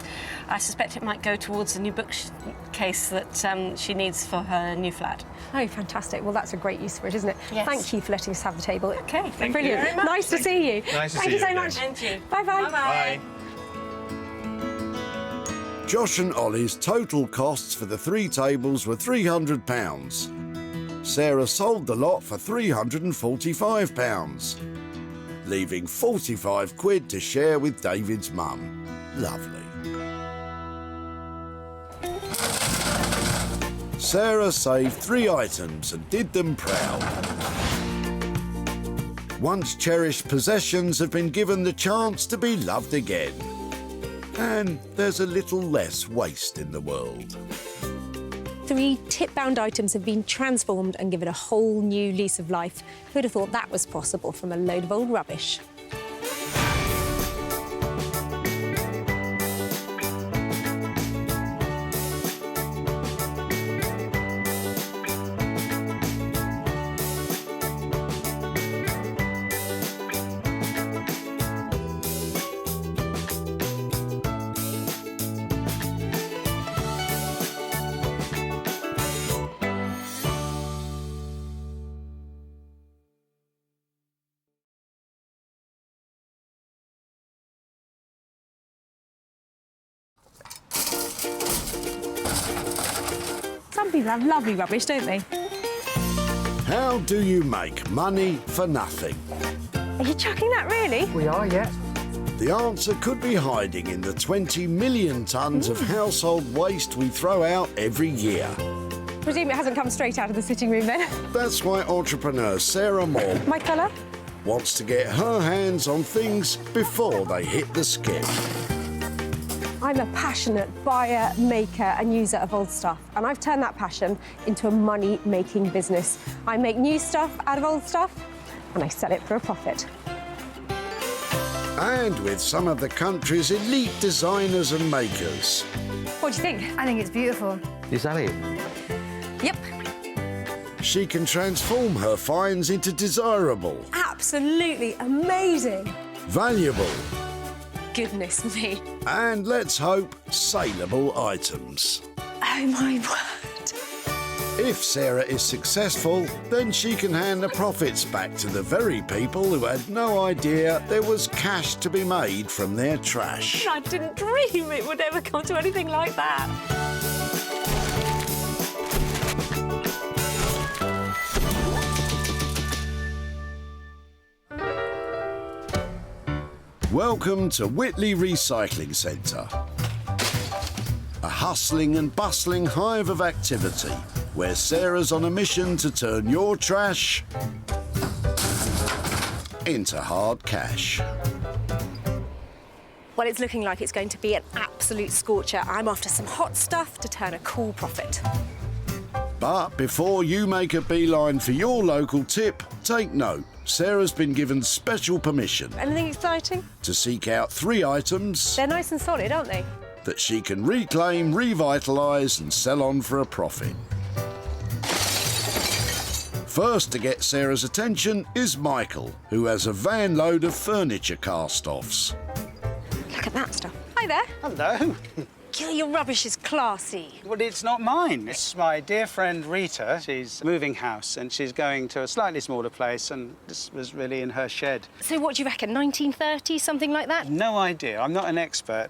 I suspect it might go towards a new bookcase that she needs for her new flat. Oh, fantastic. Well, that's a great use for it, isn't it? Yes. Thank you for letting us have the table. Okay, thank Brilliant. you very much. Nice to see you. Nice to Thank see you you so again. much. Thank you. Bye-bye. Bye. Josh and Ollie's total costs for the three tables were £300. Sarah sold the lot for £345, leaving 45 quid to share with David's mum. Lovely. Sarah saved 3 items and did them proud. Once cherished possessions have been given the chance to be loved again. And there's a little less waste in the world. 3 tip-bound items have been transformed and given a whole new lease of life. Who'd have thought that was possible from a load of old rubbish? Some people have lovely rubbish, don't they? How do you make money for nothing? Are you chucking that, really? We are, yeah. The answer could be hiding in the 20 million tonnes of household waste we throw out every year. Presume it hasn't come straight out of the sitting room, then? That's why entrepreneur Sarah Moore My colour? wants to get her hands on things before they hit the skip. I'm a passionate buyer, maker and user of old stuff, and I've turned that passion into a money-making business. I make new stuff out of old stuff, and I sell it for a profit. And with some of the country's elite designers and makers. What do you think? I think it's beautiful. Is that it? Yep. She can transform her finds into desirable, Absolutely amazing. valuable, Goodness me. and let's hope, saleable items. Oh, my word. If Sarah is successful, then she can hand the profits back to the very people who had no idea there was cash to be made from their trash. I didn't dream it would ever come to anything like that. Welcome to Whitley Recycling Centre. A hustling and bustling hive of activity where Sarah's on a mission to turn your trash into hard cash. Well, it's looking like it's going to be an absolute scorcher. I'm after some hot stuff to turn a cool profit. But before you make a beeline for your local tip, take note. Sarah's been given special permission Anything exciting? to seek out 3 items They're nice and solid, aren't they? that she can reclaim, revitalise and sell on for a profit. First to get Sarah's attention is Michael, who has a van load of furniture cast-offs. Look at that stuff. Hi there. Hello. Gil, your rubbish is classy. Well, it's not mine. It's my dear friend Rita. She's moving house and she's going to a slightly smaller place, and this was really in her shed. So what do you reckon, 1930, something like that? No idea. I'm not an expert.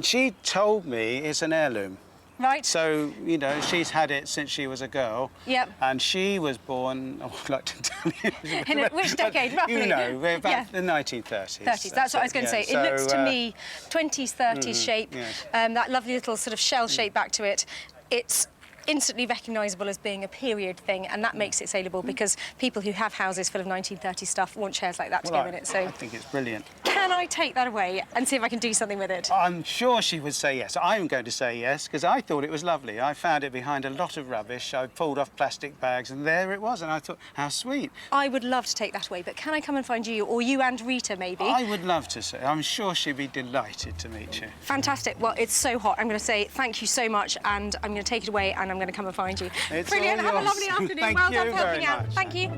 She told me it's an heirloom. Right. So, you know, she's had it since she was a girl. Yep. And she was born, I'd like to tell you. In which decade, roughly? You know, we're about the 1930s. 30s, that's what I was going to say. Yeah, It looks to me 20s, 30s shape, yes. that lovely little sort of shell shape back to it. It's instantly recognisable as being a period thing, and that makes it saleable because people who have houses full of 1930s stuff want chairs like that to go in it. So I think it's brilliant. can I take that away and see if I can do something with it? I'm sure she would say yes. I'm going to say yes, because I thought it was lovely. I found it behind a lot of rubbish. I pulled off plastic bags, and there it was, and I thought, how sweet. I would love to take that away, but can I come and find you, or you and Rita, maybe? I would love to say. I'm sure she'd be delighted to meet you. Fantastic. Well, it's so hot. I'm going to say thank you so much, and I'm going to take it away, and I'm going to come and find you. It's Brilliant. all Have a yours. lovely afternoon. Thank well you done for helping very out. much. Thank you.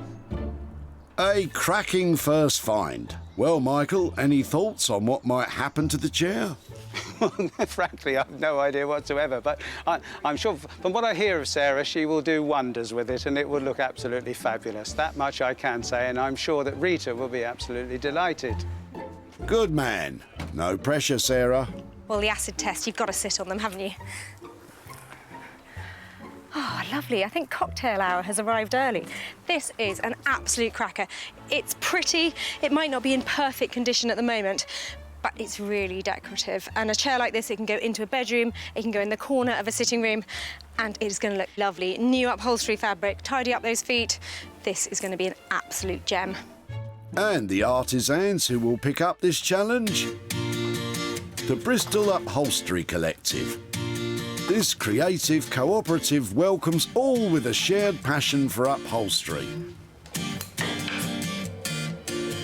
A cracking first find. Well, Michael, any thoughts on what might happen to the chair? Frankly, I have no idea whatsoever, but I'm sure from what I hear of Sarah, she will do wonders with it, and it will look absolutely fabulous. That much I can say, and I'm sure that Rita will be absolutely delighted. Good man. No pressure, Sarah. Well, the acid test, you've got to sit on them, haven't you? Oh, lovely. I think cocktail hour has arrived early. This is an absolute cracker. It's pretty. It might not be in perfect condition at the moment, but it's really decorative. And a chair like this, it can go into a bedroom, it can go in the corner of a sitting room, and it's going to look lovely. New upholstery fabric, tidy up those feet. This is going to be an absolute gem. And the artisans who will pick up this challenge? The Bristol Upholstery Collective. This creative cooperative welcomes all with a shared passion for upholstery.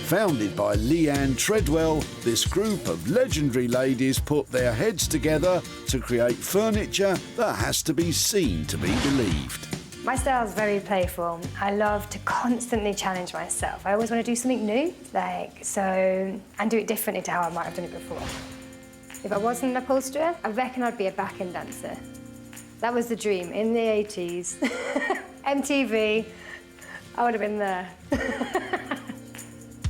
Founded by Leanne Treadwell, this group of legendary ladies put their heads together to create furniture that has to be seen to be believed. My style is very playful. I love to constantly challenge myself. I always want to do something new, and do it differently to how I might have done it before. If I wasn't an upholsterer, I reckon I'd be a back-end dancer. That was the dream in the 80s. MTV, I would have been there.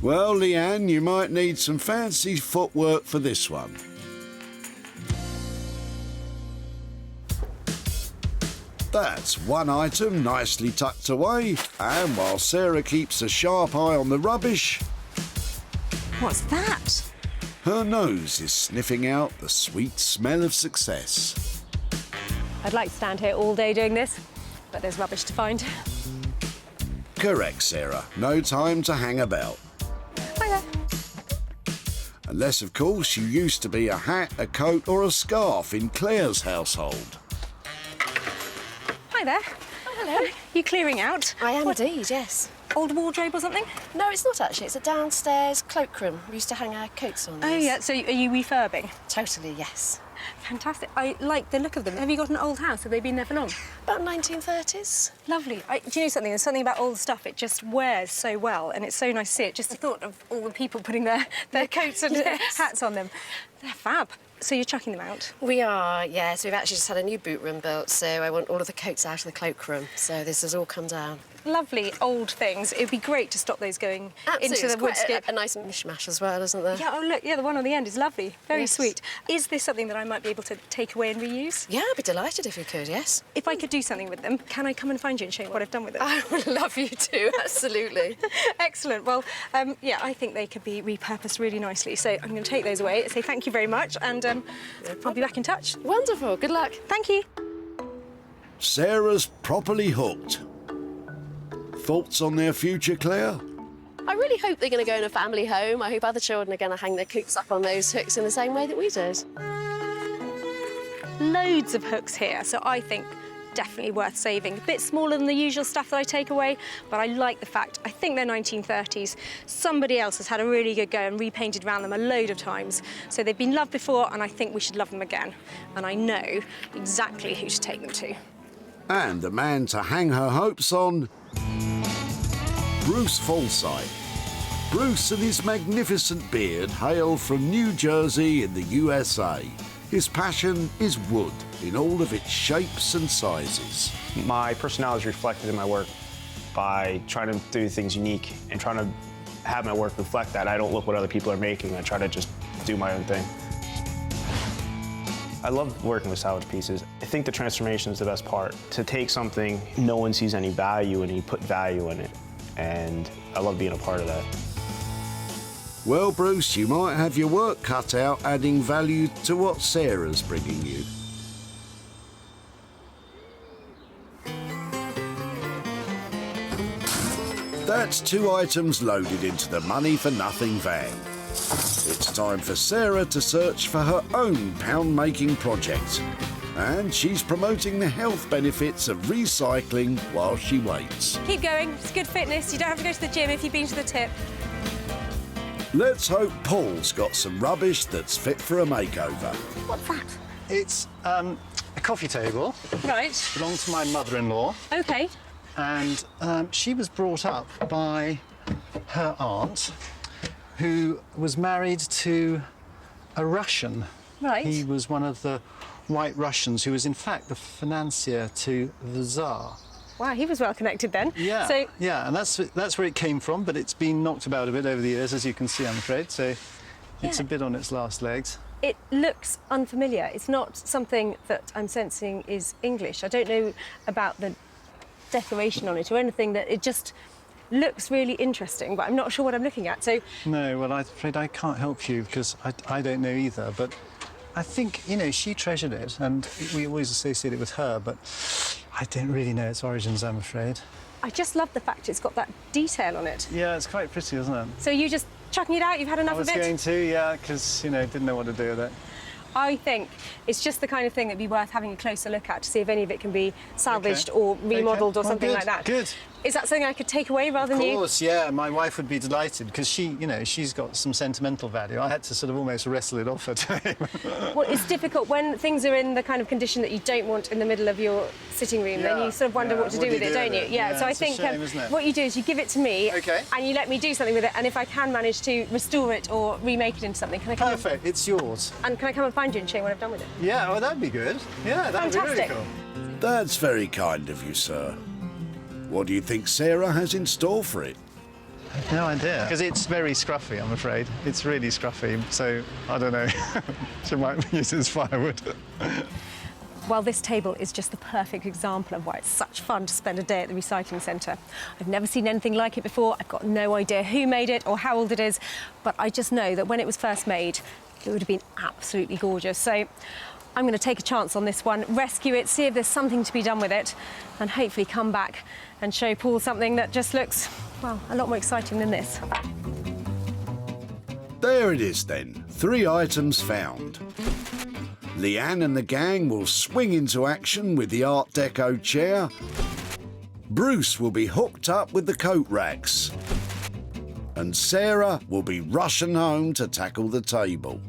Well, Leanne, you might need some fancy footwork for this one. That's one item nicely tucked away, and while Sarah keeps a sharp eye on the rubbish... What's that? Her nose is sniffing out the sweet smell of success. I'd like to stand here all day doing this, but there's rubbish to find. Correct, Sarah. No time to hang about. Hi there. Unless, of course, you used to be a hat, a coat or a scarf in Claire's household. Hi there. Oh, hello. You clearing out? I am indeed, yes. Old wardrobe or something? No, it's not actually. It's a downstairs cloakroom. We used to hang our coats on Oh, these. yeah. So are you refurbing? Totally, yes. Fantastic. I like the look of them. Have you got an old house? Have they been there for long? About 1930s. Lovely. Do you know something? There's something about old stuff. It just wears so well, and it's so nice to see it. Just the thought of all the people putting their coats and hats on them. They're fab. So you're chucking them out? We are, yes. We've actually just had a new boot room built, so I want all of the coats out of the cloakroom. So this has all come down. Lovely old things. It'd be great to stop those going into the wood skip. A nice mishmash as well, isn't there? Yeah, oh look, yeah, the one on the end is lovely. Very Yes. sweet. Is this something that I might be able to take away and reuse? Yeah, I'd be delighted if you could, yes. If I could do something with them, can I come and find you and show you what I've done with it? I would love you to, absolutely. Excellent. Well, yeah, I think they could be repurposed really nicely. So I'm going to take those away, say thank you very much, and I'll be back in touch. Wonderful. Good luck. Thank you. Sarah's properly hooked. Thoughts on their future, Claire? I really hope they're going to go in a family home. I hope other children are going to hang their coats up on those hooks in the same way that we did. loads of hooks here, so I think definitely worth saving. A bit smaller than the usual stuff that I take away, but I like the fact, I think they're 1930s. Somebody else has had a really good go and repainted around them a load of times. So they've been loved before, and I think we should love them again. And I know exactly who to take them to. And the man to hang her hopes on, Bruce Forsyth. Bruce and his magnificent beard hail from New Jersey in the USA. His passion is wood in all of its shapes and sizes. My personality is reflected in my work by trying to do things unique and trying to have my work reflect that. I don't look what other people are making. I try to just do my own thing. I love working with salvage pieces. I think the transformation is the best part. To take something no one sees any value in, and you put value in it. And I love being a part of that. Well, Bruce, you might have your work cut out adding value to what Sarah's bringing you. That's 2 items loaded into the money for nothing van. It's time for Sarah to search for her own pound-making project. And she's promoting the health benefits of recycling while she waits. Keep going, it's good fitness. You don't have to go to the gym if you've been to the tip. Let's hope Paul's got some rubbish that's fit for a makeover. What's that? It's a coffee table. Right. Belonged to my mother-in-law. OK. And she was brought up by her aunt, who was married to a Russian. Right. He was one of the White Russians who was, in fact, the financier to the Tsar. Wow, he was well connected then. Yeah, So, yeah, and that's where it came from, but it's been knocked about a bit over the years, as you can see, I'm afraid. So it's a bit on its last legs. it looks unfamiliar. It's not something that I'm sensing is English. I don't know about the decoration on it or anything, that it just looks really interesting, but I'm not sure what I'm looking at. So no, well, I'm afraid I can't help you because I don't know either. But I think, you know, she treasured it, and we always associate it with her. But I don't really know its origins, I'm afraid. I just love the fact it's got that detail on it. Yeah, it's quite pretty, isn't it? So you just chucking it out? You've had enough of it? I was going to, yeah, because, you know, didn't know what to do with it. I think it's just the kind of thing that'd be worth having a closer look at to see if any of it can be salvaged or remodelled or something like that. Good. Is that something I could take away rather than you? Of course, yeah. My wife would be delighted because she, you know, she's got some sentimental value. I had to sort of almost wrestle it off her time. Well, it's difficult when things are in the kind of condition that you don't want in the middle of your sitting room. Then you sort of wonder what to do with it, don't you? Yeah. So I think what you do is you give it to me, and you let me do something with it. And if I can manage to restore it or remake it into something, can I come? Perfect. It's yours. And can I come and find you and show you what I've done with it? Yeah. Well, that'd be good. Yeah, that'd be really cool. That's very kind of you, sir. What do you think Sarah has in store for it? No idea. Because it's very scruffy, I'm afraid. It's really scruffy, so I don't know. She might use it as firewood. Well, this table is just the perfect example of why it's such fun to spend a day at the recycling centre. I've never seen anything like it before. I've got no idea who made it or how old it is, but I just know that when it was first made, it would have been absolutely gorgeous. So I'm going to take a chance on this one, rescue it, see if there's something to be done with it, and hopefully come back and show Paul something that just looks, well, a lot more exciting than this. There it is then, 3 items found. Leanne and the gang will swing into action with the Art Deco chair. Bruce will be hooked up with the coat racks. And Sarah will be rushing home to tackle the table.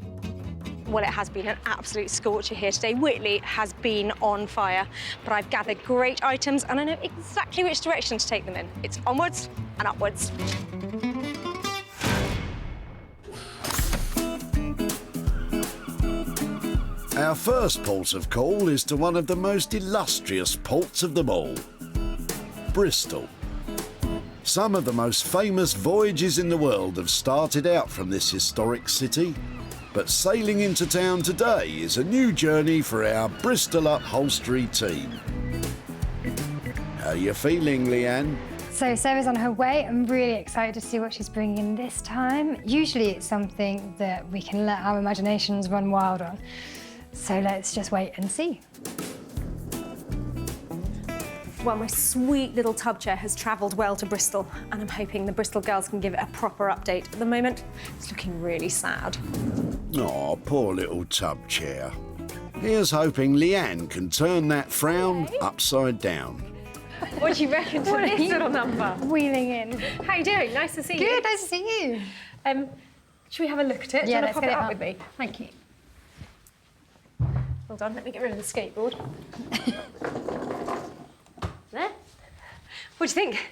Well, it has been an absolute scorcher here today. Whitley has been on fire, but I've gathered great items and I know exactly which direction to take them in. It's onwards and upwards. Our first port of call is to one of the most illustrious ports of them all, Bristol. Some of the most famous voyages in the world have started out from this historic city. But sailing into town today is a new journey for our Bristol Upholstery team. How are you feeling, Leanne? So Sarah's on her way. I'm really excited to see what she's bringing in this time. Usually it's something that we can let our imaginations run wild on. So let's just wait and see. Well, my sweet little tub chair has travelled well to Bristol, and I'm hoping the Bristol girls can give it a proper update. At the moment, it's looking really sad. Oh, poor little tub chair. Here's hoping Leanne can turn that frown upside down. What do you reckon to this little number? Wheeling in. How you doing? Nice to see you. Good, nice to see you. Should we have a look at it? Yeah, Do you let's want to pop get it it up up. with me? Thank you. Hold on, let me get rid of the skateboard. There. What do you think?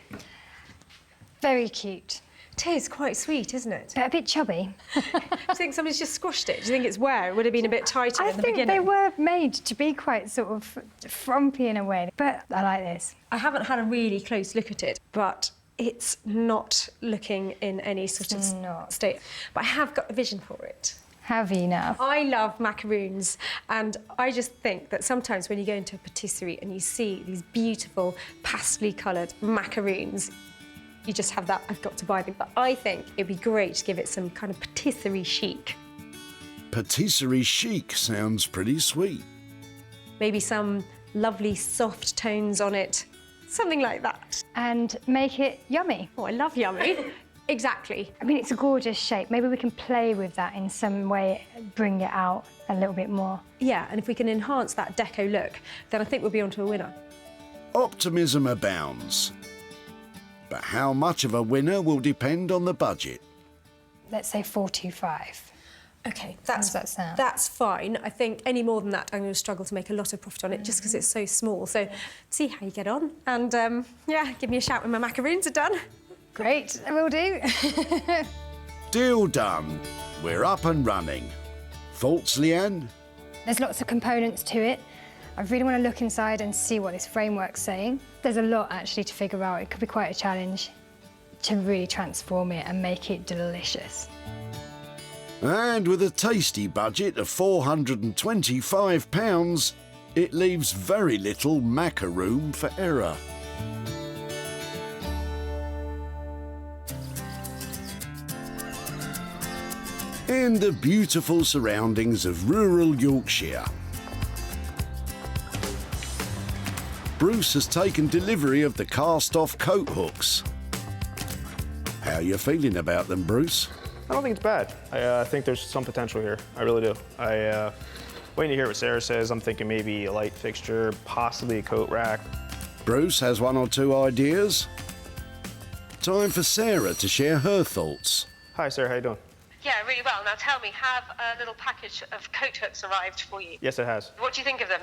Very cute. It is quite sweet, isn't it? But a bit chubby. Do you think somebody's just squashed it? Do you think it's wear? It would have been a bit tighter in the beginning. I think they were made to be quite sort of frumpy in a way, but I like this. I haven't had a really close look at it, but it's not looking in any sort of state. But I have got a vision for it. Have you now? I love macaroons, and I just think that sometimes when you go into a patisserie and you see these beautiful pastely coloured macaroons, you just have that, I've got to buy them. But I think it'd be great to give it some kind of patisserie chic. Patisserie chic sounds pretty sweet. Maybe some lovely soft tones on it, something like that. And make it yummy. Oh, I love yummy. Exactly. I mean, it's a gorgeous shape. Maybe we can play with that in some way, bring it out a little bit more. Yeah, and if we can enhance that deco look, then I think we'll be onto a winner. Optimism abounds. But how much of a winner will depend on the budget. Let's say 425. OK, How does that sound? That's fine. I think any more than that, I'm going to struggle to make a lot of profit on it just because it's so small. So see how you get on. And, yeah, give me a shout when my macaroons are done. Great, I will do. Deal done. We're up and running. Thoughts, Leanne? There's lots of components to it. I really want to look inside and see what this framework's saying. There's a lot actually to figure out. It could be quite a challenge to really transform it and make it delicious. And with a tasty budget of £425, it leaves very little macaroon for error. In the beautiful surroundings of rural Yorkshire, Bruce has taken delivery of the cast-off coat hooks. How are you feeling about them, Bruce? I don't think it's bad. I think there's some potential here. I really do. Waiting to hear what Sarah says. I'm thinking maybe a light fixture, possibly a coat rack. Bruce has one or two ideas. Time for Sarah to share her thoughts. Hi, Sarah. How you doing? Yeah, really well. Now tell me, have a little package of coat hooks arrived for you? Yes, it has. What do you think of them?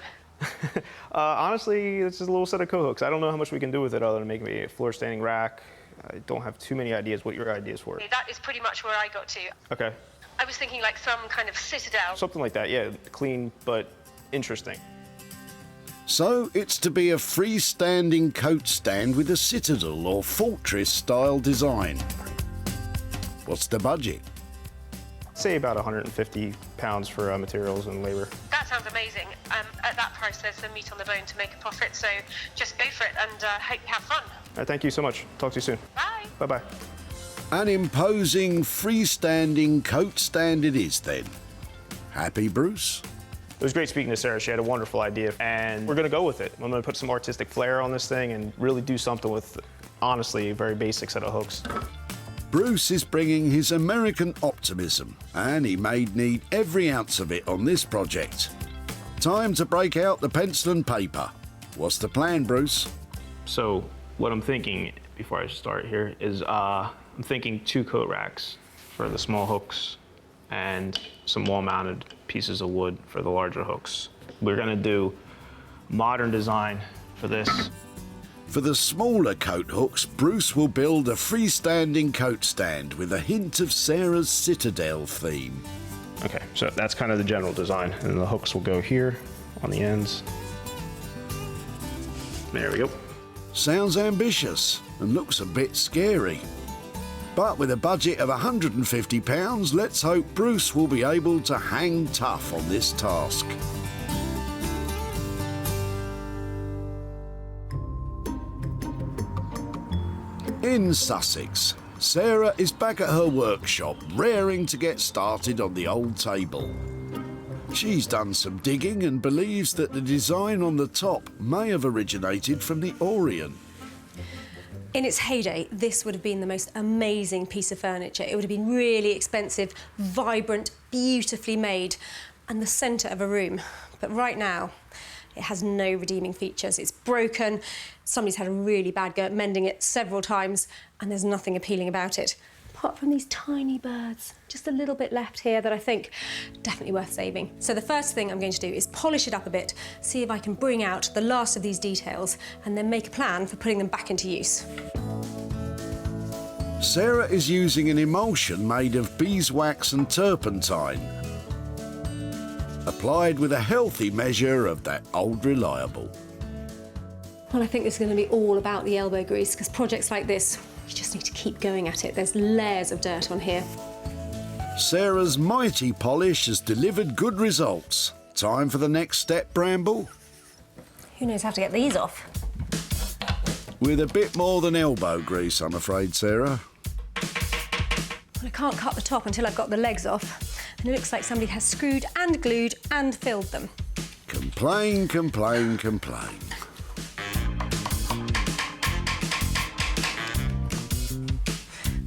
Honestly, it's just a little set of coat hooks. I don't know how much we can do with it other than make me a floor standing rack. I don't have too many ideas what your ideas were. That is pretty much where I got to. Okay. I was thinking like some kind of citadel. Something like that, yeah. Clean, but interesting. So it's to be a freestanding coat stand with a citadel or fortress-style design. What's the budget? Say about £150 for materials and labor. That sounds amazing. At that price, there's some meat on the bone to make a profit, so just go for it and hope you have fun. Thank you so much. Talk to you soon. Bye. Bye-bye. An imposing freestanding coat stand it is then. Happy, Bruce? It was great speaking to Sarah. She had a wonderful idea, and we're going to go with it. I'm going to put some artistic flair on this thing and really do something with, honestly, a very basic set of hooks. Bruce is bringing his American optimism, and he may need every ounce of it on this project. Time to break out the pencil and paper. What's the plan, Bruce? So what I'm thinking before I start here is I'm thinking 2 coat racks for the small hooks and some wall-mounted pieces of wood for the larger hooks. We're going to do modern design for this. For the smaller coat hooks, Bruce will build a freestanding coat stand with a hint of Sarah's citadel theme. Okay, so that's kind of the general design, and the hooks will go here on the ends. There we go. Sounds ambitious and looks a bit scary. But with a budget of £150, let's hope Bruce will be able to hang tough on this task. In Sussex, Sarah is back at her workshop, raring to get started on the old table. She's done some digging and believes that the design on the top may have originated from the Orient. In its heyday, this would have been the most amazing piece of furniture. It would have been really expensive, vibrant, beautifully made. and the centre of a room. But right now, it has no redeeming features. It's broken, somebody's had a really bad go at mending it several times, and there's nothing appealing about it. Apart from these tiny birds, just a little bit left here that I think definitely worth saving. So the first thing I'm going to do is polish it up a bit, see if I can bring out the last of these details, and then make a plan for putting them back into use. Sarah is using an emulsion made of beeswax and turpentine, applied with a healthy measure of that old reliable. Well, I think this is going to be all about the elbow grease, because projects like this, you just need to keep going at it. There's layers of dirt on here. Sarah's mighty polish has delivered good results. Time for the next step, Bramble? Who knows how to get these off? With a bit more than elbow grease, I'm afraid, Sarah. Well, I can't cut the top until I've got the legs off. And it looks like somebody has screwed and glued and filled them. Complain, complain, complain.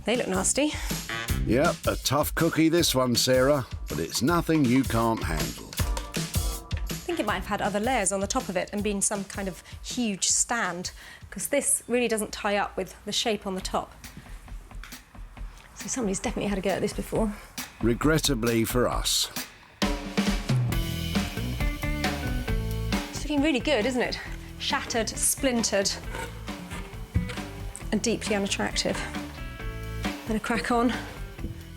They look nasty. Yep, a tough cookie this one, Sarah, but it's nothing you can't handle. I think it might have had other layers on the top of it and been some kind of huge stand, because this really doesn't tie up with the shape on the top. So somebody's definitely had a go at this before. Regrettably for us. It's looking really good, isn't it? Shattered, splintered, and deeply unattractive. Better crack on.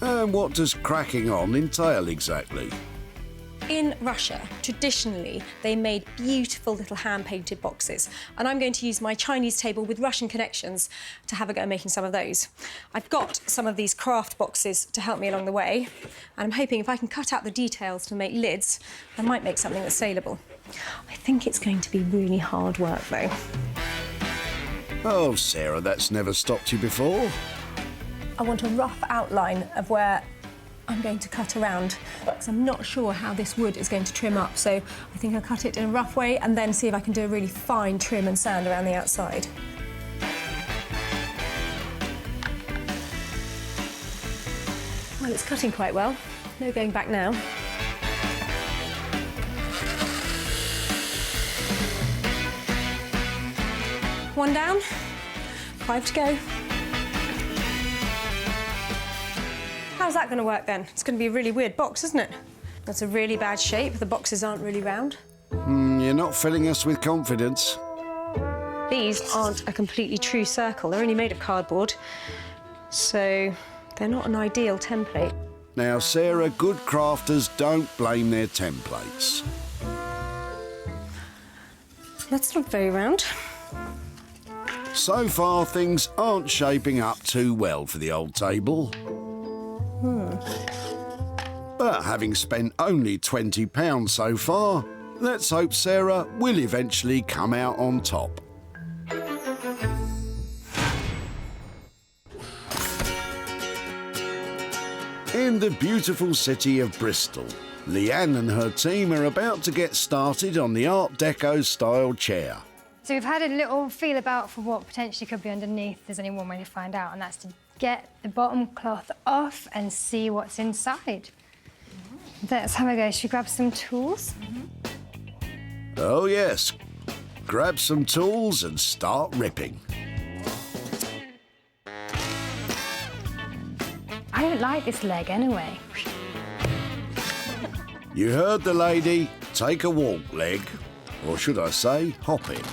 And what does cracking on entail exactly? In Russia, traditionally, they made beautiful little hand-painted boxes, and I'm going to use my Chinese table with Russian connections to have a go at making some of those. I've got some of these craft boxes to help me along the way, and I'm hoping if I can cut out the details to make lids, I might make something that's saleable. I think it's going to be really hard work, though. Oh, Sarah, that's never stopped you before. I want a rough outline of where I'm going to cut around, because I'm not sure how this wood is going to trim up, so I think I'll cut it in a rough way and then see if I can do a really fine trim and sand around the outside. Well, it's cutting quite well. No going back now. One down, 5 to go. How's that going to work then? It's going to be a really weird box, isn't it? That's a really bad shape. The boxes aren't really round. You're not filling us with confidence. These aren't a completely true circle. They're only made of cardboard, so they're not an ideal template. Now, Sarah, good crafters don't blame their templates. That's not very round. So far, things aren't shaping up too well for the old table. But having spent only £20 so far, let's hope Sarah will eventually come out on top. In the beautiful city of Bristol, Leanne and her team are about to get started on the Art Deco style chair. So we've had a little feel about for what potentially could be underneath. There's only one way to find out, and that's to get the bottom cloth off and see what's inside. Let's have a go. Should we grab some tools? Oh yes, grab some tools and start ripping. I don't like this leg anyway. You heard the lady. Take a walk, leg. Or should I say, hop it.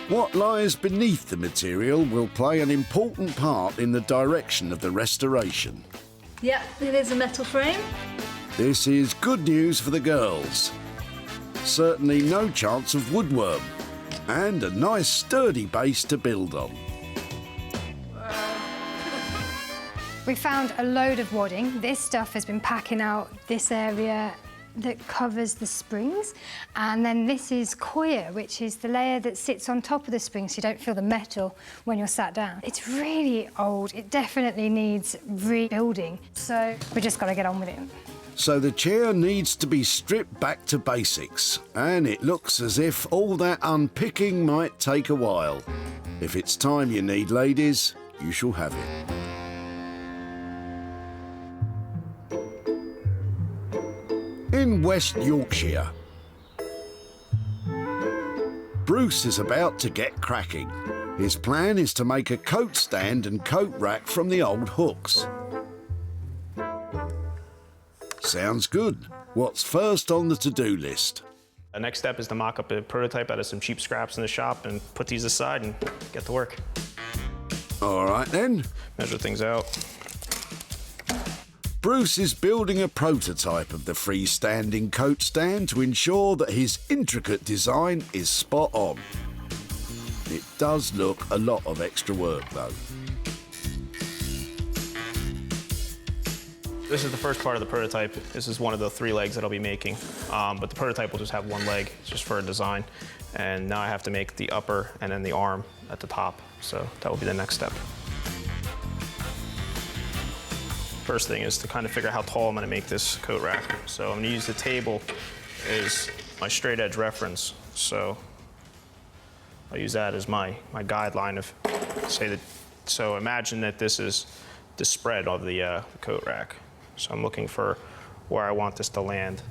What lies beneath the material will play an important part in the direction of the restoration. Yep, it is a metal frame. This is good news for the girls. Certainly no chance of woodworm, and a nice sturdy base to build on. We found a load of wadding. This stuff has been packing out this area that covers the springs, and then this is coir, which is the layer that sits on top of the springs so you don't feel the metal when you're sat down. It's really old. It definitely needs rebuilding, so we just got to get on with it. So the chair needs to be stripped back to basics, and it looks as if all that unpicking might take a while. If it's time you need, ladies, you shall have it. in West Yorkshire. Bruce is about to get cracking. His plan is to make a coat stand and coat rack from the old hooks. Sounds good. What's first on the to-do list? The next step is to mock up a prototype out of some cheap scraps in the shop and put these aside and get to work. All right then. Measure things out. Bruce is building a prototype of the freestanding coat stand to ensure that his intricate design is spot on. It does look a lot of extra work though. This is the first part of the prototype. This is one of the 3 legs that I'll be making. But the prototype will just have 1 leg, just for a design. And now I have to make the upper and then the arm at the top. So that will be the next step. First thing is to kind of figure out how tall I'm gonna make this coat rack. So I'm gonna use the table as my straight edge reference. So I'll use that as my guideline of, say that, so imagine that this is the spread of the coat rack. So I'm looking for where I want this to land.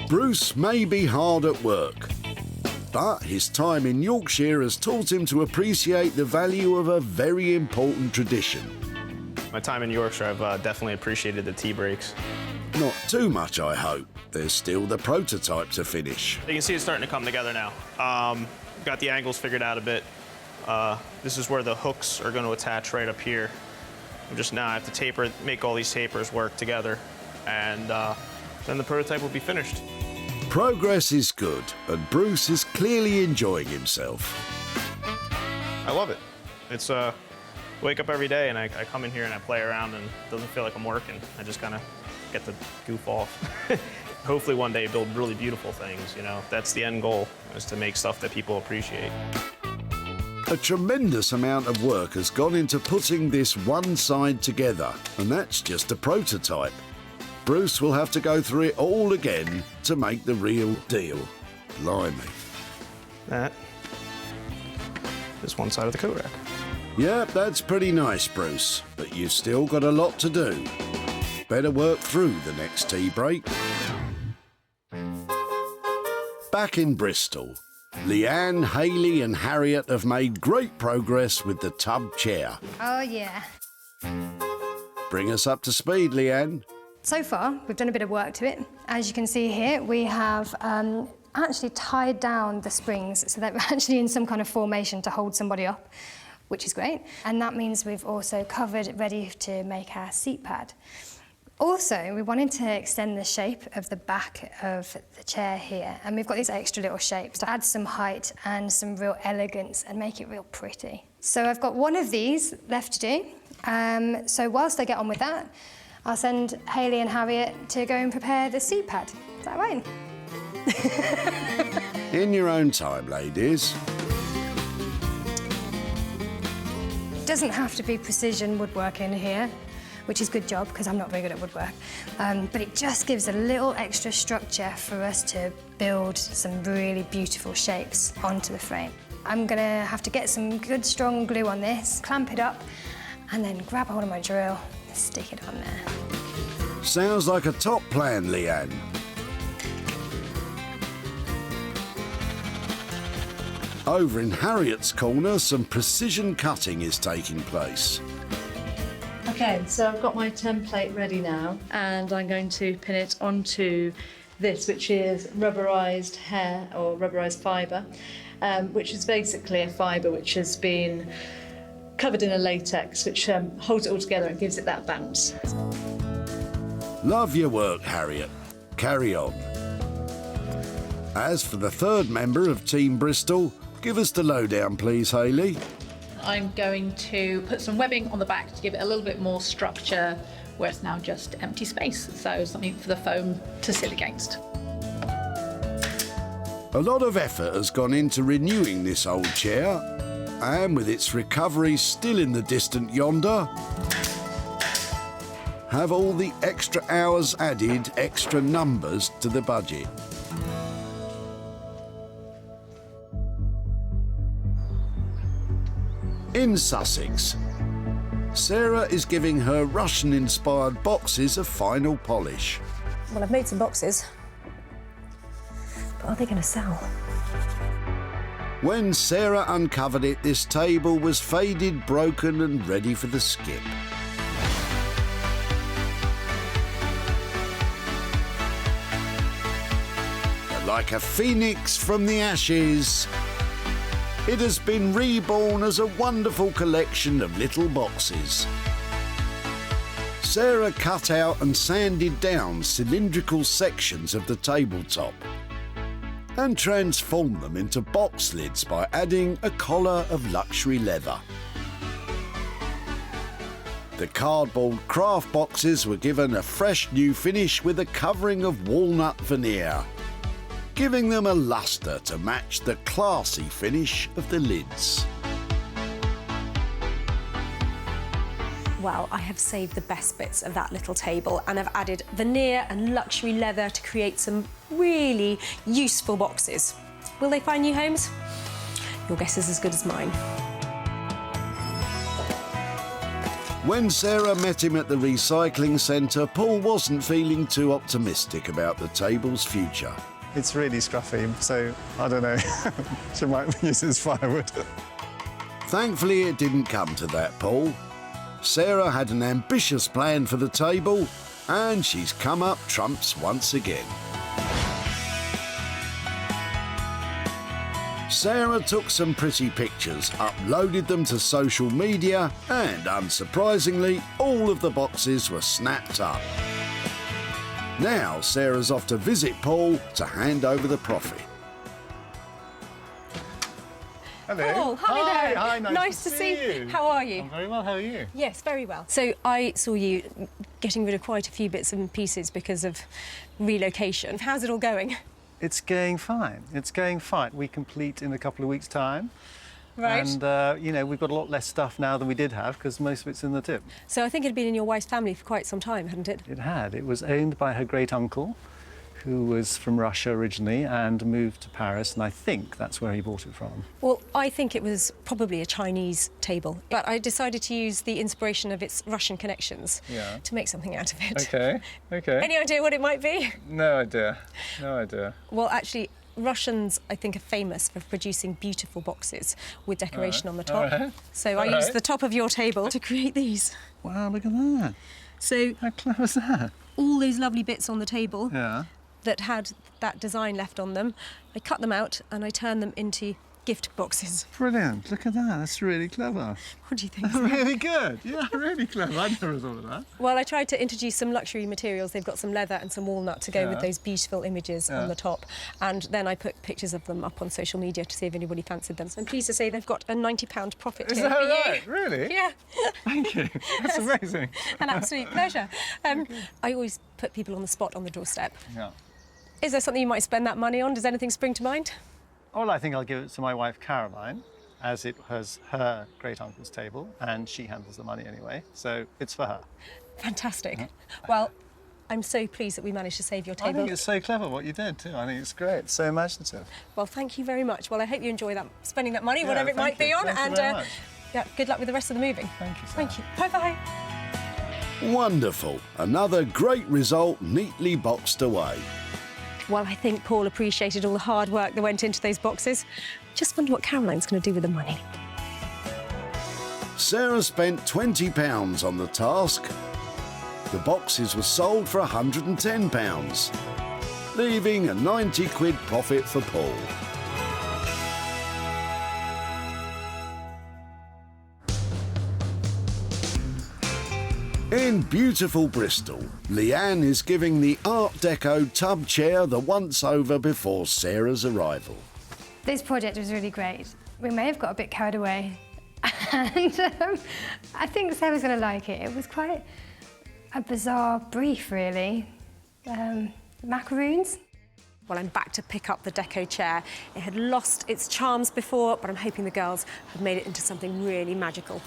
Bruce may be hard at work, but his time in Yorkshire has taught him to appreciate the value of a very important tradition. My time in Yorkshire, I've definitely appreciated the tea breaks. Not too much, I hope. There's still the prototype to finish. You can see it's starting to come together now. Got the angles figured out a bit. This is where the hooks are going to attach right up here. Now I have to make all these tapers work together, and then the prototype will be finished. Progress is good, and Bruce is clearly enjoying himself. I love it. It's wake up every day and I come in here and I play around and it doesn't feel like I'm working. I just kind of get to goof off. Hopefully one day build really beautiful things, you know. That's the end goal, is to make stuff that people appreciate. A tremendous amount of work has gone into putting this one side together, and that's just a prototype. Bruce will have to go through it all again to make the real deal. Blimey. That is one side of the coat rack. Yeah, that's pretty nice, Bruce, but you've still got a lot to do. Better work through the next tea break. Back in Bristol, Leanne, Hayley and Harriet have made great progress with the tub chair. Oh, yeah. Bring us up to speed, Leanne. So far, we've done a bit of work to it. As you can see here, we have actually tied down the springs so that we're actually in some kind of formation to hold somebody up, which is great. And that means we've also covered, ready to make our seat pad. Also, we wanted to extend the shape of the back of the chair here, and we've got these extra little shapes to add some height and some real elegance and make it real pretty. So I've got one of these left to do. So whilst I get on with that, I'll send Hayley and Harriet to go and prepare the seat pad. Is that right? In your own time, ladies. It doesn't have to be precision woodworking here, which is a good job because I'm not very good at woodwork. But it just gives a little extra structure for us to build some really beautiful shapes onto the frame. I'm gonna have to get some good strong glue on this, clamp it up, and then grab hold of my drill and stick it on there. Sounds like a top plan, Leanne. Over in Harriet's corner, some precision cutting is taking place. Okay, so I've got my template ready now, and I'm going to pin it onto this, which is rubberized hair or rubberized fibre, which is basically a fibre which has been covered in a latex, which holds it all together and gives it that bounce. Love your work, Harriet. Carry on. As for the third member of Team Bristol, give us the lowdown, please, Hayley. I'm going to put some webbing on the back to give it a little bit more structure where it's now just empty space, so something for the foam to sit against. A lot of effort has gone into renewing this old chair, and with its recovery still in the distant yonder, have all the extra hours added extra numbers to the budget. In Sussex, Sarah is giving her Russian-inspired boxes a final polish. Well, I've made some boxes, but are they going to sell? When Sarah uncovered it, this table was faded, broken and ready for the skip. But like a phoenix from the ashes, it has been reborn as a wonderful collection of little boxes. Sarah cut out and sanded down cylindrical sections of the tabletop and transformed them into box lids by adding a collar of luxury leather. The cardboard craft boxes were given a fresh new finish with a covering of walnut veneer, giving them a lustre to match the classy finish of the lids. Well, I have saved the best bits of that little table and I've added veneer and luxury leather to create some really useful boxes. Will they find new homes? Your guess is as good as mine. When Sarah met him at the recycling centre, Paul wasn't feeling too optimistic about the table's future. It's really scruffy, so I don't know. She might use it as firewood. Thankfully, it didn't come to that, Paul. Sarah had an ambitious plan for the table, and she's come up trumps once again. Sarah took some pretty pictures, uploaded them to social media, and unsurprisingly, all of the boxes were snapped up. Now Sarah's off to visit Paul to hand over the profit. Hello. Paul, hi there. Hi, nice to see you. How are you? I'm very well, how are you? Yes, very well. So I saw you getting rid of quite a few bits and pieces because of relocation. How's it all going? It's going fine. It's going fine. We complete in a couple of weeks' time. Right. And, you know, we've got a lot less stuff now than we did have because most of it's in the tip. So I think it had been in your wife's family for quite some time, hadn't it? It had. It was owned by her great-uncle, who was from Russia originally and moved to Paris, and I think that's where he bought it from. Well, I think it was probably a Chinese table, but I decided to use the inspiration of its Russian connections to make something out of it. OK, OK. Any idea what it might be? No idea. No idea. Well, actually, Russians, I think, are famous for producing beautiful boxes with decoration on the top. Right. So I used the top of your table to create these. Wow, look at that. So how clever is that? All those lovely bits on the table that had that design left on them, I cut them out and I turned them into gift boxes. Brilliant. Look at that. That's really clever. What do you think? Really good. Yeah, really clever. I never thought of that. Well, I tried to introduce some luxury materials. They've got some leather and some walnut to go with those beautiful images on the top. And then I put pictures of them up on social media to see if anybody fancied them. So I'm pleased to say they've got a £90 profit here for you. Is that right? Really? Yeah. Thank you. That's amazing. An absolute pleasure. I always put people on the spot on the doorstep. Yeah. Is there something you might spend that money on? Does anything spring to mind? Well, I think I'll give it to my wife, Caroline, as it was her great-uncle's table, and she handles the money anyway, so it's for her. Fantastic. Well, I'm so pleased that we managed to save your table. I think it's so clever what you did, too. I think it's great. It's so imaginative. Well, thank you very much. Well, I hope you enjoy that, spending that money, whatever it might be on. Thank you very much. Yeah, good luck with the rest of the moving. Thank you, Thank you. Bye-bye. Wonderful. Another great result neatly boxed away. Well, I think Paul appreciated all the hard work that went into those boxes. Just wonder what Caroline's going to do with the money. Sarah spent £20 on the task. The boxes were sold for £110, leaving a £90 profit for Paul. In beautiful Bristol, Leanne is giving the Art Deco tub chair the once-over before Sarah's arrival. This project was really great. We may have got a bit carried away, and I think Sarah's going to like it. It was quite a bizarre brief, really. Macaroons. Well, I'm back to pick up the Deco chair. It had lost its charms before, but I'm hoping the girls have made it into something really magical.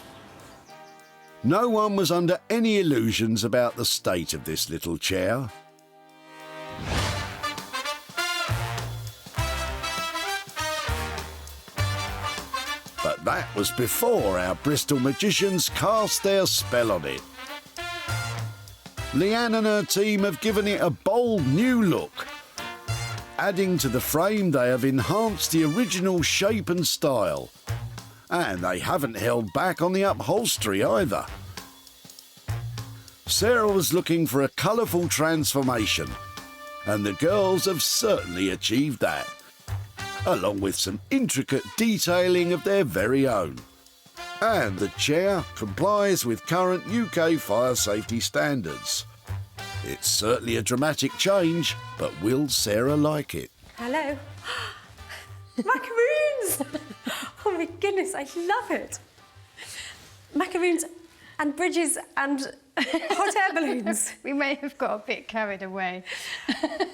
No one was under any illusions about the state of this little chair. But that was before our Bristol magicians cast their spell on it. Leanne and her team have given it a bold new look. Adding to the frame, they have enhanced the original shape and style. And they haven't held back on the upholstery either. Sarah was looking for a colourful transformation, and the girls have certainly achieved that, along with some intricate detailing of their very own. And the chair complies with current UK fire safety standards. It's certainly a dramatic change, but will Sarah like it? Hello. Macaroons! Oh my goodness, I love it. Macaroons and bridges and hot air balloons. We may have got a bit carried away.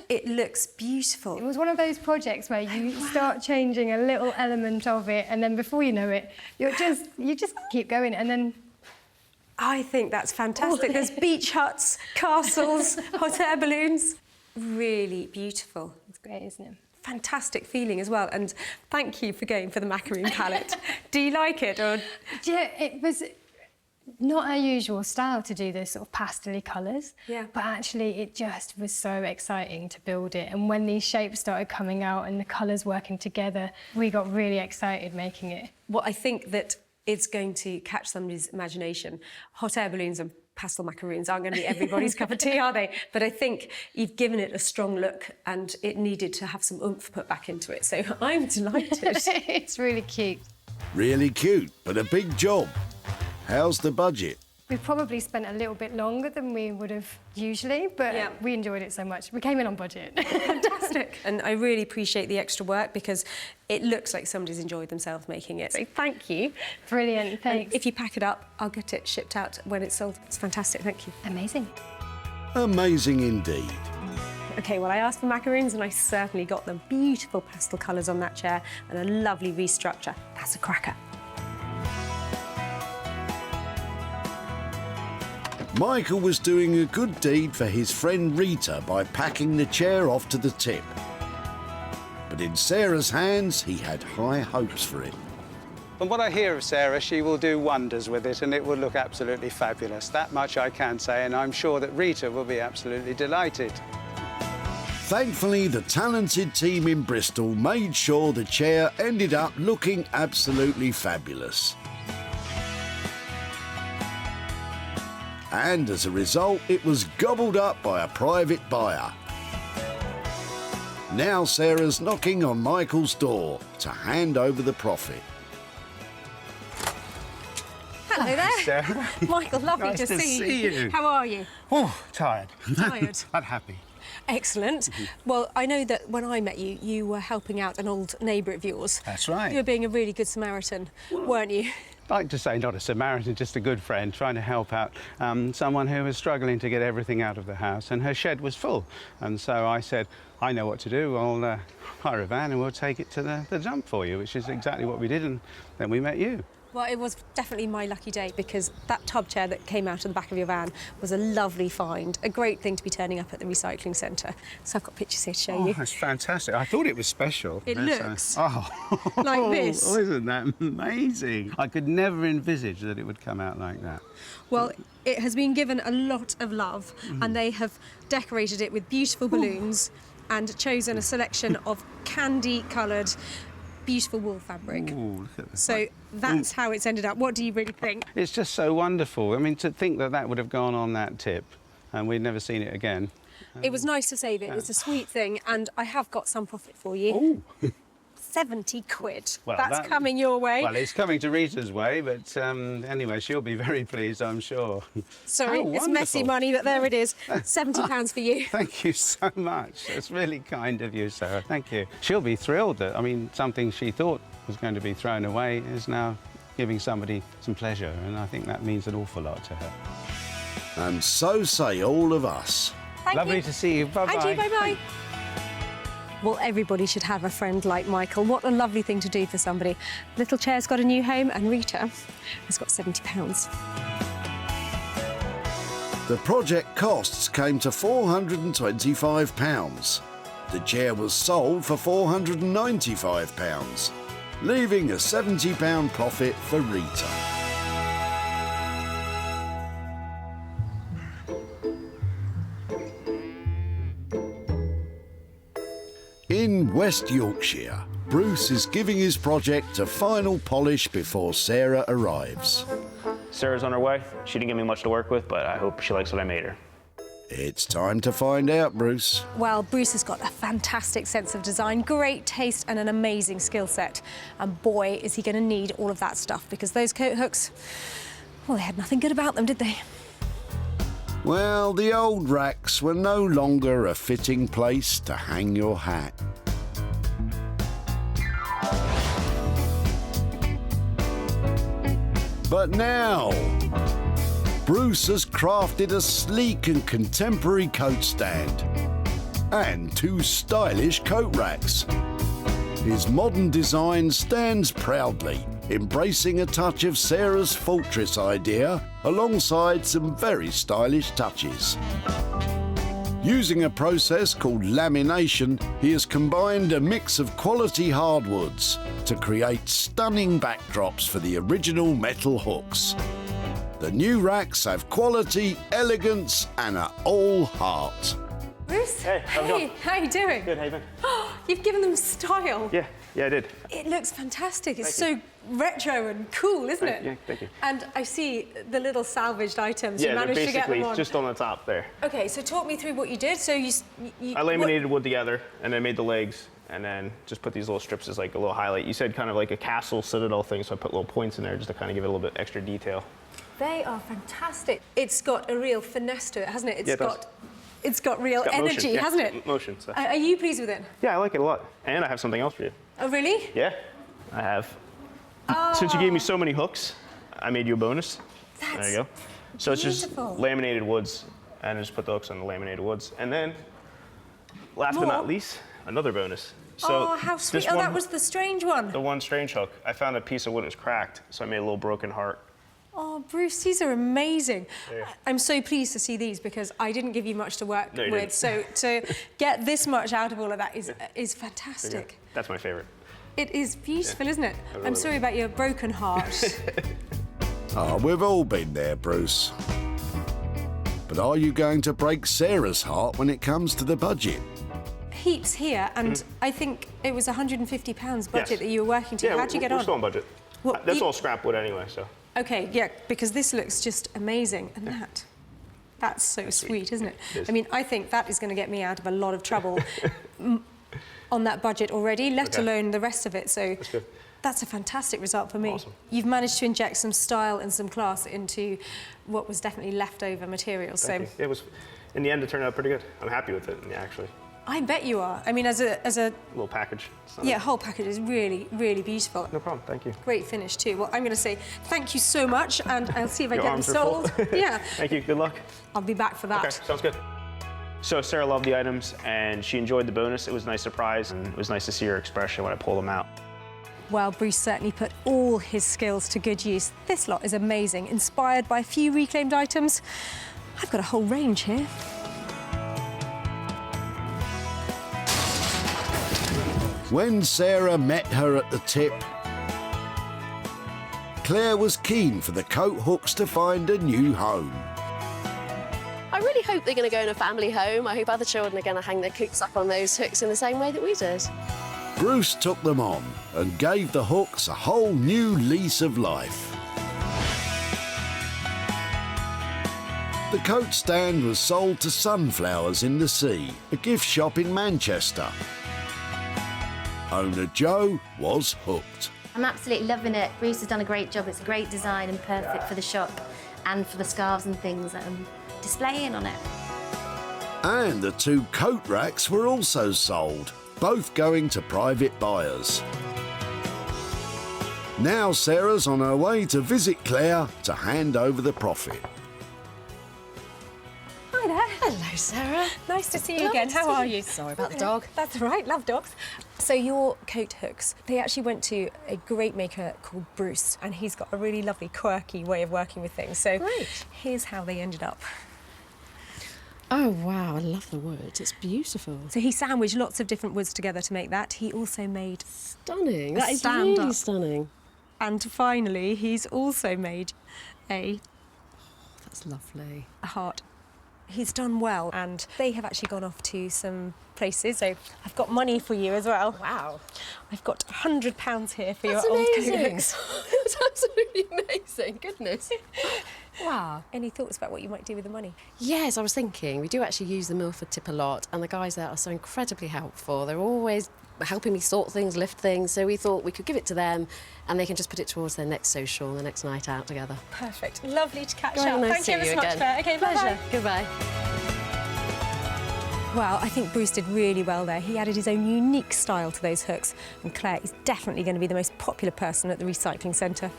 It looks beautiful. It was one of those projects where you start changing a little element of it, and then before you know it, you just keep going, and then. I think that's fantastic. There's beach huts, castles, hot air balloons. Really beautiful. It's great, isn't it? Fantastic feeling as well. And thank you for going for the macaroon palette. Do you like it? Or... Yeah, it was not our usual style to do this sort of pastel-y colours. Yeah. But actually, it just was so exciting to build it. And when these shapes started coming out and the colours working together, we got really excited making it. Well, I think that it's going to catch somebody's imagination. Hot air balloons and pastel macaroons aren't going to be everybody's cup of tea, are they? But I think you've given it a strong look and it needed to have some oomph put back into it. So I'm delighted. It's really cute. Really cute, but a big job. How's the budget? We probably spent a little bit longer than we would have usually, but we enjoyed it so much. We came in on budget. Fantastic. And I really appreciate the extra work because it looks like somebody's enjoyed themselves making it. So thank you. Brilliant, thanks. And if you pack it up, I'll get it shipped out when it's sold. It's fantastic, thank you. Amazing. Amazing indeed. OK, well, I asked for macaroons and I certainly got them. Beautiful pastel colours on that chair and a lovely restructure. That's a cracker. Michael was doing a good deed for his friend Rita by packing the chair off to the tip. But in Sarah's hands, he had high hopes for it. From what I hear of Sarah, she will do wonders with it and it will look absolutely fabulous. That much I can say, and I'm sure that Rita will be absolutely delighted. Thankfully, the talented team in Bristol made sure the chair ended up looking absolutely fabulous. And as a result, it was gobbled up by a private buyer. Now Sarah's knocking on Michael's door to hand over the profit. Hello there. Sarah. Michael, lovely Nice to to see see you. How are you? Oh, tired. Tired. But happy. Excellent. Well, I know that when I met you, you were helping out an old neighbour of yours. That's right. You were being a really good Samaritan, weren't you? I'd like to say not a Samaritan, just a good friend, trying to help out someone who was struggling to get everything out of the house, and her shed was full. And so I said, I know what to do. I'll hire a van and we'll take it to the dump for you, which is exactly what we did, and then we met you. Well, it was definitely my lucky day because that tub chair that came out of the back of your van was a lovely find, a great thing to be turning up at the recycling centre. So I've got pictures here to show you. That's fantastic. I thought it was special. It looks like this. Oh, isn't that amazing? I could never envisage that it would come out like that. Well, it has been given a lot of love and they have decorated it with beautiful balloons and chosen a selection of candy-coloured beautiful wool fabric. Ooh, look at this. So that's how it's ended up. What do you really think? It's just so wonderful. I mean, to think that that would have gone on that tip and we'd never seen it again. It was nice to save it. It's a sweet thing, and I have got some profit for you. Ooh. 70 quid. Well, That's coming your way. Well, it's coming to Rita's way, but anyway, she'll be very pleased, I'm sure. Sorry, it's messy money, but there it is. £70 for you. Thank you so much. It's really kind of you, Sarah. Thank you. She'll be thrilled that, I mean, something she thought was going to be thrown away is now giving somebody some pleasure, and I think that means an awful lot to her. And so say all of us. Lovely to see you. Bye-bye. And you, bye-bye. Well, everybody should have a friend like Michael. What a lovely thing to do for somebody. Little chair's got a new home, and Rita has got £70. The project costs came to £425. The chair was sold for £495, leaving a £70 profit for Rita. In West Yorkshire, Bruce is giving his project a final polish before Sarah arrives. Sarah's on her way. She didn't give me much to work with, but I hope she likes what I made her. It's time to find out, Bruce. Well, Bruce has got a fantastic sense of design, great taste and an amazing skill set. And boy, is he going to need all of that stuff, because those coat hooks, well, they had nothing good about them, did they? Well, the old racks were no longer a fitting place to hang your hat. But now, Bruce has crafted a sleek and contemporary coat stand and 2 stylish coat racks. His modern design stands proudly, embracing a touch of Sarah's fortress idea alongside some very stylish touches. Using a process called lamination, he has combined a mix of quality hardwoods to create stunning backdrops for the original metal hooks. The new racks have quality, elegance and are all heart. Bruce? Hey, how's it going? How you doing? Good, how you been? You've given them style. Yeah, I did. It looks fantastic. It's so retro and cool, isn't it? Yeah, thank you. And I see the little salvaged items. Yeah, You they're managed to get them basically on. just on the top there. Okay, so talk me through what you did. So you I laminated wood together, and then made the legs, and then just put these little strips as like a little highlight. You said kind of like a castle citadel thing, so I put little points in there just to kind of give it a little bit extra detail. They are fantastic. It's got a real finesse to it, hasn't it? It's got real It's got energy, motion, yeah, hasn't it? Motion. So. Are you pleased with it? Yeah, I like it a lot. And I have something else for you. Oh, really? Yeah, I have. Since you gave me so many hooks, I made you a bonus. There you go. So it's just laminated woods, and I just put the hooks on the laminated woods. And then, last but not least, another bonus. So oh, how sweet. Oh, that was the strange one. The one strange hook. I found a piece of wood that was cracked, so I made a little broken heart. Oh, Bruce, these are amazing. Yeah. I'm so pleased to see these because I didn't give you much to work No, you with. didn't. So to get this much out of all of that is fantastic. That's my favorite. It is beautiful, isn't it? I really I'm sorry about your broken heart. Oh, we've all been there, Bruce. But are you going to break Sarah's heart when it comes to the budget? Heaps here, and I think it was £150 budget that you were working to. Yeah, How'd you get we're on? still on budget. Well, That's all scrap wood anyway, so. Okay, yeah, because this looks just amazing, and that's so sweet, isn't it? It is. I mean, I think that is going to get me out of a lot of trouble on that budget already, let alone the rest of it. So That's good. that's a fantastic result for me. Awesome. You've managed to inject some style and some class into what was definitely leftover material. Thank you. It was, in the end, it turned out pretty good. I'm happy with it, actually. I bet you are. I mean, as a Little package. yeah, whole package is really, really beautiful. No problem, thank you. Great finish too. Well, I'm going to say thank you so much, and I'll see if I Your get them arms are sold. full. Yeah, Thank you, good luck. I'll be back for that. Okay, sounds good. So Sarah loved the items, and she enjoyed the bonus. It was a nice surprise, and it was nice to see her expression when I pulled them out. Well, Bruce certainly put all his skills to good use. This lot is amazing, inspired by a few reclaimed items. I've got a whole range here. When Sarah met her at the tip, Claire was keen for the coat hooks to find a new home. I really hope they're going to go in a family home. I hope other children are going to hang their coats up on those hooks in the same way that we did. Bruce took them on and gave the hooks a whole new lease of life. The coat stand was sold to Sunflowers in the Sea, a gift shop in Manchester. Owner Joe was hooked. I'm absolutely loving it. Bruce has done a great job. It's a great design and perfect for the shop and for the scarves and things that I'm displaying on it. And the 2 coat racks were also sold, both going to private buyers. Now Sarah's on her way to visit Claire to hand over the profit. Hi there. Hello, Sarah. Nice to see you Lovely again. to How see are you. you? Sorry about the dog. That's all right. Love dogs. So your coat hooks, they actually went to a great maker called Bruce, and he's got a really lovely, quirky way of working with things. So here's how they ended up. Oh, wow, I love the wood. It's beautiful. So he sandwiched lots of different woods together to make that. He also made Stunning. a That is stand-up. really stunning. And finally, he's also made That's lovely. a heart. He's done well, and they have actually gone off to some places, so I've got money for you as well. Wow. I've got £100 here for That's your old amazing. coats. That's absolutely amazing. Goodness. Wow. Any thoughts about what you might do with the money? Yes, I was thinking, we do actually use the Milford tip a lot, and the guys there are so incredibly helpful. They're always helping me sort things, lift things, so we thought we could give it to them and they can just put it towards their next social, their next night out together. Perfect. Lovely to catch Very up. nice Thank to you ever see so you much, again. Claire. Okay, bye-bye. Pleasure. Goodbye. Well, I think Bruce did really well there. He added his own unique style to those hooks, and Claire is definitely going to be the most popular person at the recycling centre.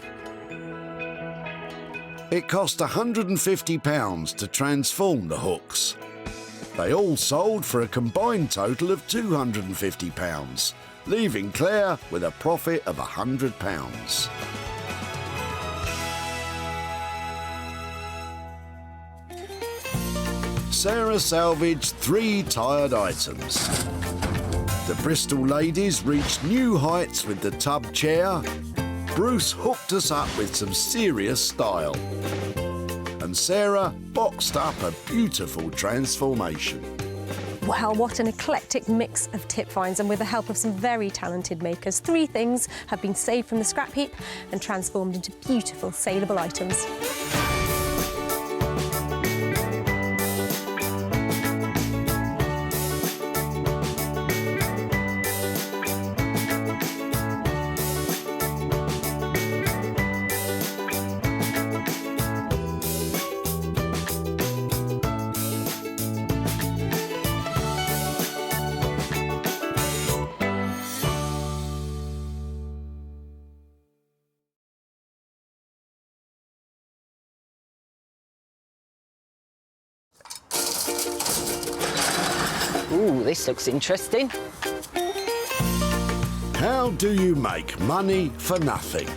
It cost £150 to transform the hooks. They all sold for a combined total of £250, leaving Claire with a profit of £100. Sarah salvaged 3 tired items. The Bristol ladies reached new heights with the tub chair. Bruce hooked us up with some serious style. And Sarah boxed up a beautiful transformation. Well, what an eclectic mix of tip finds, and with the help of some very talented makers, 3 things have been saved from the scrap heap and transformed into beautiful, saleable items. Ooh, this looks interesting. How do you make money for nothing?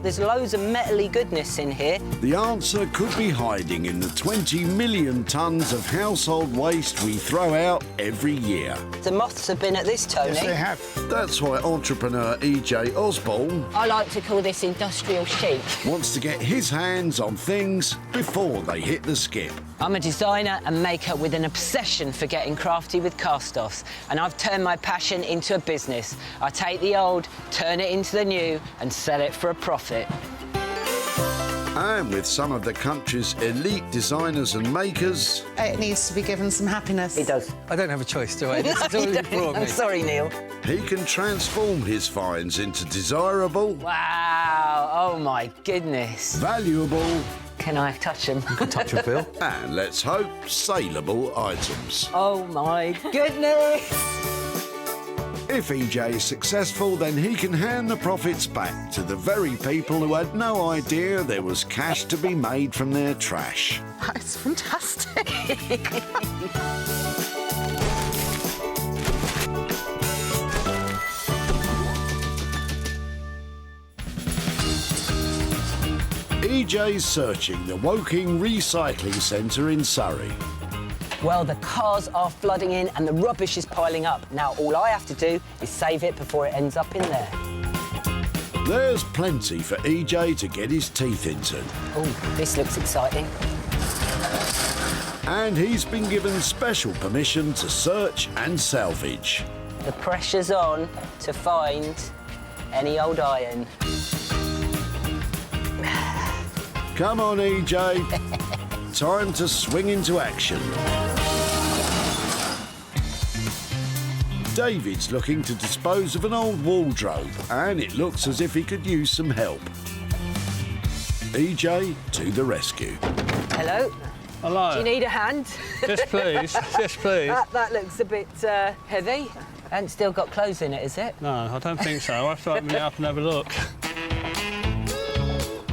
There's loads of metal-y goodness in here. The answer could be hiding in the 20 million tonnes of household waste we throw out every year. The moths have been at this, Tony. Yes, they have. That's why entrepreneur E.J. Osborne I like to call this industrial chic. wants to get his hands on things before they hit the skip. I'm a designer and maker with an obsession for getting crafty with cast-offs, and I've turned my passion into a business. I take the old, turn it into the new, and sell it for a profit. And with some of the country's elite designers and makers, It needs to be given some happiness. It does. I don't have a choice, do I? No, you don't. I'm sorry, Neil. he can transform his finds into desirable, Wow, oh my goodness. valuable, Can I touch them? you can touch a Phil, and let's hope saleable items. Oh my goodness! If EJ is successful, then he can hand the profits back to the very people who had no idea there was cash to be made from their trash. That's fantastic. EJ's searching the Woking Recycling Centre in Surrey. Well, the cars are flooding in and the rubbish is piling up. Now, all I have to do is save it before it ends up in there. There's plenty for EJ to get his teeth into. Oh, this looks exciting. And he's been given special permission to search and salvage. The pressure's on to find any old iron. Come on, EJ. Time to swing into action. David's looking to dispose of an old wardrobe, and it looks as if he could use some help. EJ to the rescue. Hello? Hello. Do you need a hand? Yes, please. Yes, please. That looks a bit heavy. And still got clothes in it, is it? No, I don't think so. I'll have to open it up and have a look.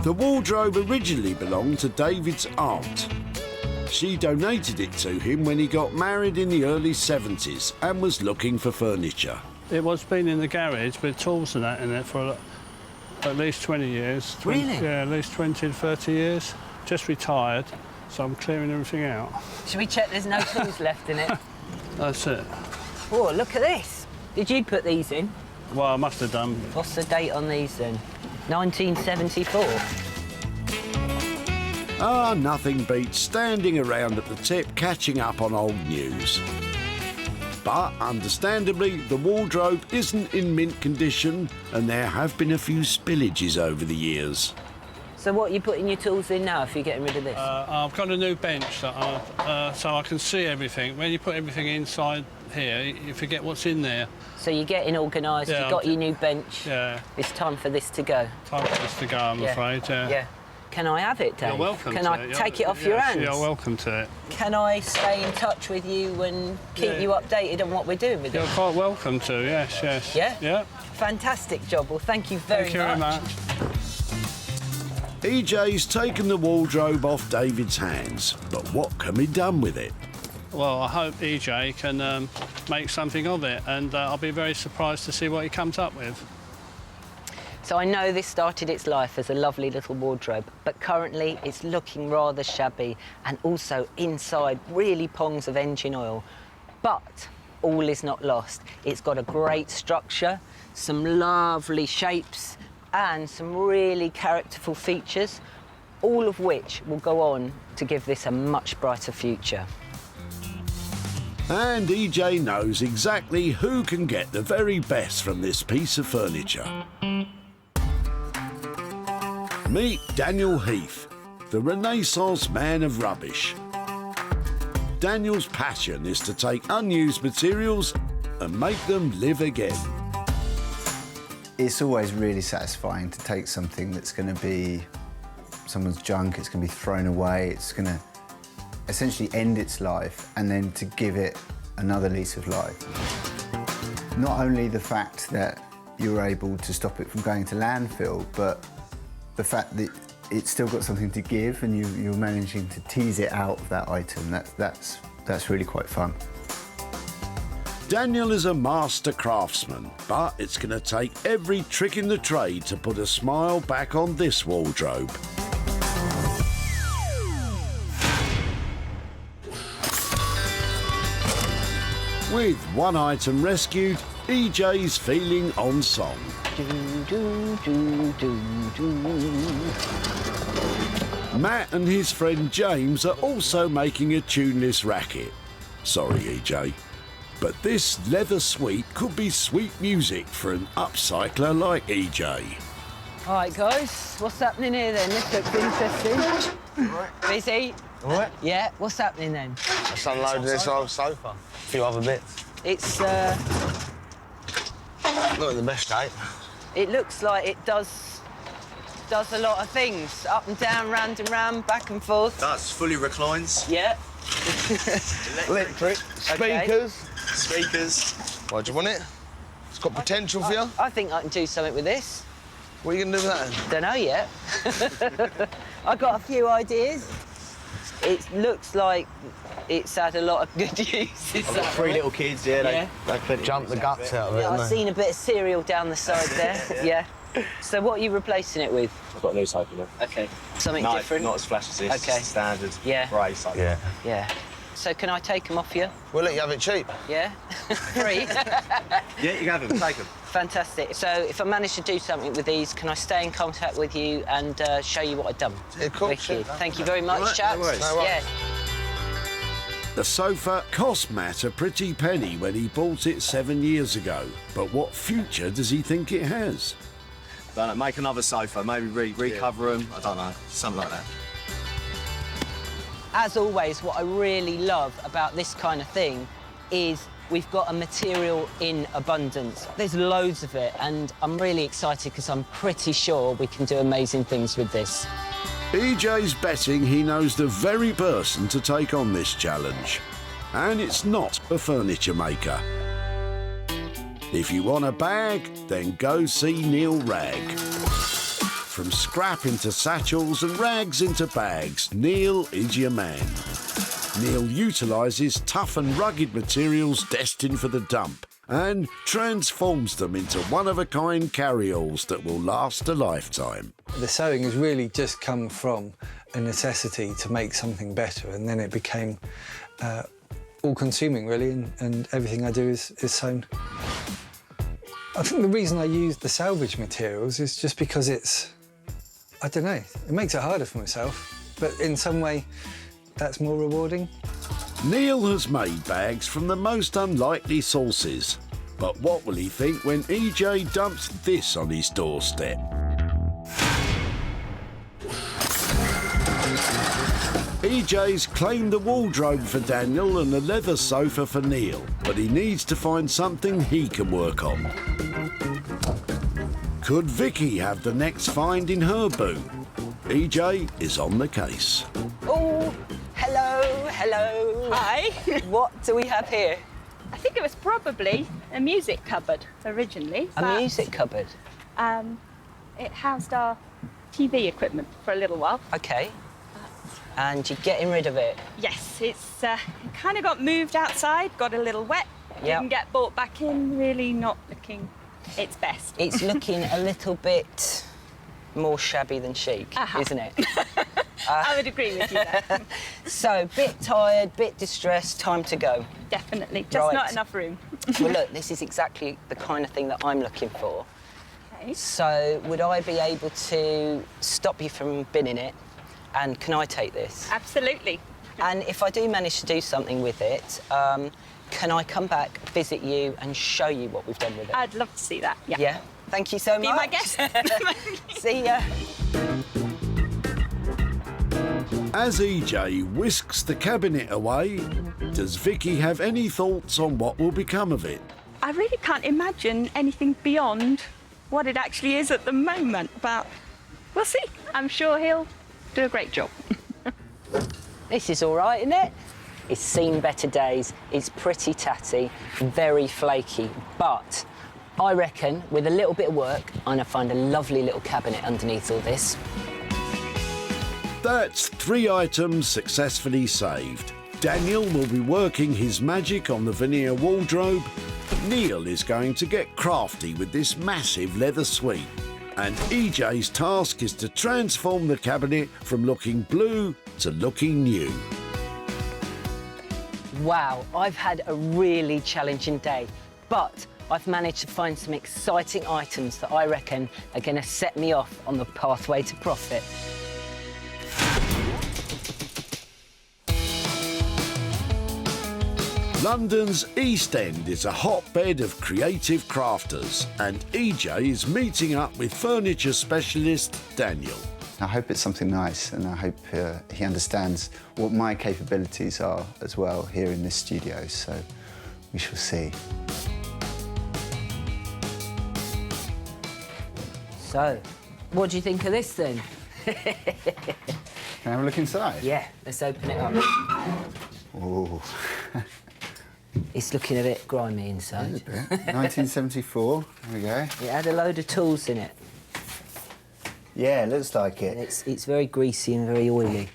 The wardrobe originally belonged to David's aunt. She donated it to him when he got married in the early 70s and was looking for furniture. It was been in the garage with tools and that in it for at least 20 years. Really? Yeah, at least 20 to 30 years. Just retired, so I'm clearing everything out. Should we check there's no tools left in it? That's it. Oh, look at this. Did you put these in? Well, I must have done. What's the date on these then? 1974. Nothing beats standing around at the tip catching up on old news. But, understandably, the wardrobe isn't in mint condition and there have been a few spillages over the years. So what are you putting your tools in now if you're getting rid of this? I've got a new bench that so I can see everything. When you put everything inside here, you forget what's in there. So you're getting organised, Yeah, you've got your new bench. Yeah. It's time for this to go. Time for this to go, I'm afraid, yeah. Yeah. Can I have it, Dave? You're welcome Can to I it. take it off your hands? You're welcome to it. Can I stay in touch with you and keep you updated on what we're doing with it? You're quite welcome to, yes, yes. Yeah? Yeah. Fantastic job. Well, thank you very much. EJ's taken the wardrobe off David's hands, but what can be done with it? Well, I hope EJ can make something of it, and I'll be very surprised to see what he comes up with. So I know this started its life as a lovely little wardrobe, but currently it's looking rather shabby and also inside really pongs of engine oil. But all is not lost. It's got a great structure, some lovely shapes and some really characterful features, all of which will go on to give this a much brighter future. And EJ knows exactly who can get the very best from this piece of furniture. Meet Daniel Heath, the Renaissance man of rubbish. Daniel's passion is to take unused materials and make them live again. It's always really satisfying to take something that's going to be someone's junk, it's going to be thrown away, it's going to essentially end its life, and then to give it another lease of life. Not only the fact that you're able to stop it from going to landfill, but the fact that it's still got something to give and you're managing to tease it out of that item, that's really quite fun. Daniel is a master craftsman, but it's going to take every trick in the trade to put a smile back on this wardrobe. With one item rescued, EJ's feeling on song. Matt and his friend James are also making a tuneless racket. Sorry, EJ, but this leather suite could be sweet music for an upcycler like EJ. All right, guys, what's happening here then? This looks interesting. Busy? All right. Yeah, what's happening then? Just unloaded this old sofa. A few other bits. It's, not in the best shape. It looks like it does a lot of things. Up and down, round and round, back and forth. That's fully reclines. Yeah. Electric. Speakers. Okay. Speakers. Why, do you want it? It's got potential for you. I think I can do something with this. What are you going to do with that then? Don't know yet. I've got a few ideas. It looks like it's had a lot of good use. I've got three little kids, they could jump the guts out of it. Yeah, I've seen a bit of cereal down the side there. Yeah. So what are you replacing it with? I've got a new sofa now. Okay. Something no, different? Not as flash as this. Okay. Standard Yeah. grey sofa. Yeah. So can I take them off you? We'll let you have it cheap. Yeah? Free? Yeah, you can have them. Take them. Fantastic. So if I manage to do something with these, can I stay in contact with you and show you what I've done? Yeah, cool. Wicked. Thank you very much, Right, chaps. no worries. No worries. Yeah. The sofa cost Matt a pretty penny when he bought it 7 years ago. But what future does he think it has? Don't know, make another sofa, maybe recover them. I don't know, something like that. As always, what I really love about this kind of thing is we've got a material in abundance. There's loads of it, and I'm really excited because I'm pretty sure we can do amazing things with this. EJ's betting he knows the very person to take on this challenge. And it's not a furniture maker. If you want a bag, then go see Neil Ragg. From scrap into satchels and rags into bags, Neil is your man. Neil utilises tough and rugged materials destined for the dump and transforms them into one-of-a-kind carry-alls that will last a lifetime. The sewing has really just come from a necessity to make something better, and then it became all-consuming, really, and everything I do is sewn. I think the reason I use the salvage materials is just because it's, I don't know, it makes it harder for myself. but in some way, that's more rewarding. Neil has made bags from the most unlikely sources. But what will he think when EJ dumps this on his doorstep? EJ's claimed the wardrobe for Daniel and a leather sofa for Neil, but he needs to find something he can work on. Could Vicky have the next find in her boot? EJ is on the case. Oh, hello. Hi. What do we have here? I think it was probably a music cupboard originally. A music cupboard? It housed our TV equipment for a little while. OK. And you're getting rid of it? Yes, it kind of got moved outside, got a little wet. Yep. Didn't get brought back in, really not looking its best. It's looking a little bit more shabby than chic, isn't it? I would agree with you there. So, bit tired, bit distressed, time to go. Definitely, just not enough room. Well, look, this is exactly the kind of thing that I'm looking for. Okay. So, would I be able to stop you from binning it? And can I take this? Absolutely. And if I do manage to do something with it, can I come back, visit you and show you what we've done with it? I'd love to see that, yeah. Yeah? Thank you so much. Be my guest. See ya. As EJ whisks the cabinet away, does Vicky have any thoughts on what will become of it? I really can't imagine anything beyond what it actually is at the moment, but we'll see. I'm sure he'll do a great job. This is all right, isn't it? It's seen better days. It's pretty tatty, very flaky, but I reckon with a little bit of work, I'm gonna find a lovely little cabinet underneath all this. That's 3 items successfully saved. Daniel will be working his magic on the veneer wardrobe. Neil is going to get crafty with this massive leather suite. And EJ's task is to transform the cabinet from looking blue to looking new. Wow, I've had a really challenging day, but I've managed to find some exciting items that I reckon are going to set me off on the pathway to profit. London's East End is a hotbed of creative crafters, and EJ is meeting up with furniture specialist Daniel. I hope it's something nice, and I hope he understands what my capabilities are as well here in this studio, so we shall see. So, what do you think of this then? Can I have a look inside? Yeah, let's open it up. Oh. It's looking a bit grimy inside. A bit. 1974, there we go. It had a load of tools in it. Yeah, it looks like it. It's very greasy and very oily.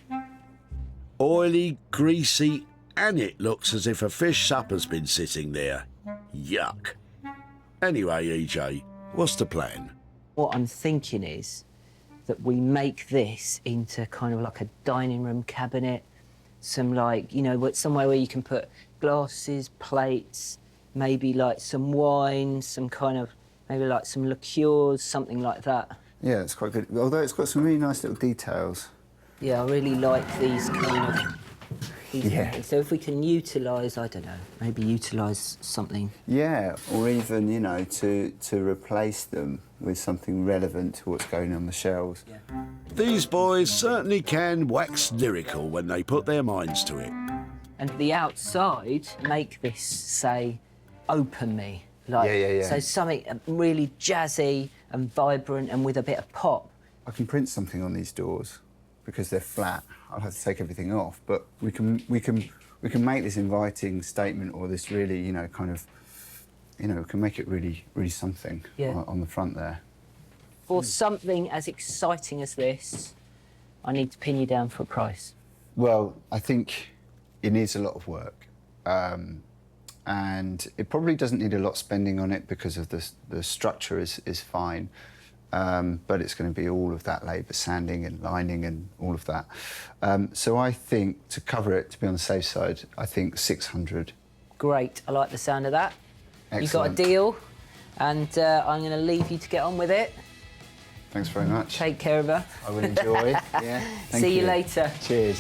Oily, greasy, and it looks as if a fish supper's been sitting there. Yuck. Anyway, EJ, what's the plan? What I'm thinking is that we make this into kind of like a dining room cabinet, some like, you know, somewhere where you can put glasses, plates, maybe like some wine, some kind of, maybe like some liqueurs, something like that. Yeah, it's quite good. Although it's got some really nice little details. Yeah, I really like these kind of... Yeah. So if we can utilise, I don't know, maybe utilise something. Yeah, or even, you know, to replace them with something relevant to what's going on the shelves. Yeah. These boys certainly can wax lyrical when they put their minds to it. And the outside, make this say, open me. Like, Yeah. So something really jazzy and vibrant and with a bit of pop. I can print something on these doors because they're flat. I'll have to take everything off, but we can make this inviting statement, or this really, you know, kind of, you know, we can make it really something on the front there. For something as exciting as this, I need to pin you down for a price. Well, I think it needs a lot of work. And it probably doesn't need a lot spending on it because of the structure is fine. But it's going to be all of that labour, sanding and lining and all of that. So I think, to cover it, to be on the safe side, I think 600. Great, I like the sound of that. Excellent. You got a deal, and I'm going to leave you to get on with it. Thanks very much. Take care of her. I will enjoy. Yeah. Thank See you later. Cheers.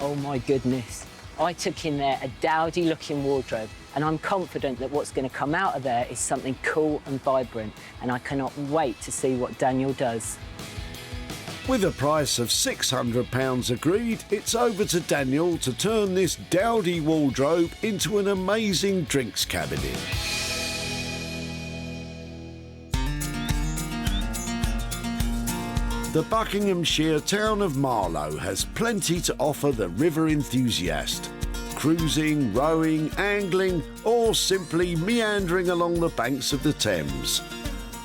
Oh my goodness. I took in there a dowdy-looking wardrobe, and I'm confident that what's going to come out of there is something cool and vibrant, and I cannot wait to see what Daniel does. With a price of £600 agreed, it's over to Daniel to turn this dowdy wardrobe into an amazing drinks cabinet. The Buckinghamshire town of Marlow has plenty to offer the river enthusiast. Cruising, rowing, angling, or simply meandering along the banks of the Thames.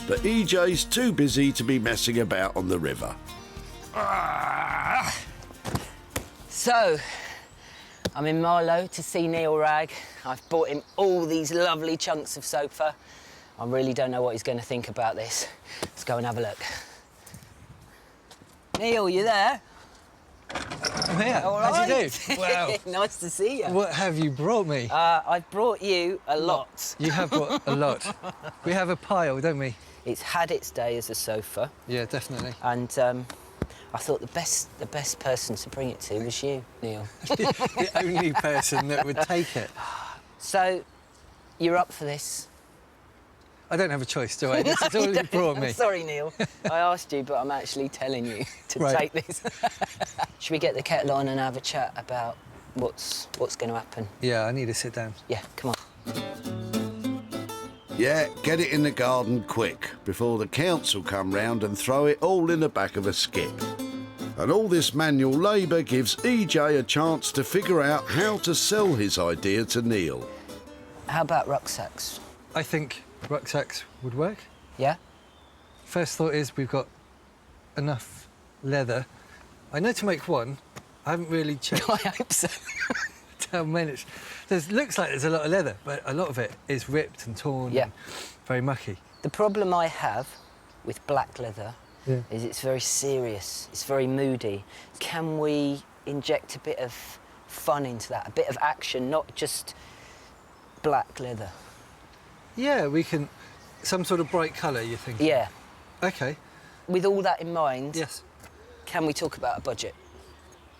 But EJ's too busy to be messing about on the river. So, I'm in Marlow to see Neil Ragg. I've bought him all these lovely chunks of sofa. I really don't know what he's going to think about this. Let's go and have a look. Neil, you there? I'm here. All How'd you right. do? Wow. Nice to see you. What have you brought me? I've brought you a lot. You have brought a lot. We have a pile, don't we? It's had its day as a sofa. Yeah, definitely. And I thought the best person to bring it to was you, Neil. The only person that would take it. So, you're up for this? I don't have a choice, do I? This is all you brought me. I'm sorry, Neil. I asked you, but I'm actually telling you to take this. Should we get the kettle on and have a chat about what's going to happen? Yeah, I need to sit down. Yeah, come on. Yeah, get it in the garden quick, before the council come round and throw it all in the back of a skip. And all this manual labour gives EJ a chance to figure out how to sell his idea to Neil. How about rucksacks? I think rucksacks would work. Yeah? First thought is we've got enough leather. I know to make one. I haven't really checked. I hope so. How many? Looks like there's a lot of leather, but a lot of it is ripped and torn. Yeah. And very mucky. The problem I have with black leather is it's very serious. It's very moody. Can we inject a bit of fun into that, a bit of action, not just black leather? Yeah, we can. Some sort of bright colour, you think? Yeah. OK. With all that in mind, yes. Can we talk about a budget?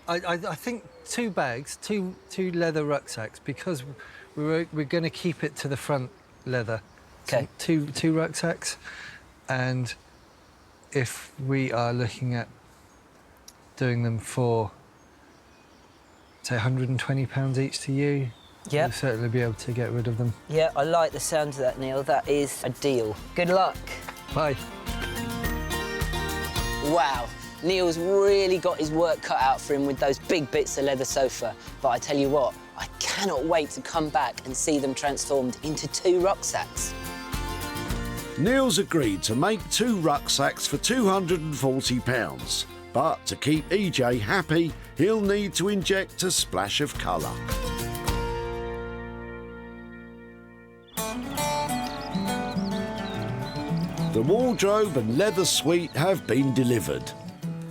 I think 2 bags, two leather rucksacks, because we're going to keep it to the front leather. OK. So two rucksacks, and if we are looking at doing them for, say, £120 each to you, yeah, we'll certainly be able to get rid of them. Yeah, I like the sound of that, Neil. That is a deal. Good luck. Bye. Wow. Neil's really got his work cut out for him with those big bits of leather sofa. But I tell you what, I cannot wait to come back and see them transformed into 2 rucksacks. Neil's agreed to make 2 rucksacks for £240. But to keep EJ happy, he'll need to inject a splash of colour. The wardrobe and leather suite have been delivered.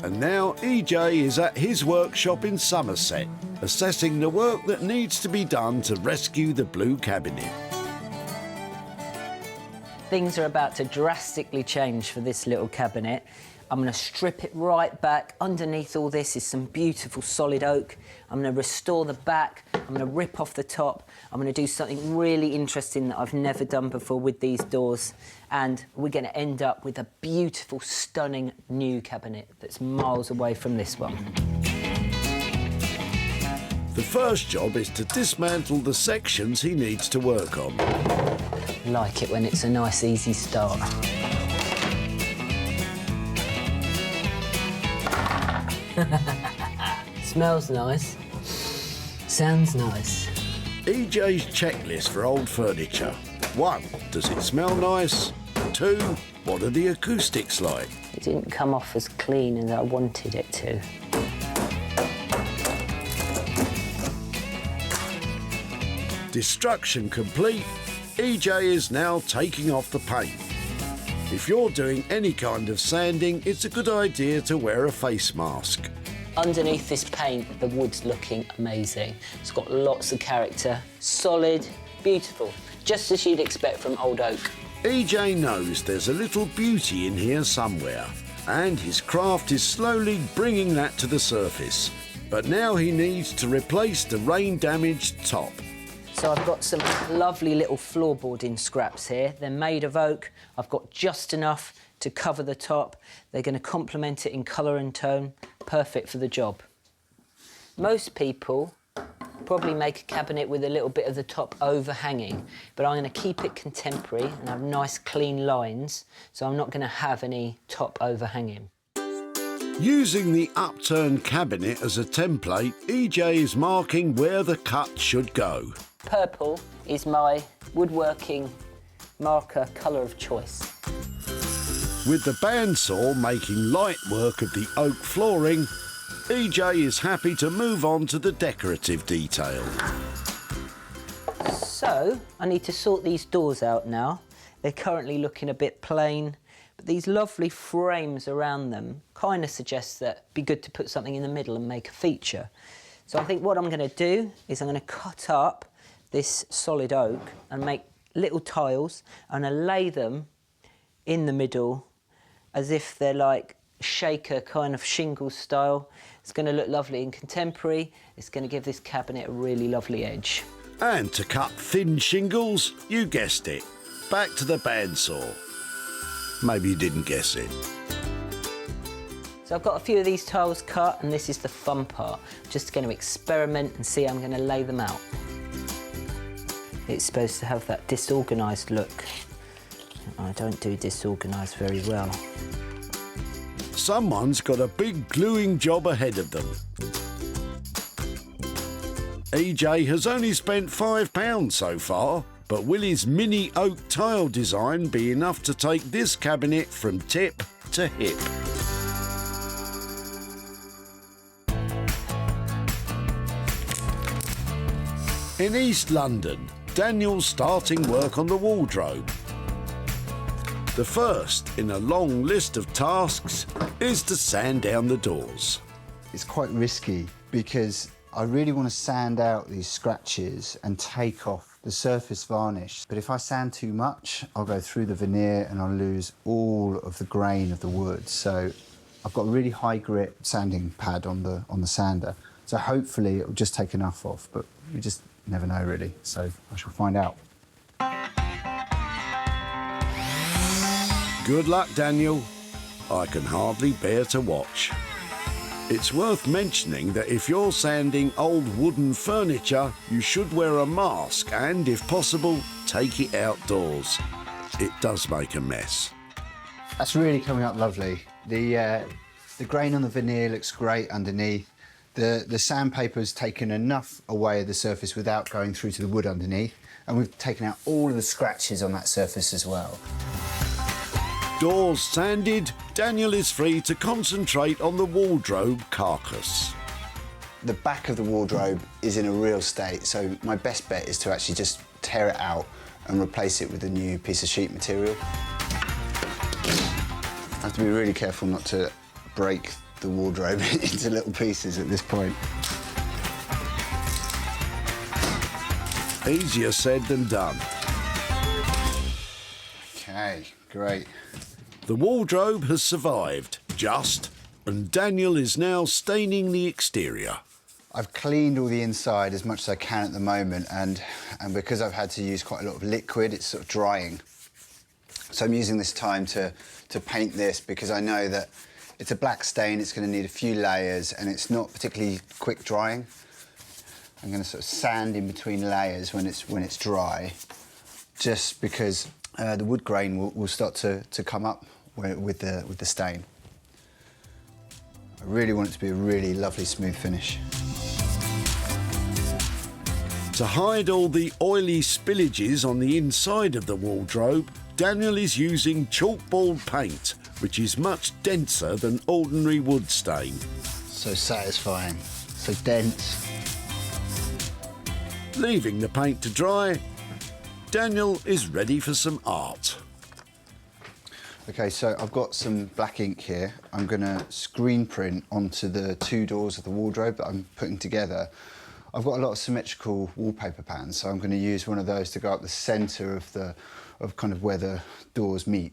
And now EJ is at his workshop in Somerset, assessing the work that needs to be done to rescue the blue cabinet. Things are about to drastically change for this little cabinet. I'm going to strip it right back. Underneath all this is some beautiful solid oak. I'm going to restore the back. I'm going to rip off the top. I'm going to do something really interesting that I've never done before with these doors. And we're going to end up with a beautiful, stunning new cabinet that's miles away from this one. The first job is to dismantle the sections he needs to work on. Like it when it's a nice, easy start. Smells nice. Sounds nice. EJ's checklist for old furniture. 1, does it smell nice? 2, what are the acoustics like? It didn't come off as clean as I wanted it to. Destruction complete, EJ is now taking off the paint. If you're doing any kind of sanding, it's a good idea to wear a face mask. Underneath this paint, the wood's looking amazing. It's got lots of character, solid, beautiful, just as you'd expect from old oak. EJ knows there's a little beauty in here somewhere, and his craft is slowly bringing that to the surface. But now he needs to replace the rain-damaged top. So I've got some lovely little floorboarding scraps here. They're made of oak. I've got just enough to cover the top. They're going to complement it in colour and tone. Perfect for the job. Most people probably make a cabinet with a little bit of the top overhanging, but I'm going to keep it contemporary and have nice clean lines, so I'm not going to have any top overhanging. Using the upturned cabinet as a template, EJ is marking where the cut should go. Purple is my woodworking marker colour of choice. With the bandsaw making light work of the oak flooring, EJ is happy to move on to the decorative detail. So, I need to sort these doors out now. They're currently looking a bit plain, but these lovely frames around them kind of suggest that it'd be good to put something in the middle and make a feature. So I think what I'm going to do is I'm going to cut up this solid oak and make little tiles, and I lay them in the middle as if they're like shaker kind of shingle style. It's going to look lovely and contemporary. It's going to give this cabinet a really lovely edge. And to cut thin shingles, you guessed it, back to the bandsaw. Maybe you didn't guess it. So I've got a few of these tiles cut, and this is the fun part. I'm just going to experiment and see how I'm going to lay them out. It's supposed to have that disorganised look. I don't do disorganised very well. Someone's got a big gluing job ahead of them. EJ has only spent £5 so far, but will his mini oak tile design be enough to take this cabinet from tip to hip? In East London, Daniel's starting work on the wardrobe. The first in a long list of tasks is to sand down the doors. It's quite risky because I really want to sand out these scratches and take off the surface varnish. But if I sand too much, I'll go through the veneer and I'll lose all of the grain of the wood. So I've got a really high grit sanding pad on the sander. So hopefully it'll just take enough off, but we just never know really. So I shall find out. Good luck, Daniel. I can hardly bear to watch. It's worth mentioning that if you're sanding old wooden furniture, you should wear a mask and, if possible, take it outdoors. It does make a mess. That's really coming up lovely. The grain on the veneer looks great underneath. The sandpaper's taken enough away of the surface without going through to the wood underneath, and we've taken out all of the scratches on that surface as well. Doors sanded, Daniel is free to concentrate on the wardrobe carcass. The back of the wardrobe is in a real state, so my best bet is to actually just tear it out and replace it with a new piece of sheet material. I have to be really careful not to break the wardrobe into little pieces at this point. Easier said than done. Okay, great. The wardrobe has survived, just, and Daniel is now staining the exterior. I've cleaned all the inside as much as I can at the moment, and because I've had to use quite a lot of liquid, it's sort of drying. So I'm using this time to paint this because I know that it's a black stain, it's going to need a few layers, and it's not particularly quick drying. I'm going to sort of sand in between layers when it's dry, just because the wood grain will start to come up with the stain. I really want it to be a really lovely, smooth finish. To hide all the oily spillages on the inside of the wardrobe, Daniel is using chalkboard paint, which is much denser than ordinary wood stain. So satisfying, so dense. Leaving the paint to dry, Daniel is ready for some art. OK, so I've got some black ink here. I'm going to screen print onto the two doors of the wardrobe that I'm putting together. I've got a lot of symmetrical wallpaper patterns, so I'm going to use one of those to go up the centre of of kind of where the doors meet.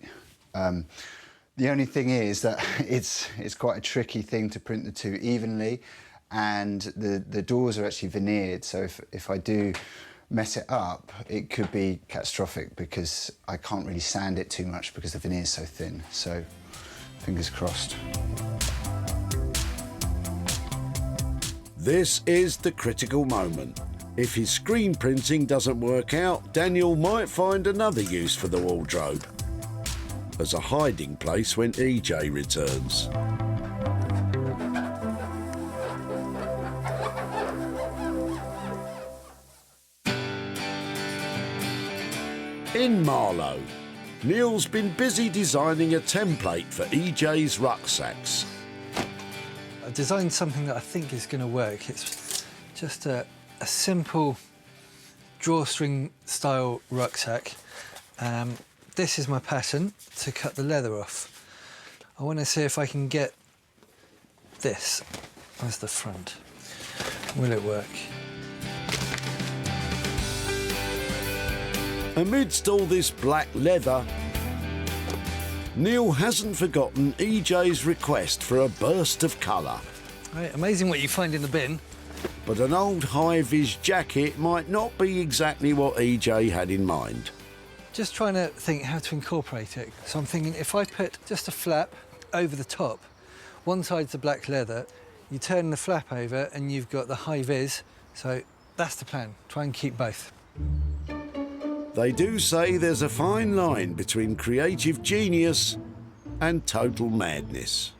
The only thing is that it's quite a tricky thing to print the two evenly, and the doors are actually veneered, so if I do mess it up, it could be catastrophic because I can't really sand it too much because the veneer is so thin, so fingers crossed. This is the critical moment. If his screen printing doesn't work out, Daniel might find another use for the wardrobe as a hiding place when EJ returns. In Marlow, Neil's been busy designing a template for EJ's rucksacks. I've designed something that I think is going to work. It's just a simple drawstring style rucksack. This is my pattern to cut the leather off. I want to see if I can get this as the front. Will it work? Amidst all this black leather, Neil hasn't forgotten EJ's request for a burst of colour. Right, amazing what you find in the bin. But an old high-vis jacket might not be exactly what EJ had in mind. Just trying to think how to incorporate it. So I'm thinking if I put just a flap over the top, one side's the black leather, you turn the flap over and you've got the high-vis. So that's the plan, try and keep both. They do say there's a fine line between creative genius and total madness.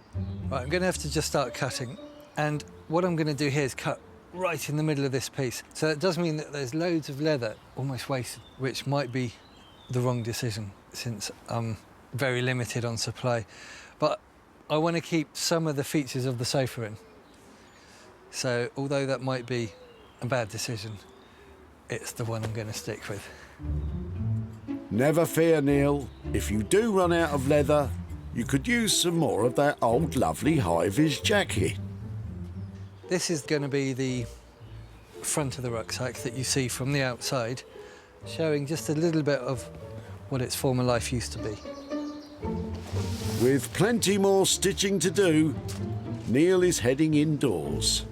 Right, I'm going to have to just start cutting. And what I'm going to do here is cut right in the middle of this piece. So it does mean that there's loads of leather almost wasted, which might be the wrong decision since I'm very limited on supply. But I want to keep some of the features of the sofa in. So although that might be a bad decision, it's the one I'm going to stick with. Never fear, Neil. If you do run out of leather, you could use some more of that old lovely high-vis jacket. This is going to be the front of the rucksack that you see from the outside, showing just a little bit of what its former life used to be. With plenty more stitching to do, Neil is heading indoors.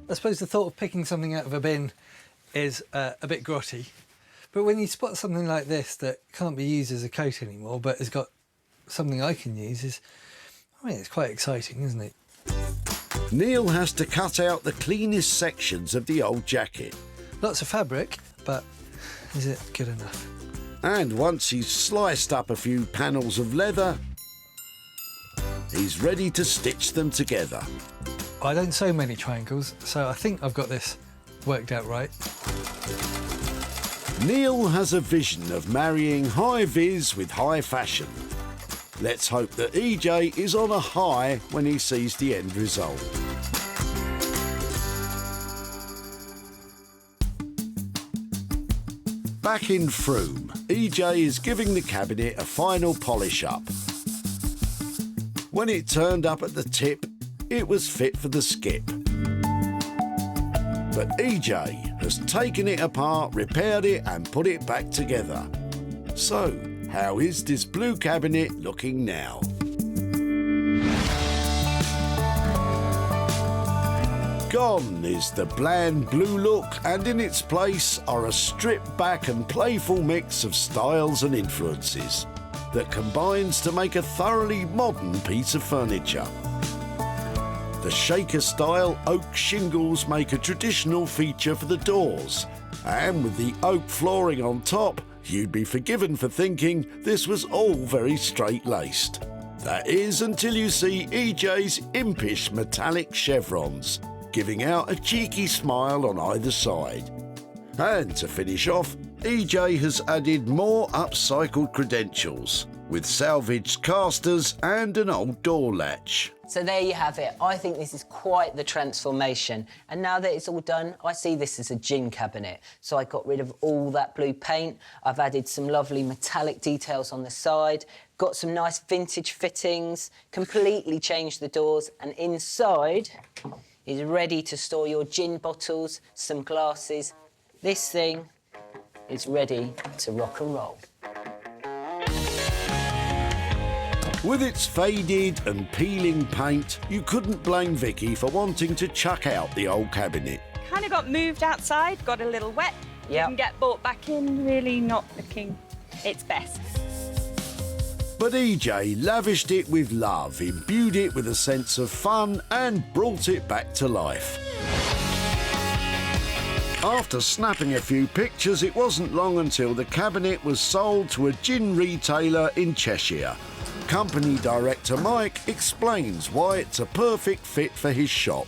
I suppose the thought of picking something out of a bin is a bit grotty, but when you spot something like this that can't be used as a coat anymore but has got something I can use, it's quite exciting, isn't it? Neil has to cut out the cleanest sections of the old jacket. Lots of fabric, but is it good enough? And once he's sliced up a few panels of leather, he's ready to stitch them together. I don't sew many triangles, so I think I've got this worked out right. Neil has a vision of marrying high-vis with high fashion. Let's hope that EJ is on a high when he sees the end result. Back in Frome, EJ is giving the cabinet a final polish up. When it turned up at the tip, it was fit for the skip. But EJ has taken it apart, repaired it and put it back together. So, how is this blue cabinet looking now? Gone is the bland blue look, and in its place are a stripped back and playful mix of styles and influences that combines to make a thoroughly modern piece of furniture. The shaker-style oak shingles make a traditional feature for the doors, and with the oak flooring on top, you'd be forgiven for thinking this was all very straight-laced. That is until you see EJ's impish metallic chevrons, giving out a cheeky smile on either side. And to finish off, EJ has added more upcycled credentials, with salvaged casters and an old door latch. So there you have it. I think this is quite the transformation. And now that it's all done, I see this as a gin cabinet. So I got rid of all that blue paint. I've added some lovely metallic details on the side, got some nice vintage fittings, completely changed the doors, and inside is ready to store your gin bottles, some glasses. This thing is ready to rock and roll. With its faded and peeling paint, you couldn't blame Vicky for wanting to chuck out the old cabinet. Kind of got moved outside, got a little wet. Yeah. You can get brought back in, really not looking its best. But EJ lavished it with love, imbued it with a sense of fun and brought it back to life. After snapping a few pictures, it wasn't long until the cabinet was sold to a gin retailer in Cheshire. Company director Mike explains why it's a perfect fit for his shop.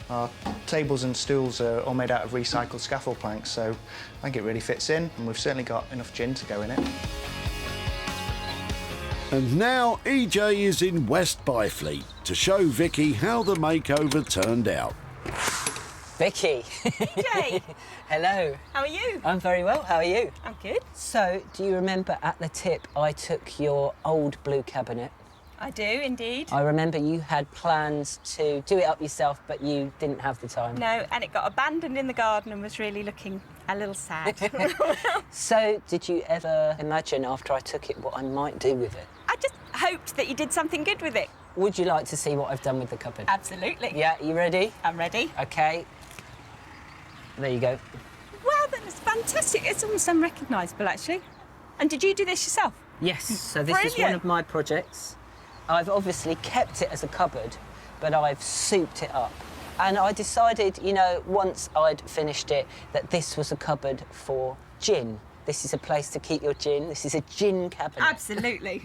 Our tables and stools are all made out of recycled scaffold planks, so I think it really fits in, and we've certainly got enough gin to go in it. And now EJ is in West Byfleet to show Vicky how the makeover turned out. Vicky. Jay. Hello. How are you? I'm very well, how are you? I'm good. So, do you remember at the tip I took your old blue cabinet? I do, indeed. I remember you had plans to do it up yourself, but you didn't have the time. No, and it got abandoned in the garden and was really looking a little sad. So, did you ever imagine after I took it what I might do with it? I just hoped that you did something good with it. Would you like to see what I've done with the cupboard? Absolutely. Yeah, you ready? I'm ready. OK. There you go. Wow, that is fantastic. It's almost unrecognisable, actually. And did you do this yourself? Yes, so this is one of my projects. I've obviously kept it as a cupboard, but I've souped it up. And I decided, you know, once I'd finished it, that this was a cupboard for gin. This is a place to keep your gin. This is a gin cabinet. Absolutely.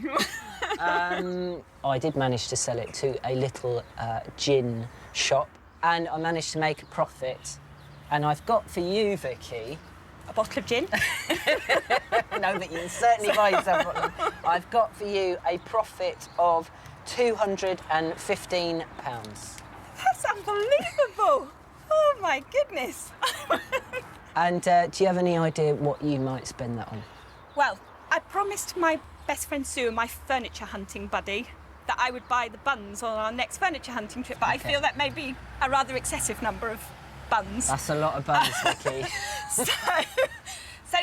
I did manage to sell it to a little gin shop, and I managed to make a profit. And I've got for you, Vicky... A bottle of gin? No, but you can certainly buy yourself a bottle. I've got for you a profit of £215. That's unbelievable. Oh, my goodness. And do you have any idea what you might spend that on? Well, I promised my best friend Sue and my furniture hunting buddy that I would buy the buns on our next furniture hunting trip, but I feel that may be a rather excessive number of buns. That's a lot of buns, Vicky. So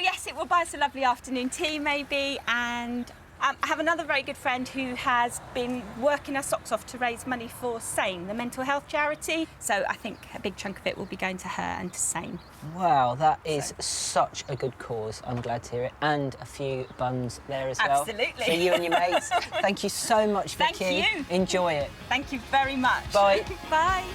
yes, it will buy us a lovely afternoon tea maybe, and I have another very good friend who has been working her socks off to raise money for SANE, the mental health charity. So I think a big chunk of it will be going to her and to SANE. Wow, that is such a good cause. I'm glad to hear it. And a few buns there as well. Absolutely. For you and your mates. Thank you so much, Vicky. Thank you. Enjoy it. Thank you very much. Bye. Bye.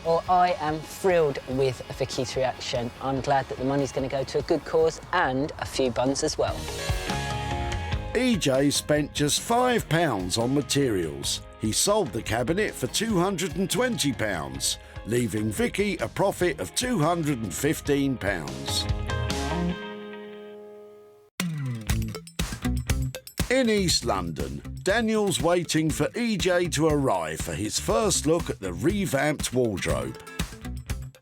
Well, I am thrilled with Vicky's reaction. I'm glad that the money's going to go to a good cause and a few buns as well. EJ spent just £5 on materials. He sold the cabinet for £220, leaving Vicky a profit of £215. In East London, Daniel's waiting for EJ to arrive for his first look at the revamped wardrobe.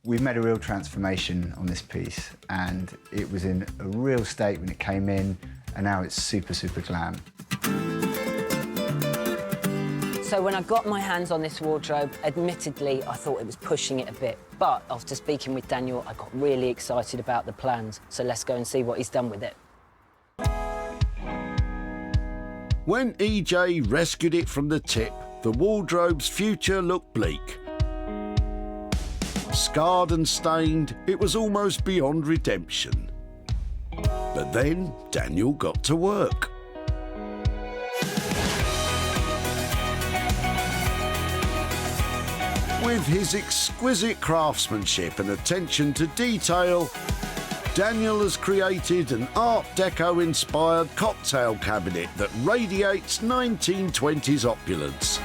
We've made a real transformation on this piece, and it was in a real state when it came in, and now it's super, super glam. So when I got my hands on this wardrobe, admittedly, I thought it was pushing it a bit. But after speaking with Daniel, I got really excited about the plans. So let's go and see what he's done with it. When EJ rescued it from the tip, the wardrobe's future looked bleak. Scarred and stained, it was almost beyond redemption. But then Daniel got to work. With his exquisite craftsmanship and attention to detail, Daniel has created an Art Deco-inspired cocktail cabinet that radiates 1920s opulence.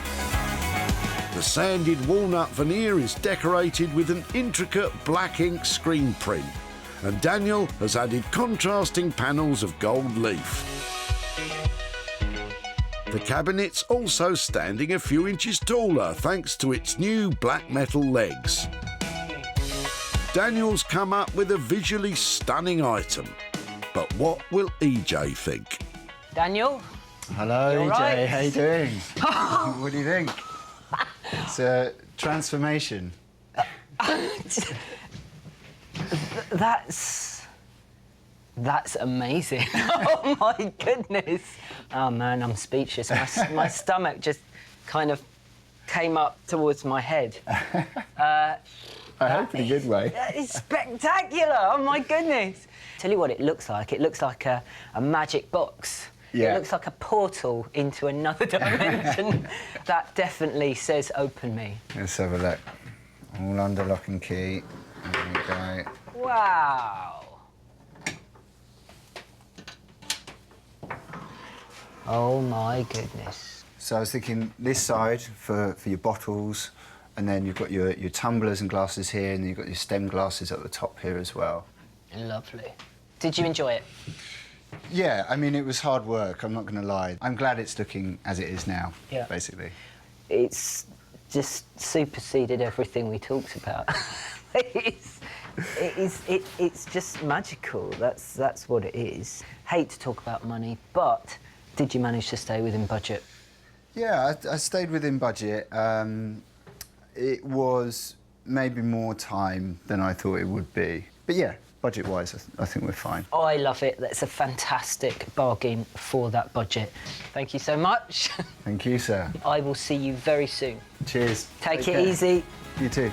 The sanded walnut veneer is decorated with an intricate black ink screen print, and Daniel has added contrasting panels of gold leaf. The cabinet's also standing a few inches taller thanks to its new black metal legs. Daniel's come up with a visually stunning item. But what will EJ think? Daniel? Hello, You all EJ. right? How you doing? What do you think? It's a transformation. That's That's amazing. Oh, my goodness. Oh, man, I'm speechless. My stomach just kind of came up towards my head. I hope in a good way. That is spectacular. Oh, my goodness. Tell you what it looks like. It looks like a magic box. Yeah. It looks like a portal into another dimension. That definitely says open me. Let's have a look. All under lock and key. There we go. Wow. Oh, my goodness. So I was thinking this side for your bottles, and then you've got your tumblers and glasses here, and then you've got your stem glasses at the top here as well. Lovely. Did you enjoy it? Yeah, I mean, it was hard work, I'm not going to lie. I'm glad it's looking as it is now, basically. It's just superseded everything we talked about. It's just magical. That's what it is. Hate to talk about money, but did you manage to stay within budget? Yeah, I stayed within budget. It was maybe more time than I thought it would be. But yeah, budget-wise, I think we're fine. Oh, I love it. That's a fantastic bargain for that budget. Thank you so much. Thank you, sir. I will see you very soon. Cheers. Take it easy. You too.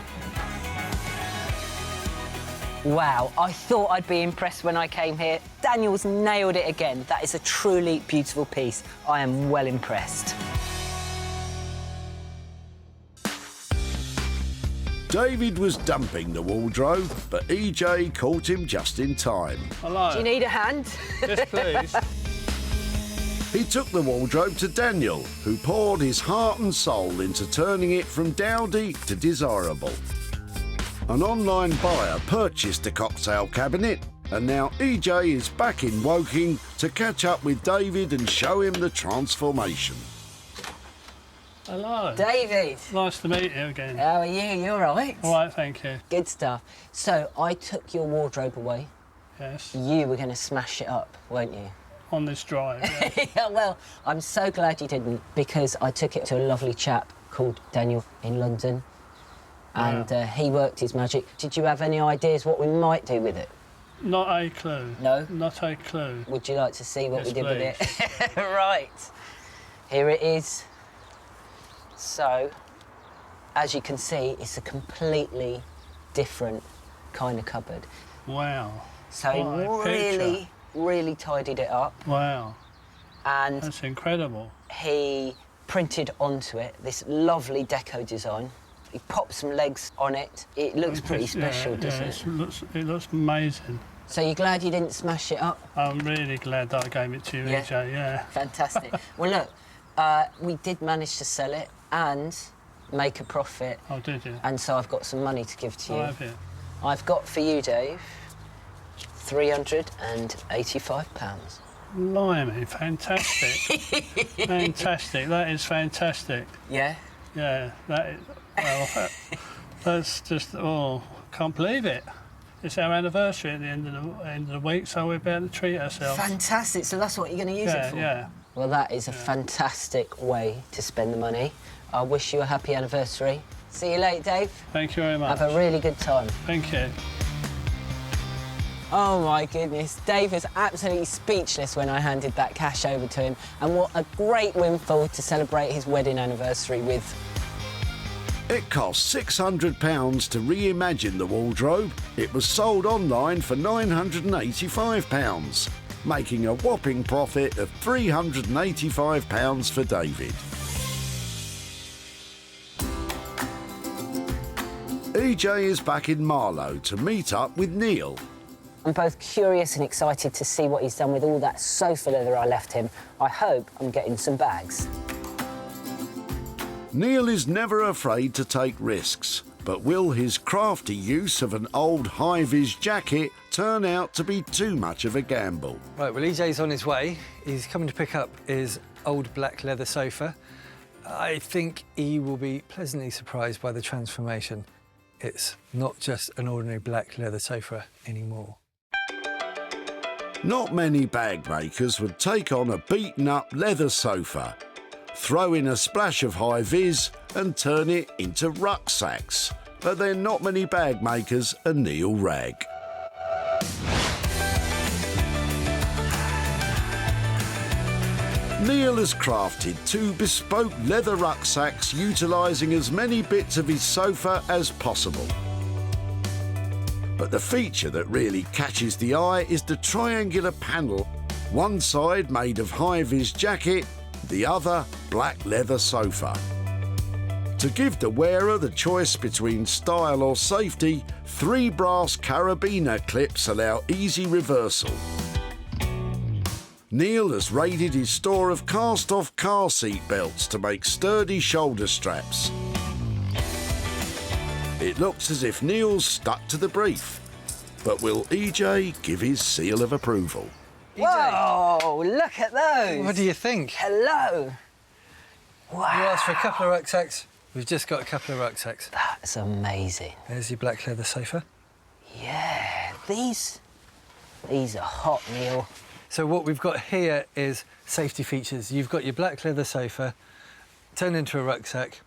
Wow, I thought I'd be impressed when I came here. Daniel's nailed it again. That is a truly beautiful piece. I am well impressed. David was dumping the wardrobe, but EJ caught him just in time. Hello. Do you need a hand? Yes, please. He took the wardrobe to Daniel, who poured his heart and soul into turning it from dowdy to desirable. An online buyer purchased the cocktail cabinet, and now EJ is back in Woking to catch up with David and show him the transformation. Hello. David. Nice to meet you again. How are you? You all right? All right, thank you. Good stuff. So, I took your wardrobe away. Yes. You were going to smash it up, weren't you? On this drive, yeah. Yeah, well, I'm so glad you didn't, because I took it to a lovely chap called Daniel in London, and he worked his magic. Did you have any ideas what we might do with it? Not a clue. No? Not a clue. Would you like to see what Yes, we did please. with it? Right. Here it is. So, as you can see, it's a completely different kind of cupboard. Wow. So he What a really, picture. really tidied it up. Wow. And that's incredible. He printed onto it this lovely deco design. He popped some legs on it. It looks pretty special, doesn't it? It looks amazing. So you're glad you didn't smash it up? I'm really glad that I gave it to you, Yeah. EJ, yeah. Fantastic. Well, look, we did manage to sell it and make a profit. Oh, did you? And so I've got some money to give to you. I have it. I've got for you, Dave, £385. Blimey, fantastic. Fantastic, that is fantastic. Yeah? Yeah, that is, well, that's just, oh, can't believe it. It's our anniversary at the end of the week, so we're about to treat ourselves. Fantastic, so that's what you're going to use it for? Yeah. Well, that is a fantastic way to spend the money. I wish you a happy anniversary. See you later, Dave. Thank you very much. Have a really good time. Thank you. Oh, my goodness. Dave was absolutely speechless when I handed that cash over to him. And what a great windfall to celebrate his wedding anniversary with. It cost £600 to reimagine the wardrobe. It was sold online for £985, making a whopping profit of £385 for David. EJ is back in Marlow to meet up with Neil. I'm both curious and excited to see what he's done with all that sofa leather I left him. I hope I'm getting some bags. Neil is never afraid to take risks, but will his crafty use of an old high-vis jacket turn out to be too much of a gamble? Right, well, EJ's on his way. He's coming to pick up his old black leather sofa. I think he will be pleasantly surprised by the transformation. It's not just an ordinary black leather sofa anymore. Not many bag makers would take on a beaten-up leather sofa, throw in a splash of high-vis and turn it into rucksacks. But then not many bag makers are Neil Ragg. Neil has crafted 2 bespoke leather rucksacks utilising as many bits of his sofa as possible. But the feature that really catches the eye is the triangular panel, one side made of high-vis jacket, the other black leather sofa. To give the wearer the choice between style or safety, 3 brass carabiner clips allow easy reversal. Neil has raided his store of cast-off car seat belts to make sturdy shoulder straps. It looks as if Neil's stuck to the brief. But will EJ give his seal of approval? Whoa, look at those. What do you think? Hello. Wow. You asked for a couple of rucksacks. We've just got a couple of rucksacks. That's amazing. There's your black leather sofa. Yeah, these are hot, Neil. So what we've got here is safety features. You've got your black leather sofa turned into a rucksack,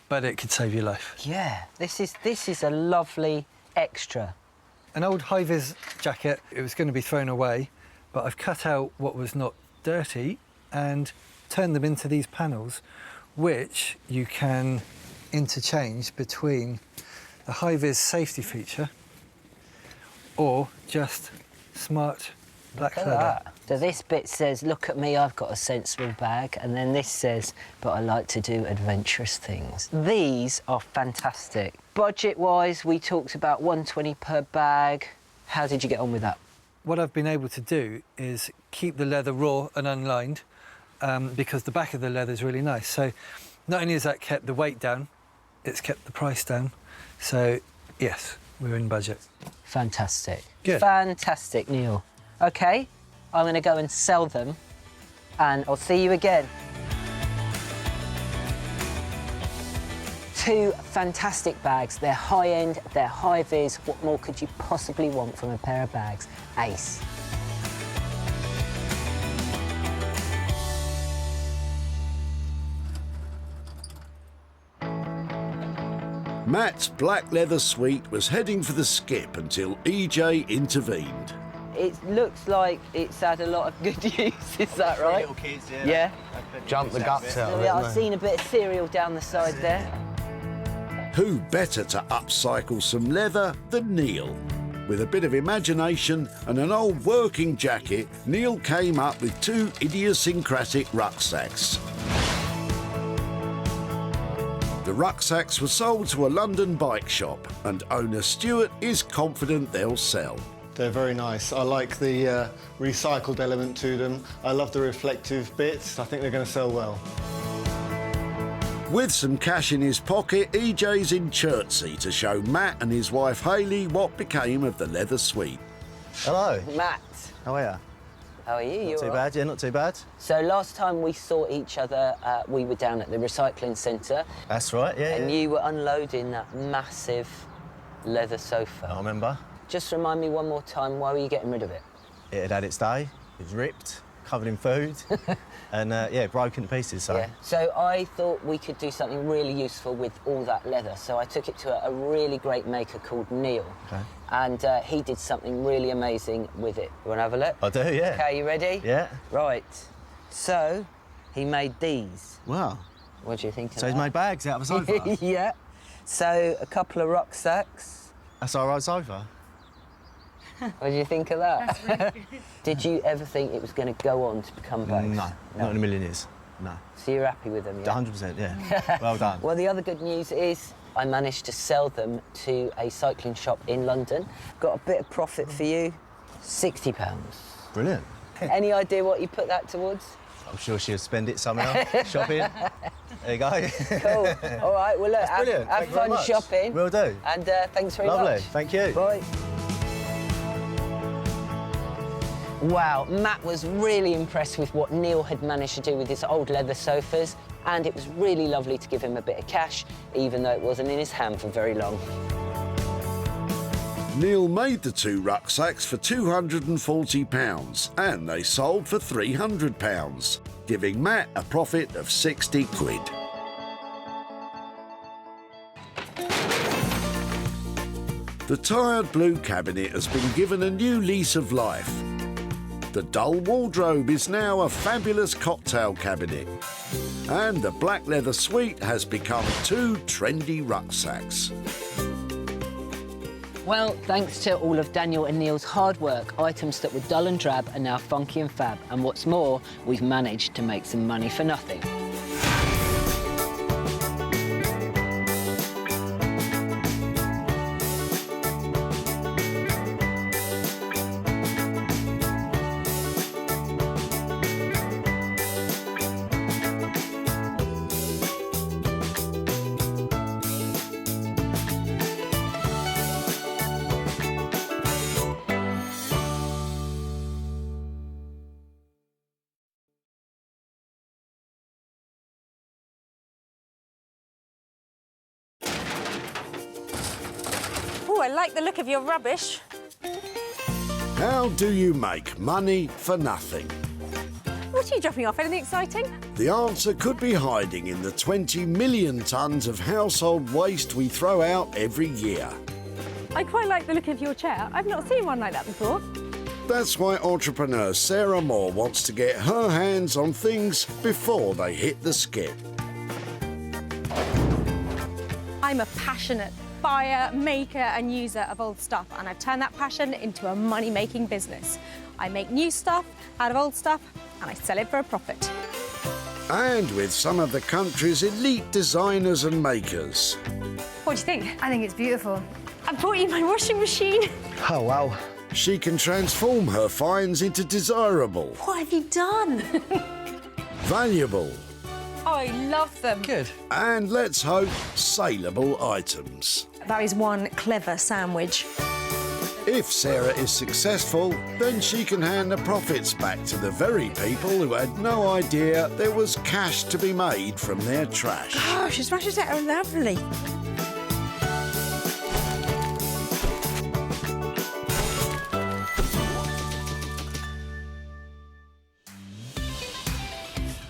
but it could save your life. Yeah, this is a lovely extra. An old high-vis jacket, it was going to be thrown away, but I've cut out what was not dirty and turned them into these panels, which you can interchange between the high-vis safety feature or just smart black Look at leather. that. So this bit says, look at me, I've got a sensible bag. And then this says, but I like to do adventurous things. These are fantastic. Budget-wise, we talked about $120 per bag. How did you get on with that? What I've been able to do is keep the leather raw and unlined because the back of the leather is really nice. So not only has that kept the weight down, it's kept the price down. So, yes, we're in budget. Fantastic. Good. Fantastic, Neil. OK, I'm going to go and sell them, and I'll see you again. 2 fantastic bags. They're high-end, they're high-vis. What more could you possibly want from a pair of bags? Ace. Matt's black leather suite was heading for the skip until EJ intervened. It looks like it's had a lot of good use, is that right? Little kids, yeah. Yeah? Jump the guts out of it. Yeah, I've haven't seen a bit of cereal down the side there. Who better to upcycle some leather than Neil? With a bit of imagination and an old working jacket, Neil came up with 2 idiosyncratic rucksacks. The rucksacks were sold to a London bike shop, and owner Stuart is confident they'll sell. They're very nice. I like the recycled element to them. I love the reflective bits. I think they're going to sell well. With some cash in his pocket, EJ's in Chertsey to show Matt and his wife Hayley what became of the leather suite. Hello. Matt. How are you? How are you? Not too bad, yeah, not too bad. So last time we saw each other, we were down at the recycling centre. That's right, yeah. And you were unloading that massive leather sofa. I remember. Just remind me one more time, why were you getting rid of it? It had its day. It was ripped, covered in food, and yeah, broken to pieces. So. Yeah. So I thought we could do something really useful with all that leather. So I took it to a really great maker called Neil. Okay. And he did something really amazing with it. You want to have a look? I do, yeah. OK, you ready? Yeah. Right. So he made these. Wow. What do you think of So he's that? made bags out of a sofa? Yeah. So a couple of rucksacks. That's our old sofa? What do you think of that? That's really good. Did you ever think it was going to go on to become bags? No, not in a million years. No. So you're happy with them, yeah? 100%, yeah. Well done. Well, the other good news is I managed to sell them to a cycling shop in London. Got a bit of profit for you, £60. Brilliant. Any idea what you put that towards? I'm sure she'll spend it somehow. Shopping. There you go. Cool. All right, well, look, have Thank you very fun much. shopping. Will do. And thanks very much. Lovely, thank you. Bye. Wow, Matt was really impressed with what Neil had managed to do with his old leather sofas, and it was really lovely to give him a bit of cash, even though it wasn't in his hand for very long. Neil made the 2 rucksacks for £240 and they sold for £300, giving Matt a profit of 60 quid. The tired blue cabinet has been given a new lease of life. The dull wardrobe is now a fabulous cocktail cabinet. And the black leather suite has become 2 trendy rucksacks. Well, thanks to all of Daniel and Neil's hard work, items that were dull and drab are now funky and fab. And what's more, we've managed to make some money for nothing. Oh, I like the look of your rubbish. How do you make money for nothing? What are you dropping off? Anything exciting? The answer could be hiding in the 20 million tonnes of household waste we throw out every year. I quite like the look of your chair. I've not seen one like that before. That's why entrepreneur Sarah Moore wants to get her hands on things before they hit the skip. I'm a passionate buyer, maker and user of old stuff, and I've turned that passion into a money-making business. I make new stuff out of old stuff and I sell it for a profit. And with some of the country's elite designers and makers. What do you think? I think it's beautiful. I bought you my washing machine. Oh, wow. She can transform her finds into desirable, What have you done? valuable, Oh, I love them. Good. And let's hope, saleable items. That is one clever sandwich. If Sarah is successful, then she can hand the profits back to the very people who had no idea there was cash to be made from their trash. Oh, she smashes it out lovely.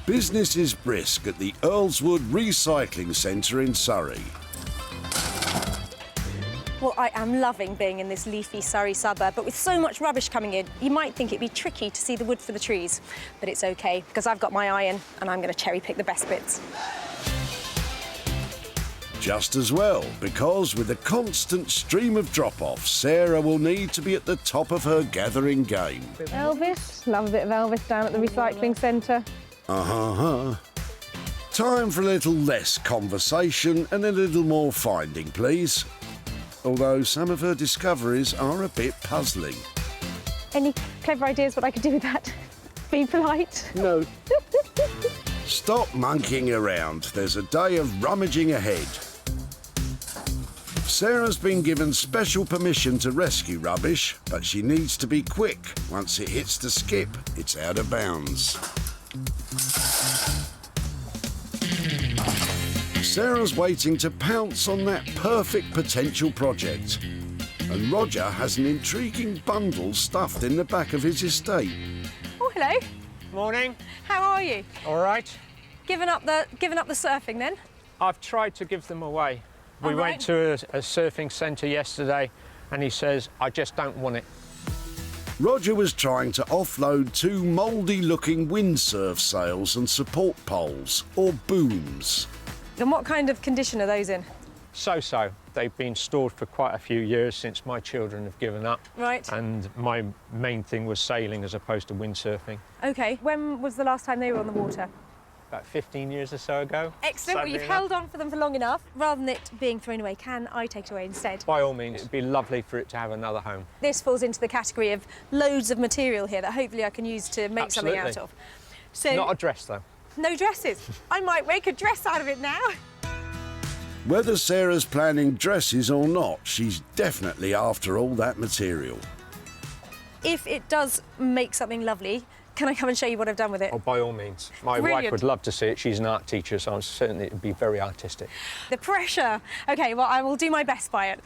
Business is brisk at the Earlswood Recycling Centre in Surrey. Well, I am loving being in this leafy Surrey suburb, but with so much rubbish coming in, you might think it'd be tricky to see the wood for the trees. But it's OK, because I've got my eye in, and I'm going to cherry-pick the best bits. Just as well, because with a constant stream of drop-offs, Sarah will need to be at the top of her gathering game. Elvis, love a bit of Elvis down at the recycling centre. Time for a little less conversation and a little more finding, please. Although some of her discoveries are a bit puzzling. Any clever ideas what I could do with that? Be polite. No. Stop monkeying around. There's a day of rummaging ahead. Sarah's been given special permission to rescue rubbish, but she needs to be quick. Once it hits the skip, it's out of bounds. Sarah's waiting to pounce on that perfect potential project. And Roger has an intriguing bundle stuffed in the back of his estate. Oh, hello. Morning. How are you? All right. Giving up the surfing then? I've tried to give them away. We All right. went to a surfing centre yesterday and he says, I just don't want it. Roger was trying to offload 2 mouldy-looking windsurf sails and support poles, or booms. And what kind of condition are those in? So-so. They've been stored for quite a few years since my children have given up. Right. And my main thing was sailing as opposed to windsurfing. OK. When was the last time they were on the water? About 15 years or so ago. Excellent. Well, Sadly you've enough. held on for them for long enough. Rather than it being thrown away, can I take it away instead? By all means, it'd be lovely for it to have another home. This falls into the category of loads of material here that hopefully I can use to make something out Absolutely. of. So, Not a dress, though. no dresses. I might make a dress out of it now. Whether Sarah's planning dresses or not, she's definitely after all that material. If it does make something lovely, can I come and show you what I've done with it? Oh, by all means. My wife Brilliant. would love to see it. She's an art teacher, so I'm certain it would be very artistic. The pressure. OK, well, I will do my best by it.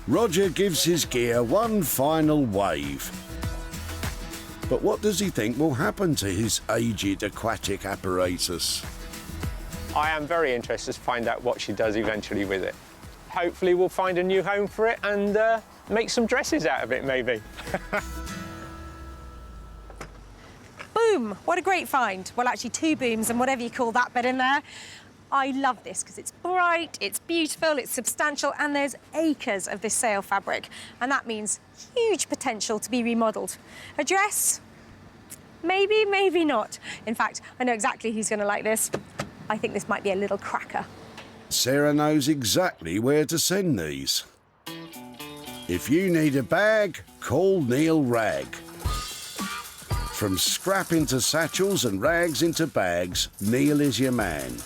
Roger gives his gear one final wave. But what does he think will happen to his aged aquatic apparatus? I am very interested to find out what she does eventually with it. Hopefully we'll find a new home for it and make some dresses out of it, maybe. boom! What a great find. Well, actually 2 booms and whatever you call that bit in there. I love this because it's bright, it's beautiful, it's substantial, and there's acres of this sail fabric. And that means huge potential to be remodelled. A dress? Maybe, maybe not. In fact, I know exactly who's going to like this. I think this might be a little cracker. Sarah knows exactly where to send these. If you need a bag, call Neil Rag. From scrap into satchels and rags into bags, Neil is your man.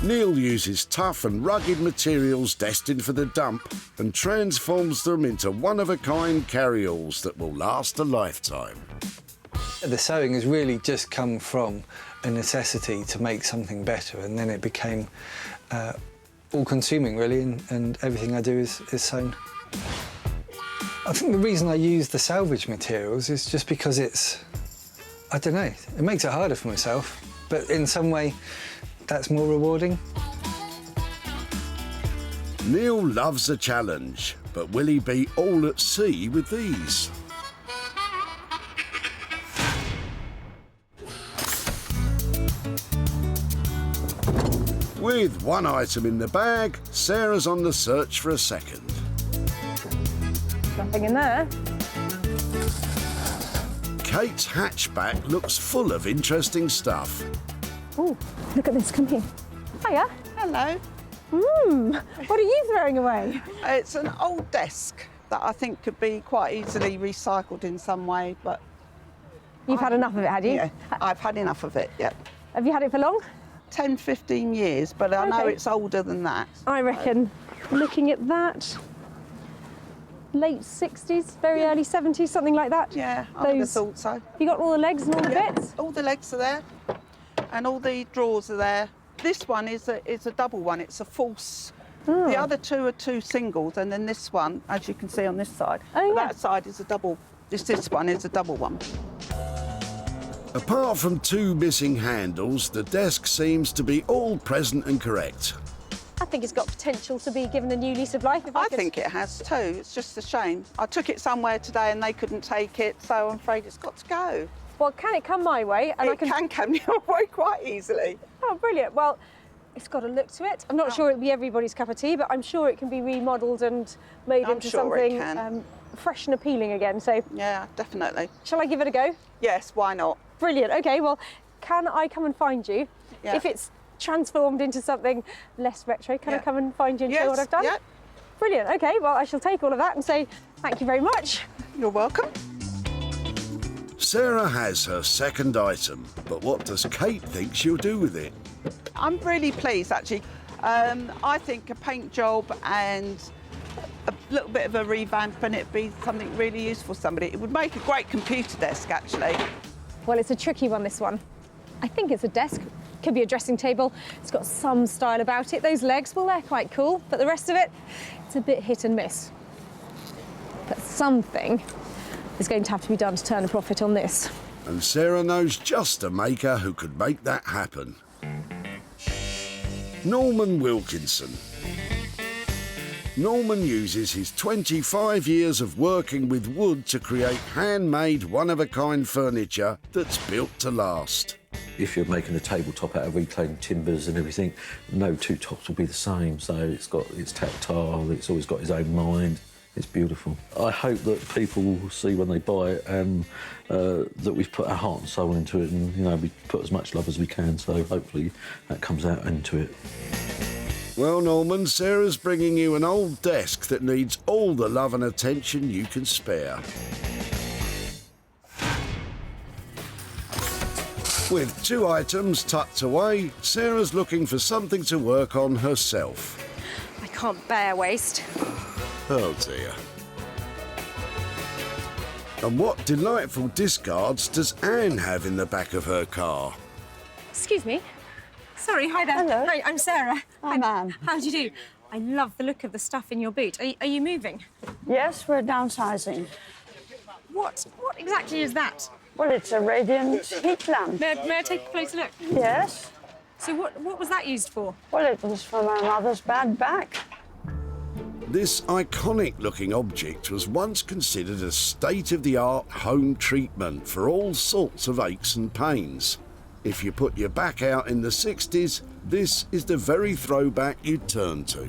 Neil uses tough and rugged materials destined for the dump and transforms them into one-of-a-kind carry-alls that will last a lifetime. The sewing has really just come from a necessity to make something better, and then it became all-consuming, really, and everything I do is sewn. I think the reason I use the salvage materials is just because it's, I don't know, it makes it harder for myself, but in some way, that's more rewarding. Neil loves a challenge, but will he be all at sea with these? With one item in the bag, Sarah's on the search for a second. Nothing in there. Kate's hatchback looks full of interesting stuff. Oh, look at this, come here. Hiya. Hello. What are you throwing away? It's an old desk that I think could be quite easily recycled in some way, but... You've had enough of it, had you? Yeah, I've had enough of it, yeah. Have you had it for long? 10, 15 years, but I know it's older than that. I reckon, looking at that, late 60s, very early 70s, something like that. Yeah, I would have thought so. You got all the legs and all the bits? All the legs are there, and all the drawers are there. This one is a double one, it's a false. The other 2 are 2 singles, and then this one, as you can see on this side, that side is a double. This one is a double one. Apart from 2 missing handles, the desk seems to be all present and correct. I think it's got potential to be given a new lease of life. I think it has too. It's just a shame. I took it somewhere today and they couldn't take it, so I'm afraid it's got to go. Well, can it come my way? And it can come your way quite easily. Oh, brilliant. Well, it's got a look to it. I'm not sure it'll be everybody's cup of tea, but I'm sure it can be remodelled and made into something fresh and appealing again. So yeah, definitely. Shall I give it a go? Yes, why not? Brilliant. OK, well, can I come and find you? Yeah. If it's transformed into something less retro, can I come and find you and show what I've done? Yeah. Brilliant. OK, well, I shall take all of that and say thank you very much. You're welcome. Sarah has her second item, but what does Kate think she'll do with it? I'm really pleased, actually. I think a paint job and a little bit of a revamp and it'd be something really useful for somebody. It would make a great computer desk, actually. Well, it's a tricky one, this one. I think it's a desk. Could be a dressing table. It's got some style about it. Those legs, well, they're quite cool, but the rest of it, it's a bit hit and miss. But something is going to have to be done to turn a profit on this. And Sarah knows just a maker who could make that happen. Norman Wilkinson. Norman uses his 25 years of working with wood to create handmade, one-of-a-kind furniture that's built to last. If you're making a tabletop out of reclaimed timbers and everything, no 2 tops will be the same. So it's tactile, it's always got its own mind. It's beautiful. I hope that people will see when they buy it that we've put our heart and soul into it, and we put as much love as we can. So hopefully that comes out into it. Well, Norman, Sarah's bringing you an old desk that needs all the love and attention you can spare. With 2 items tucked away, Sarah's looking for something to work on herself. I can't bear waste. Oh dear. And what delightful discards does Anne have in the back of her car? Excuse me. Sorry, hi there. Hello. Hi, I'm Sarah. I'm Anne. How do you do? I love the look of the stuff in your boot. Are you moving? Yes, we're downsizing. What exactly is that? Well, it's a radiant heat lamp. May I take a closer look? Yes. So what was that used for? Well, it was for my mother's bad back. This iconic-looking object was once considered a state-of-the-art home treatment for all sorts of aches and pains. If you put your back out in the 60s, this is the very throwback you'd turn to.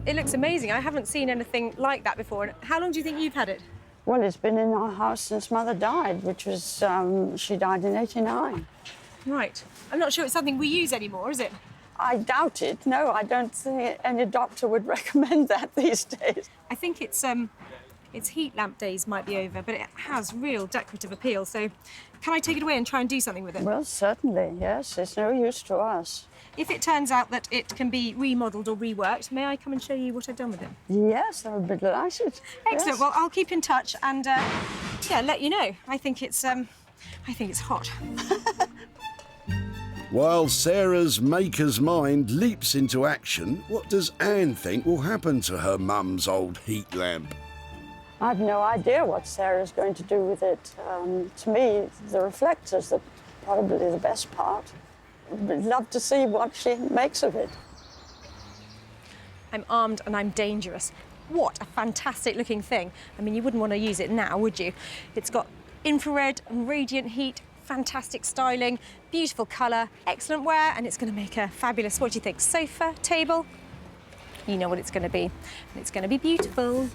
It looks amazing. I haven't seen anything like that before. How long do you think you've had it? Well, it's been in our house since Mother died, which was, she died in '89. Right. I'm not sure it's something we use anymore, is it? I doubt it. No, I don't think any doctor would recommend that these days. I think its heat lamp days might be over, but it has real decorative appeal. So can I take it away and try and do something with it? Well, certainly, yes. It's no use to us. If it turns out that it can be remodelled or reworked, may I come and show you what I've done with it? Yes, I would be delighted. Excellent. Yes. Well, I'll keep in touch and yeah, let you know. I think it's hot. While Sarah's maker's mind leaps into action, what does Anne think will happen to her mum's old heat lamp? I've no idea what Sarah's going to do with it. To me, the reflectors are probably the best part. I'd love to see what she makes of it. I'm armed and I'm dangerous. What a fantastic looking thing. I mean, you wouldn't want to use it now, would you? It's got infrared and radiant heat, fantastic styling, beautiful colour, excellent wear, and it's going to make a fabulous, what do you think, sofa, table? You know what it's going to be. And it's going to be beautiful.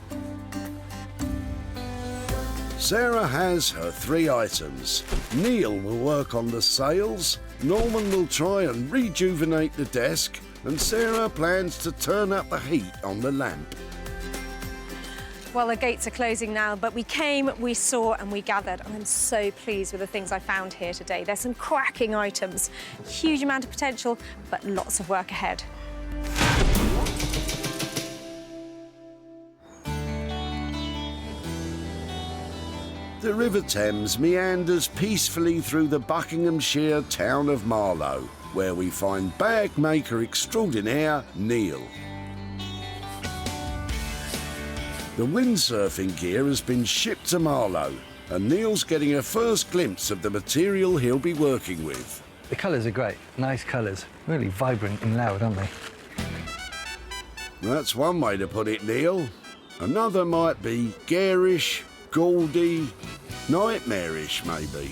Sarah has her 3 items. Neil will work on the sails, Norman will try and rejuvenate the desk, and Sarah plans to turn up the heat on the lamp. Well, the gates are closing now, but we came, we saw, and we gathered. And I'm so pleased with the things I found here today. There's some cracking items, huge amount of potential, but lots of work ahead. The River Thames meanders peacefully through the Buckinghamshire town of Marlow, where we find bag maker extraordinaire Neil. The windsurfing gear has been shipped to Marlow, and Neil's getting a first glimpse of the material he'll be working with. The colours are great, nice colours, really vibrant and loud, aren't they? That's one way to put it, Neil. Another might be garish, gaudy, nightmarish, maybe.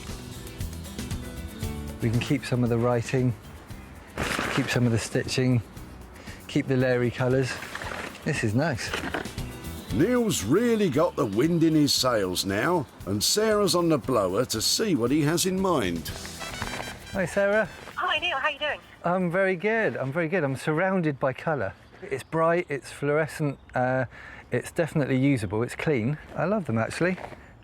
We can keep some of the writing, keep some of the stitching, keep the layering colours. This is nice. Neil's really got the wind in his sails now, and Sarah's on the blower to see what he has in mind. Hi, Sarah. Hi, Neil. How are you doing? I'm very good. I'm surrounded by colour. It's bright, it's fluorescent, it's definitely usable, it's clean. I love them, actually.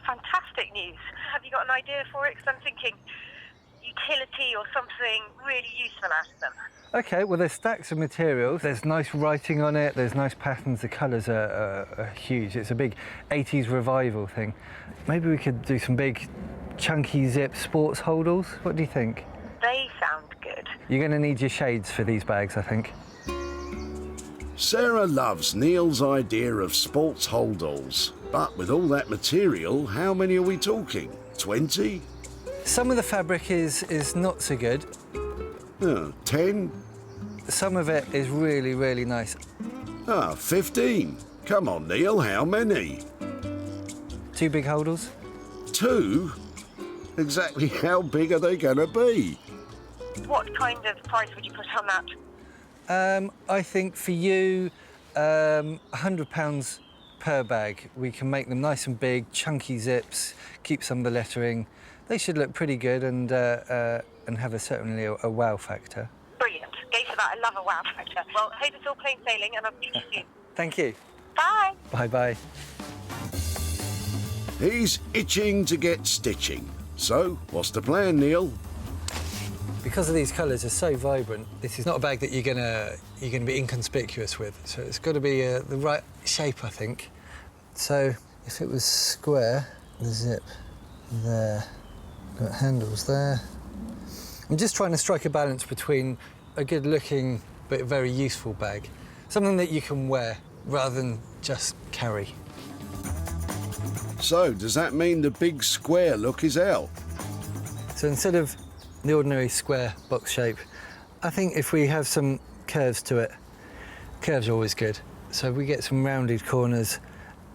Fantastic news. Have you got an idea for it? Because I'm thinking utility or something really useful out of them. OK, well, there's stacks of materials. There's nice writing on it, there's nice patterns, the colours are huge. It's a big 80s revival thing. Maybe we could do some big, chunky zip sports holdalls. What do you think? They sound good. You're going to need your shades for these bags, I think. Sarah loves Neil's idea of sports holdalls, but with all that material, how many are we talking? 20? Some of the fabric is not so good. 10? Some of it is really, really nice. 15. Come on, Neil, how many? 2 big holdalls. 2? Exactly how big are they going to be? What kind of price would you put on that? I think for you, £100 per bag. We can make them nice and big, chunky zips, keep some of the lettering. They should look pretty good and have certainly a wow factor. Brilliant. Go for that. I love a wow factor. Well, I hope it's all plain sailing and I'll see you soon. Thank you. Bye. Bye-bye. He's itching to get stitching. So, what's the plan, Neil? Because of these colours are so vibrant, this is not a bag that you're gonna be inconspicuous with. So it's got to be the right shape, I think. So if it was square, the zip there, got handles there. I'm just trying to strike a balance between a good-looking but very useful bag, something that you can wear rather than just carry. So does that mean the big square look is out? So instead of the ordinary square box shape, I think if we have some curves to it, curves are always good. So we get some rounded corners,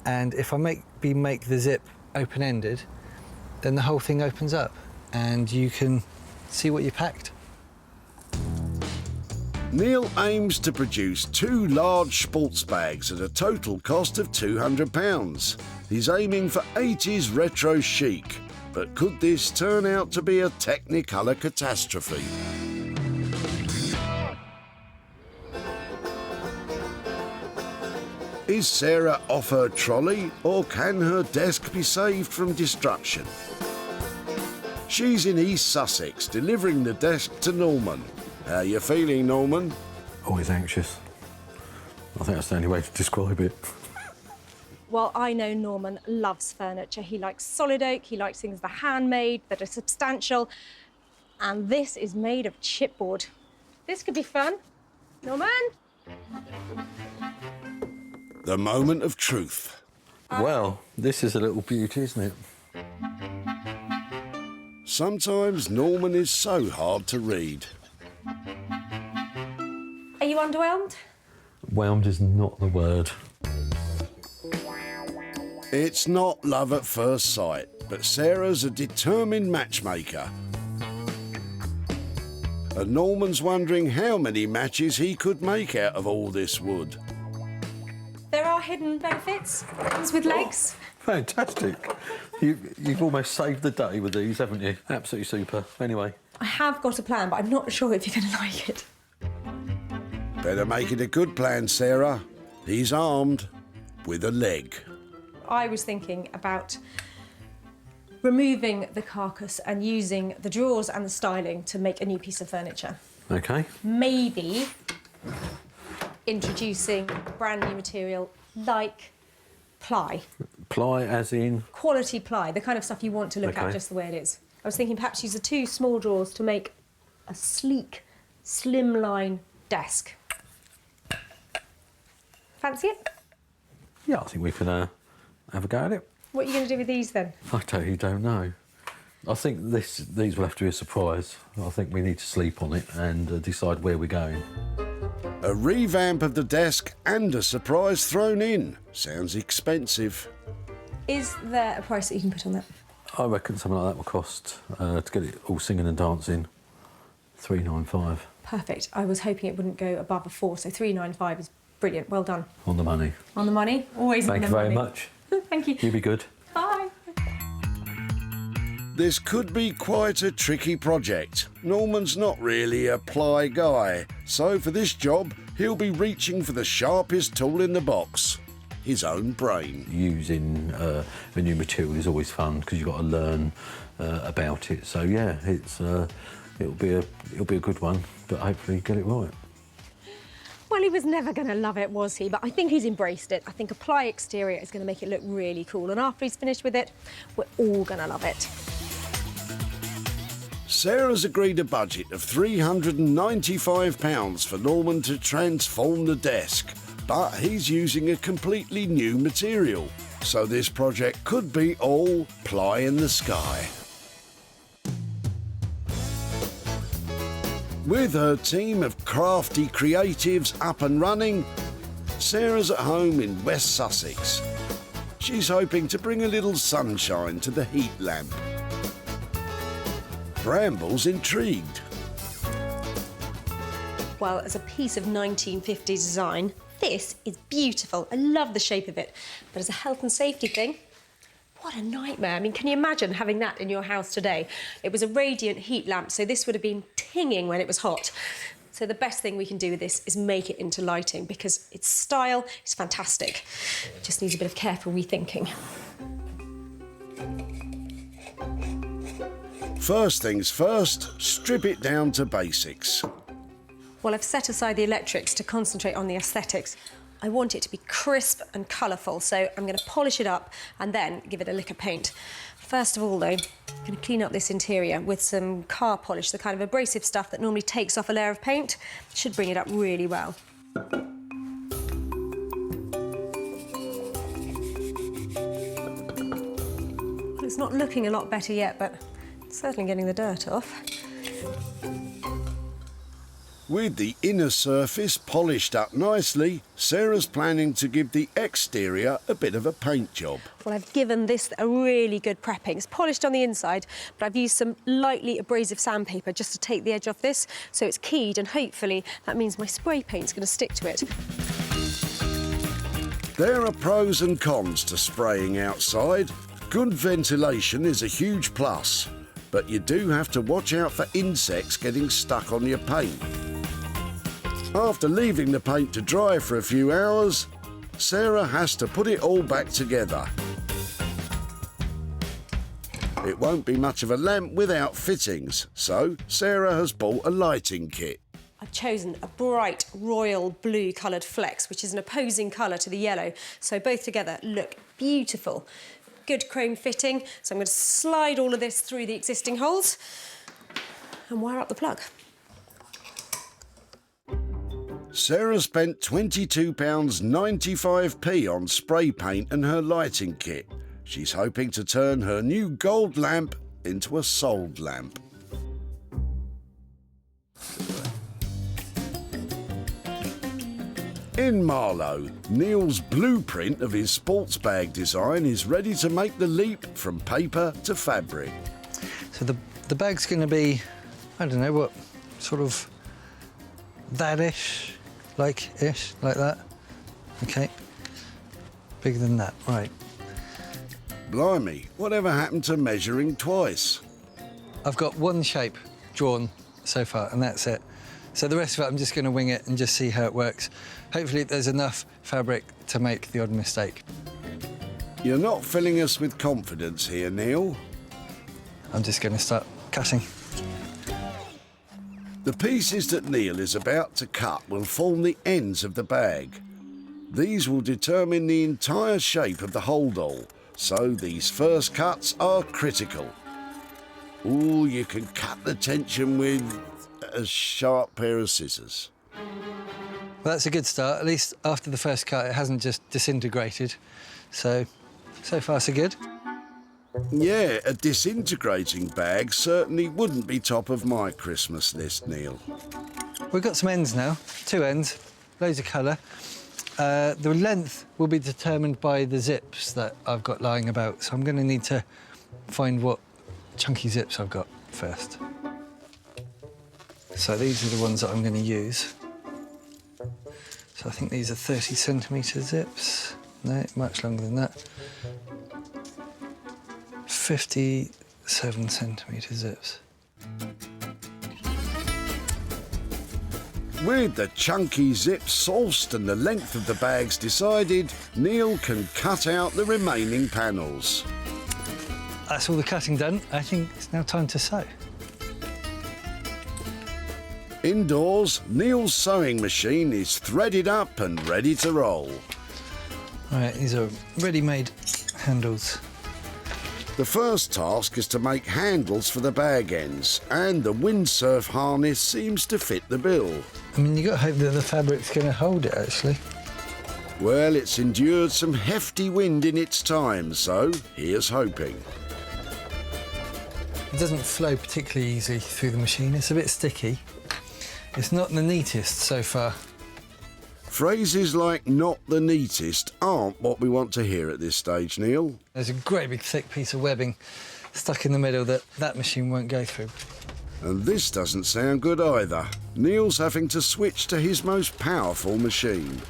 and if I make the zip open-ended, then the whole thing opens up and you can see what you packed. Neil aims to produce 2 large sports bags at a total cost of £200. He's aiming for 80s retro chic, but could this turn out to be a Technicolor catastrophe? Is Sarah off her trolley, or can her desk be saved from destruction? She's in East Sussex, delivering the desk to Norman. How you feeling, Norman? Always anxious. I think that's the only way to describe it. Well, I know Norman loves furniture. He likes solid oak, he likes things that are handmade, that are substantial, and this is made of chipboard. This could be fun. Norman? The moment of truth. Well, this is a little beauty, isn't it? Sometimes Norman is so hard to read. Are you underwhelmed? Whelmed is not the word. It's not love at first sight, but Sarah's a determined matchmaker. And Norman's wondering how many matches he could make out of all this wood. There are hidden benefits, ones with legs. Fantastic. You've almost saved the day with these, haven't you? Absolutely super. Anyway. I have got a plan, but I'm not sure if you're going to like it. Better make it a good plan, Sarah. He's armed with a leg. I was thinking about removing the carcass and using the drawers and the styling to make a new piece of furniture. OK. Maybe introducing brand new material like ply. Ply as in? Quality ply, the kind of stuff you want to look at just the way it is. I was thinking perhaps use the 2 small drawers to make a sleek, slimline desk. Fancy it? Yeah, I think we can have a go at it. What are you going to do with these then? I totally don't know. I think these will have to be a surprise. I think we need to sleep on it and decide where we're going. A revamp of the desk and a surprise thrown in. Sounds expensive. Is there a price that you can put on that? I reckon something like that will cost, to get it all singing and dancing, £395. Perfect. I was hoping it wouldn't go above a 4, so 395 is brilliant. Well done. On the money. On the money? Always on the money. Thank you very much. Thank you. You be good. Bye. This could be quite a tricky project. Norman's not really a ply guy, so for this job, he'll be reaching for the sharpest tool in the box. His own brain. Using a new material is always fun because you've got to learn about it. So yeah, it'll be a good one, but hopefully get it right. Well, he was never going to love it, was he? But I think he's embraced it. I think a ply exterior is going to make it look really cool. And after he's finished with it, we're all going to love it. Sarah's agreed a budget of £395 for Norman to transform the desk. But he's using a completely new material. So this project could be all ply in the sky. With her team of crafty creatives up and running, Sarah's at home in West Sussex. She's hoping to bring a little sunshine to the heat lamp. Bramble's intrigued. Well, as a piece of 1950s design, this is beautiful. I love the shape of it. But as a health and safety thing, what a nightmare. I mean, can you imagine having that in your house today? It was a radiant heat lamp, so this would have been tinging when it was hot. So the best thing we can do with this is make it into lighting because its style is fantastic. It just needs a bit of careful rethinking. First things first, strip it down to basics. Well, I've set aside the electrics to concentrate on the aesthetics. I want it to be crisp and colourful, so I'm going to polish it up and then give it a lick of paint. First of all, though, I'm going to clean up this interior with some car polish, the kind of abrasive stuff that normally takes off a layer of paint. It should bring it up really well. Well, it's not looking a lot better yet, but it's certainly getting the dirt off. With the inner surface polished up nicely, Sarah's planning to give the exterior a bit of a paint job. Well, I've given this a really good prepping. It's polished on the inside, but I've used some lightly abrasive sandpaper just to take the edge off this, so it's keyed, and hopefully that means my spray paint's going to stick to it. There are pros and cons to spraying outside. Good ventilation is a huge plus, but you do have to watch out for insects getting stuck on your paint. After leaving the paint to dry for a few hours, Sarah has to put it all back together. It won't be much of a lamp without fittings, so Sarah has bought a lighting kit. I've chosen a bright royal blue coloured flex, which is an opposing colour to the yellow, so both together look beautiful. Good chrome fitting, so I'm going to slide all of this through the existing holes and wire up the plug. Sarah spent £22.95 on spray paint and her lighting kit. She's hoping to turn her new gold lamp into a sold lamp. In Marlow, Neil's blueprint of his sports bag design is ready to make the leap from paper to fabric. So the bag's going to be, I don't know, what, sort of that-ish, like that. OK. Bigger than that, right. Blimey, whatever happened to measuring twice? I've got one shape drawn so far, and that's it. So the rest of it, I'm just going to wing it and just see how it works. Hopefully there's enough fabric to make the odd mistake. You're not filling us with confidence here, Neil. I'm just going to start cutting. The pieces that Neil is about to cut will form the ends of the bag. These will determine the entire shape of the holdall, so these first cuts are critical. Ooh, you can cut the tension with a sharp pair of scissors. Well, that's a good start. At least after the first cut, it hasn't just disintegrated. So far, so good. Yeah, a disintegrating bag certainly wouldn't be top of my Christmas list, Neil. We've got some ends now, 2 ends, loads of colour. The length will be determined by the zips that I've got lying about, so I'm going to need to find what chunky zips I've got first. So these are the ones that I'm going to use. So I think these are 30 centimetre zips. No, much longer than that. 57 centimetre zips. With the chunky zips sourced and the length of the bags decided, Neil can cut out the remaining panels. That's all the cutting done. I think it's now time to sew. Indoors, Neil's sewing machine is threaded up and ready to roll. All right, these are ready-made handles. The first task is to make handles for the bag ends, and the windsurf harness seems to fit the bill. I mean, you've got to hope that the fabric's going to hold it, actually. Well, it's endured some hefty wind in its time, so here's hoping. It doesn't flow particularly easily through the machine. It's a bit sticky. It's not the neatest so far. Phrases like "not the neatest" aren't what we want to hear at this stage, Neil. There's a great big thick piece of webbing stuck in the middle that machine won't go through. And this doesn't sound good either. Neil's having to switch to his most powerful machine.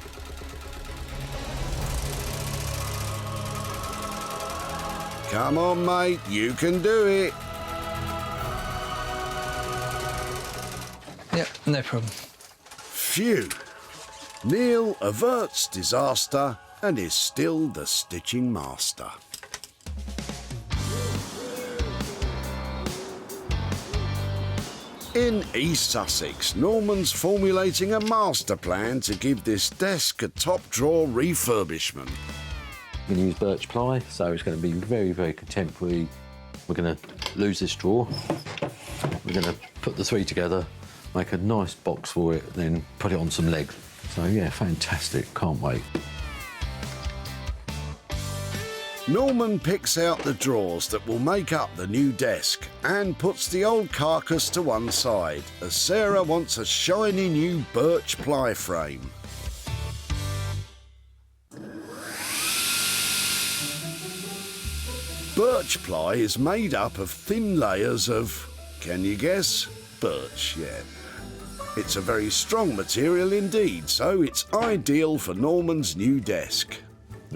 Come on, mate, you can do it. Yep, no problem. Phew. Neil averts disaster and is still the stitching master. In East Sussex, Norman's formulating a master plan to give this desk a top-drawer refurbishment. We're going to use birch ply, so it's going to be very, very contemporary. We're going to lose this drawer. We're going to put the three together, make a nice box for it, then put it on some legs. So, yeah, fantastic. Can't wait. Norman picks out the drawers that will make up the new desk and puts the old carcass to one side, as Sarah wants a shiny new birch ply frame. Birch ply is made up of thin layers of, can you guess? Birch, yeah. It's a very strong material indeed, so it's ideal for Norman's new desk.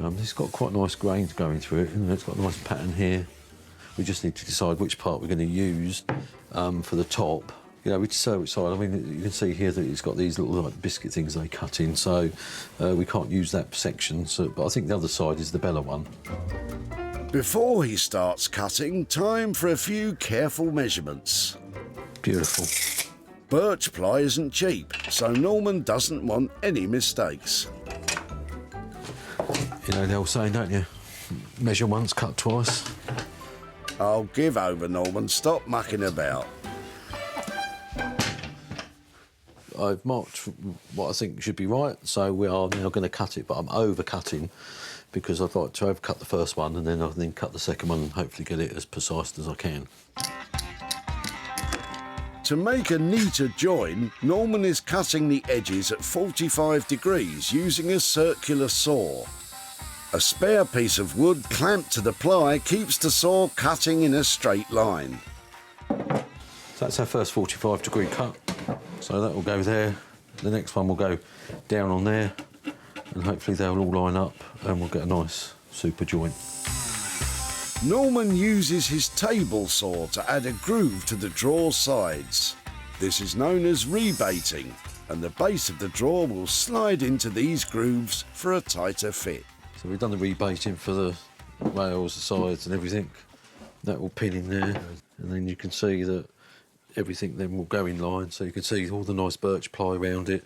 It's got quite nice grains going through it, it's got a nice pattern here. We just need to decide which part we're going to use for the top. You know, we're so excited. I mean, you can see here that it's got these little like biscuit things they cut in, so we can't use that section. So, but I think the other side is the Bella one. Before he starts cutting, time for a few careful measurements. Beautiful. Birch ply isn't cheap, so Norman doesn't want any mistakes. You know the old saying, don't you? Measure once, cut twice. I'll give over, Norman. Stop mucking about. I've marked what I think should be right, so we are now going to cut it, but I'm over-cutting because I'd like to overcut the first one and then I can cut the second one and hopefully get it as precise as I can. To make a neater join, Norman is cutting the edges at 45 degrees using a circular saw. A spare piece of wood clamped to the ply keeps the saw cutting in a straight line. So that's our first 45-degree cut. So that will go there. The next one will go down on there, and hopefully they'll all line up and we'll get a nice super joint. Norman uses his table saw to add a groove to the drawer sides. This is known as rebating, and the base of the drawer will slide into these grooves for a tighter fit. So we've done the rebating for the rails, the sides and everything. That will pin in there, and then you can see that everything then will go in line, so you can see all the nice birch ply around it.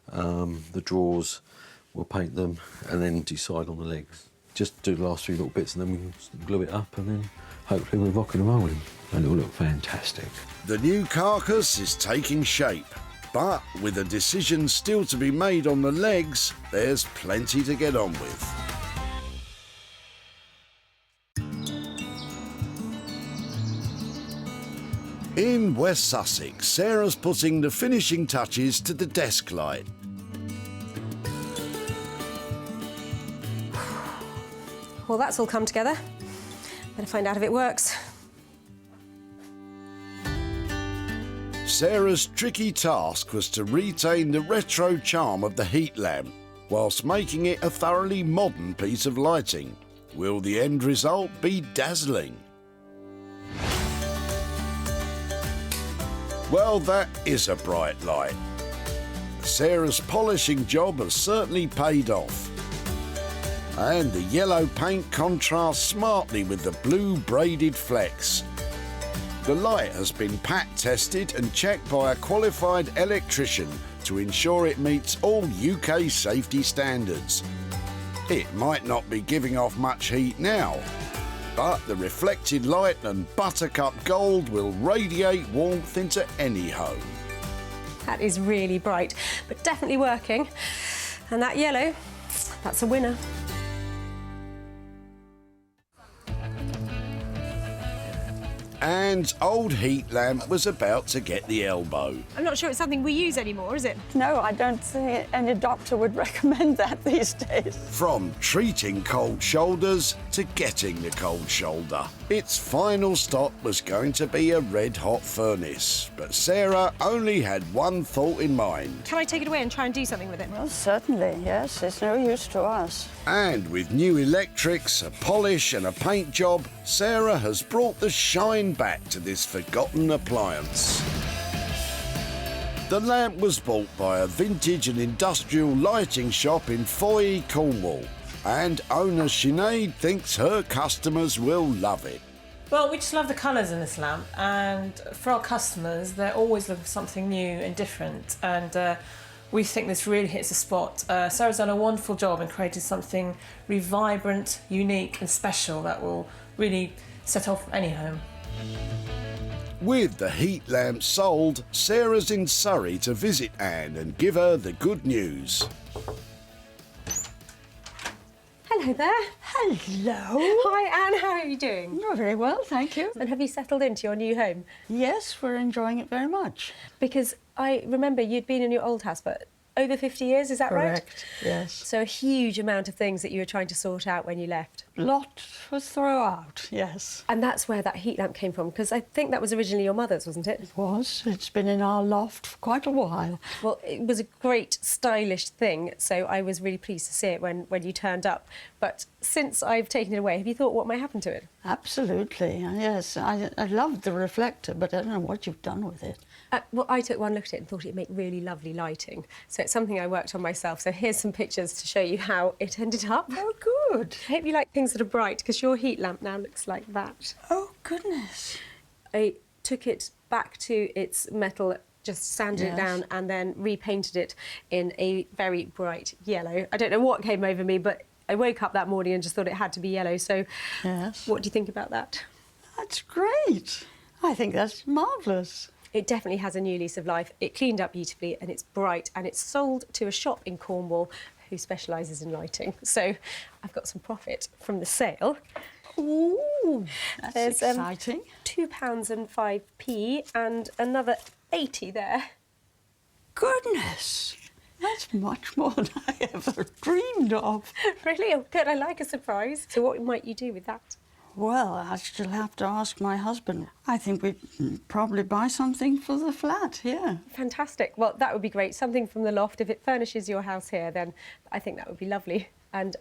The drawers, we'll paint them and then decide on the legs. Just do the last few little bits and then we can glue it up and then hopefully we're rocking and rolling. And it'll look fantastic. The new carcass is taking shape, but with a decision still to be made on the legs, there's plenty to get on with. In West Sussex, Sarah's putting the finishing touches to the desk light. Well, that's all come together. Better find out if it works. Sarah's tricky task was to retain the retro charm of the heat lamp, whilst making it a thoroughly modern piece of lighting. Will the end result be dazzling? Well, that is a bright light. Sarah's polishing job has certainly paid off. And the yellow paint contrasts smartly with the blue braided flecks. The light has been pack tested and checked by a qualified electrician to ensure it meets all UK safety standards. It might not be giving off much heat now, but the reflected light and buttercup gold will radiate warmth into any home. That is really bright, but definitely working. And that yellow, that's a winner. And old heat lamp was about to get the elbow. I'm not sure it's something we use anymore, is it? No, I don't think any doctor would recommend that these days. From treating cold shoulders to getting the cold shoulder. Its final stop was going to be a red-hot furnace, but Sarah only had one thought in mind. Can I take it away and try and do something with it? Well, certainly, yes. It's no use to us. And with new electrics, a polish and a paint job, Sarah has brought the shine back to this forgotten appliance. The lamp was bought by a vintage and industrial lighting shop in Foy, Cornwall, and owner Sinead thinks her customers will love it. Well, we just love the colours in this lamp, and for our customers, they're always looking for something new and different, and we think this really hits the spot. Sarah's done a wonderful job and created something really vibrant, unique and special that will really set off any home. With the heat lamp sold, Sarah's in Surrey to visit Anne and give her the good news. Hello there. Hello. Hi, Anne. How are you doing? Not very well, thank you. And have you settled into your new home? Yes, we're enjoying it very much. Because I remember you'd been in your old house for over 50 years, is that right? Correct, yes. So a huge amount of things that you were trying to sort out when you left. Lot was thrown out, yes. And that's where that heat lamp came from, because I think that was originally your mother's, wasn't it? It was. It's been in our loft for quite a while. Well, it was a great, stylish thing, so I was really pleased to see it when you turned up. But since I've taken it away, have you thought what might happen to it? Absolutely, yes. I loved the reflector, but I don't know what you've done with it. Well, I took one look at it and thought it'd make really lovely lighting. So it's something I worked on myself. So here's some pictures to show you how it ended up. Oh, good. I hope you like things that are bright, because your heat lamp now looks like that. Oh, goodness. I took it back to its metal, just sanded it down, and then repainted it in a very bright yellow. I don't know what came over me, but I woke up that morning and just thought it had to be yellow. So what do you think about that? That's great. I think that's marvellous. It definitely has a new lease of life. It cleaned up beautifully and it's bright, and it's sold to a shop in Cornwall who specialises in lighting. So I've got some profit from the sale. Ooh, that's There's, exciting. £2.05 and another 80 there. Goodness, that's much more than I ever dreamed of. Really? Oh, good. I like a surprise. So what might you do with that? Well, I still have to ask my husband. I think we'd probably buy something for the flat, yeah. Fantastic. Well, that would be great. Something from the loft. If it furnishes your house here, then I think that would be lovely. And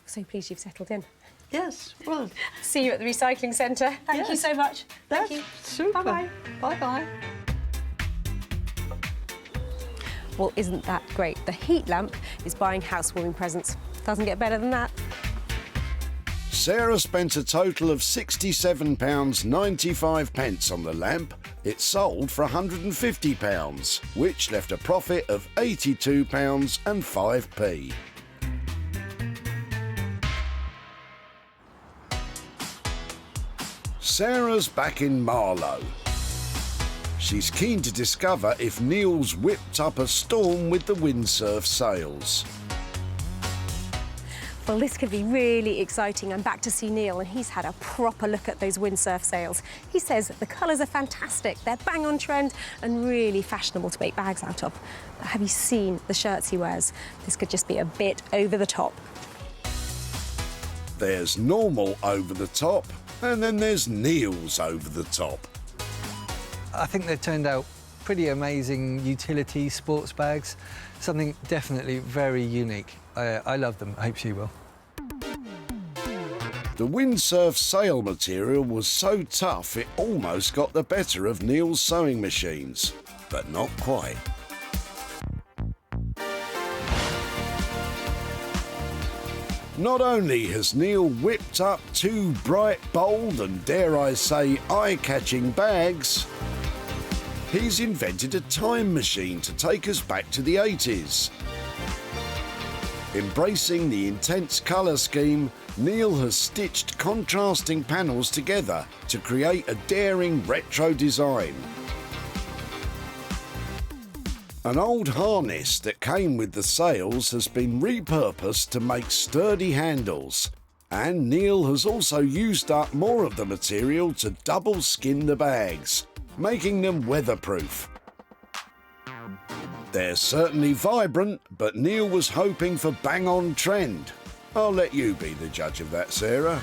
so pleased you've settled in. Yes, well... See you at the recycling centre. Thank you so much. That's Thank you. super. Bye-bye. Bye-bye. Well, isn't that great? The heat lamp is buying housewarming presents. Doesn't get better than that. Sarah spent a total of £67.95 on the lamp. It sold for £150, which left a profit of £82.05. Sarah's back in Marlow. She's keen to discover if Neil's whipped up a storm with the windsurf sales. Well, this could be really exciting. I'm back to see Neil, and he's had a proper look at those windsurf sails. He says the colours are fantastic, they're bang on trend and really fashionable to make bags out of. But have you seen the shirts he wears? This could just be a bit over the top. There's normal over the top, and then there's Neil's over the top. I think they've turned out pretty amazing utility sports bags. Something definitely very unique. I love them. I hope she will. The windsurf sail material was so tough it almost got the better of Neil's sewing machines, but not quite. Not only has Neil whipped up two bright, bold and, dare I say, eye-catching bags, he's invented a time machine to take us back to the 80s. Embracing the intense colour scheme, Neil has stitched contrasting panels together to create a daring retro design. An old harness that came with the sails has been repurposed to make sturdy handles, and Neil has also used up more of the material to double skin the bags, making them weatherproof. They're certainly vibrant, but Neil was hoping for bang-on trend. I'll let you be the judge of that, Sarah.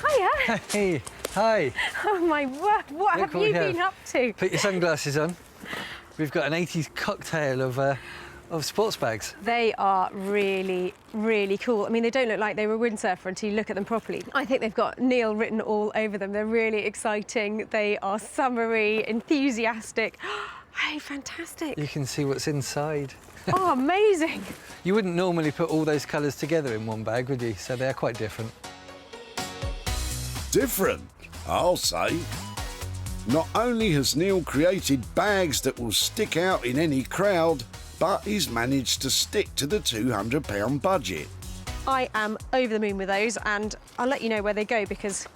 Hiya. Hey, hi. Oh, my word. What have you been up to? Put your sunglasses on. We've got an 80s cocktail of sports bags. They are really, really cool. I mean, they don't look like they were windsurfer until you look at them properly. I think they've got Neil written all over them. They're really exciting. They are summery, enthusiastic. Hey, fantastic. You can see what's inside. Oh, amazing. You wouldn't normally put all those colours together in one bag, would you? So they're quite different. Different, I'll say. Not only has Neil created bags that will stick out in any crowd, but he's managed to stick to the £200 budget. I am over the moon with those, and I'll let you know where they go, because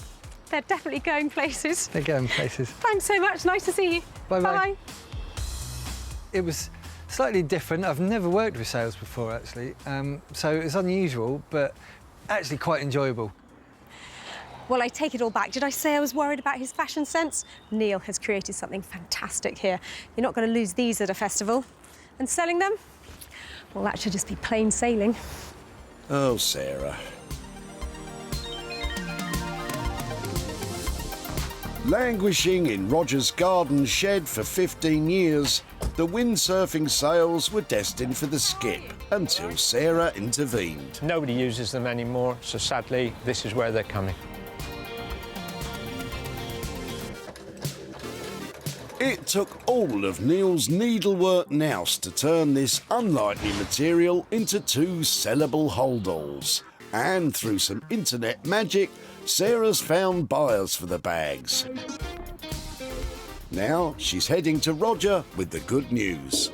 they're definitely going places. They're going places. Thanks so much. Nice to see you. Bye-bye. Bye. It was Slightly different. I've never worked with sales before, actually, so it's unusual, but actually quite enjoyable. Well, I take it all back. Did I say I was worried about his fashion sense? Neil has created something fantastic here. You're not going to lose these at a festival. And selling them? Well, that should just be plain sailing. Oh, Sarah. Languishing in Roger's garden shed for 15 years, the windsurfing sales were destined for the skip until Sarah intervened. Nobody uses them anymore, so sadly, this is where they're coming. It took all of Neil's needlework nous to turn this unlikely material into 2 sellable holdalls. And through some internet magic, Sarah's found buyers for the bags. Now she's heading to Roger with the good news.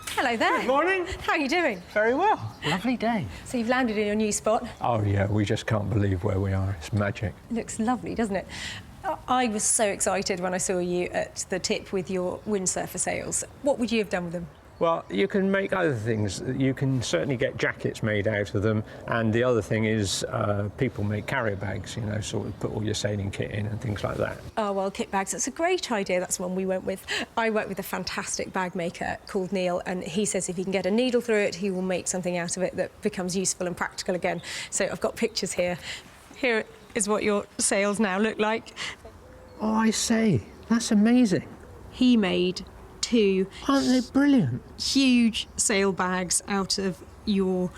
Hello there. Good morning. How are you doing? Very well. Lovely day. So you've landed in your new spot. Oh, yeah, we just can't believe where we are. It's magic. It looks lovely, doesn't it? I was so excited when I saw you at the tip with your Windsurfer sales. What would you have done with them? Well, you can make other things. You can certainly get jackets made out of them. And the other thing is people make carrier bags, you know, sort of put all your sailing kit in and things like that. Oh, well, kit bags, that's a great idea. That's the one we went with. I work with a fantastic bag maker called Neil, and he says if he can get a needle through it, he will make something out of it that becomes useful and practical again. So I've got pictures here. Here is what your sails now look like. Oh, I see. That's amazing. He made 2... Aren't they brilliant? ...huge sail bags out of your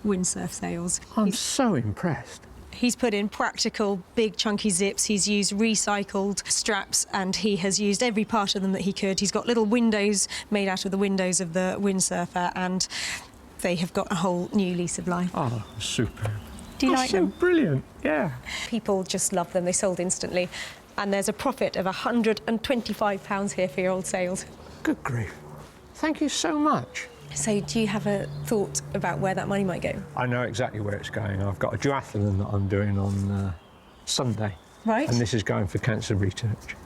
windsurf sails. I'm so impressed. He's put in practical, big, chunky zips. He's used recycled straps, and he has used every part of them that he could. He's got little windows made out of the windows of the Windsurfer, and they have got a whole new lease of life. Oh, super. Do you like them? Brilliant, yeah. People just love them. They sold instantly. And there's a profit of £125 here for your old sales. Good grief. Thank you so much. So do you have a thought about where that money might go? I know exactly where it's going. I've got a duathlon that I'm doing on Sunday. Right. And this is going for cancer research.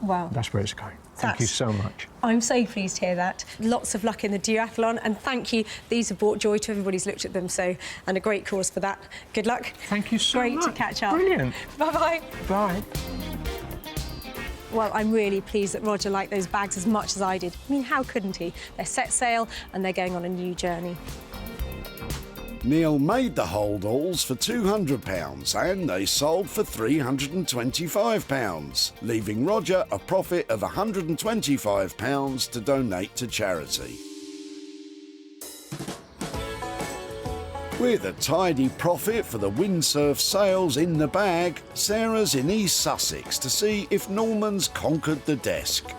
Wow. That's where it's going. Thank you so much. I'm so pleased to hear that. Lots of luck in the duathlon, and thank you. These have brought joy to everybody who's looked at them, so, and a great cause for that. Good luck. Thank you so much. Great to catch up. Brilliant. Bye-bye. Bye. Well, I'm really pleased that Roger liked those bags as much as I did. I mean, how couldn't he? They're set sail and they're going on a new journey. Neil made the holdalls for £200 and they sold for £325, leaving Roger a profit of £125 to donate to charity. With a tidy profit for the windsurf sales in the bag, Sarah's in East Sussex to see if Norman's conquered the desk.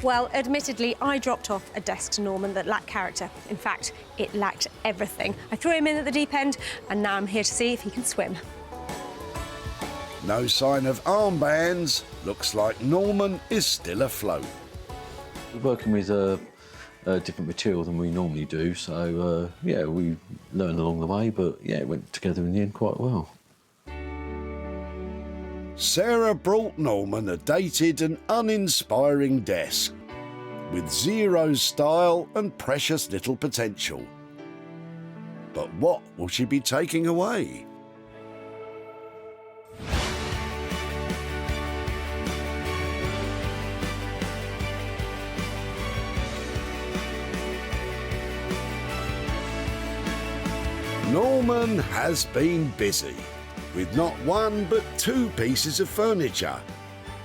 Well, admittedly, I dropped off a desk to Norman that lacked character. In fact, it lacked everything. I threw him in at the deep end, and now I'm here to see if he can swim. No sign of armbands. Looks like Norman is still afloat. We're working with a different material than we normally do, so yeah, we learned along the way, but yeah, it went together in the end quite well. Sarah brought Norman a dated and uninspiring desk with zero style and precious little potential. But what will she be taking away? Norman has been busy, with not one but two pieces of furniture.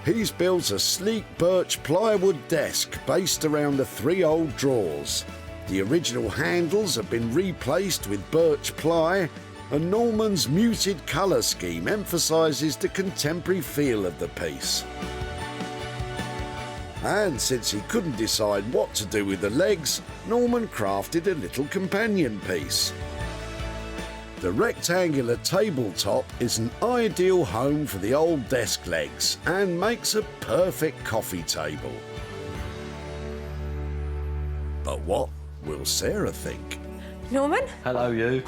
He's built a sleek birch plywood desk based around the three old drawers. The original handles have been replaced with birch ply, and Norman's muted colour scheme emphasises the contemporary feel of the piece. And since he couldn't decide what to do with the legs, Norman crafted a little companion piece. The rectangular tabletop is an ideal home for the old desk legs and makes a perfect coffee table. But what will Sarah think? Norman? Hello, you.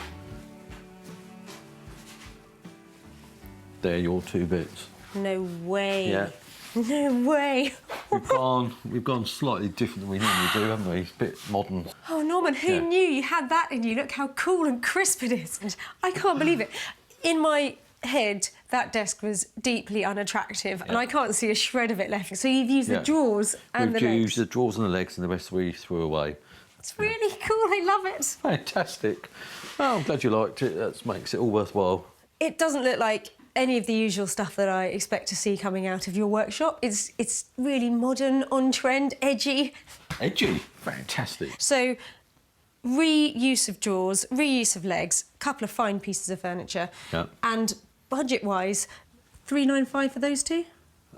They're your two bits. No way. Yeah. No way. We've gone slightly different than we normally do, haven't we? It's a bit modern. Oh, Norman, who knew you had that in you? Look how cool and crisp it is. And I can't believe it. In my head, that desk was deeply unattractive, and I can't see a shred of it left. So you've used the drawers and the legs. We've used the drawers and the legs, and the rest we threw away. It's really cool. I love it. Fantastic. Oh, I'm glad you liked it. That makes it all worthwhile. It doesn't look like any of the usual stuff that I expect to see coming out of your workshop. It's really modern, on-trend, edgy. Edgy? Fantastic. So, reuse of drawers, reuse of legs, a couple of fine pieces of furniture, and budget-wise, $395 for those two?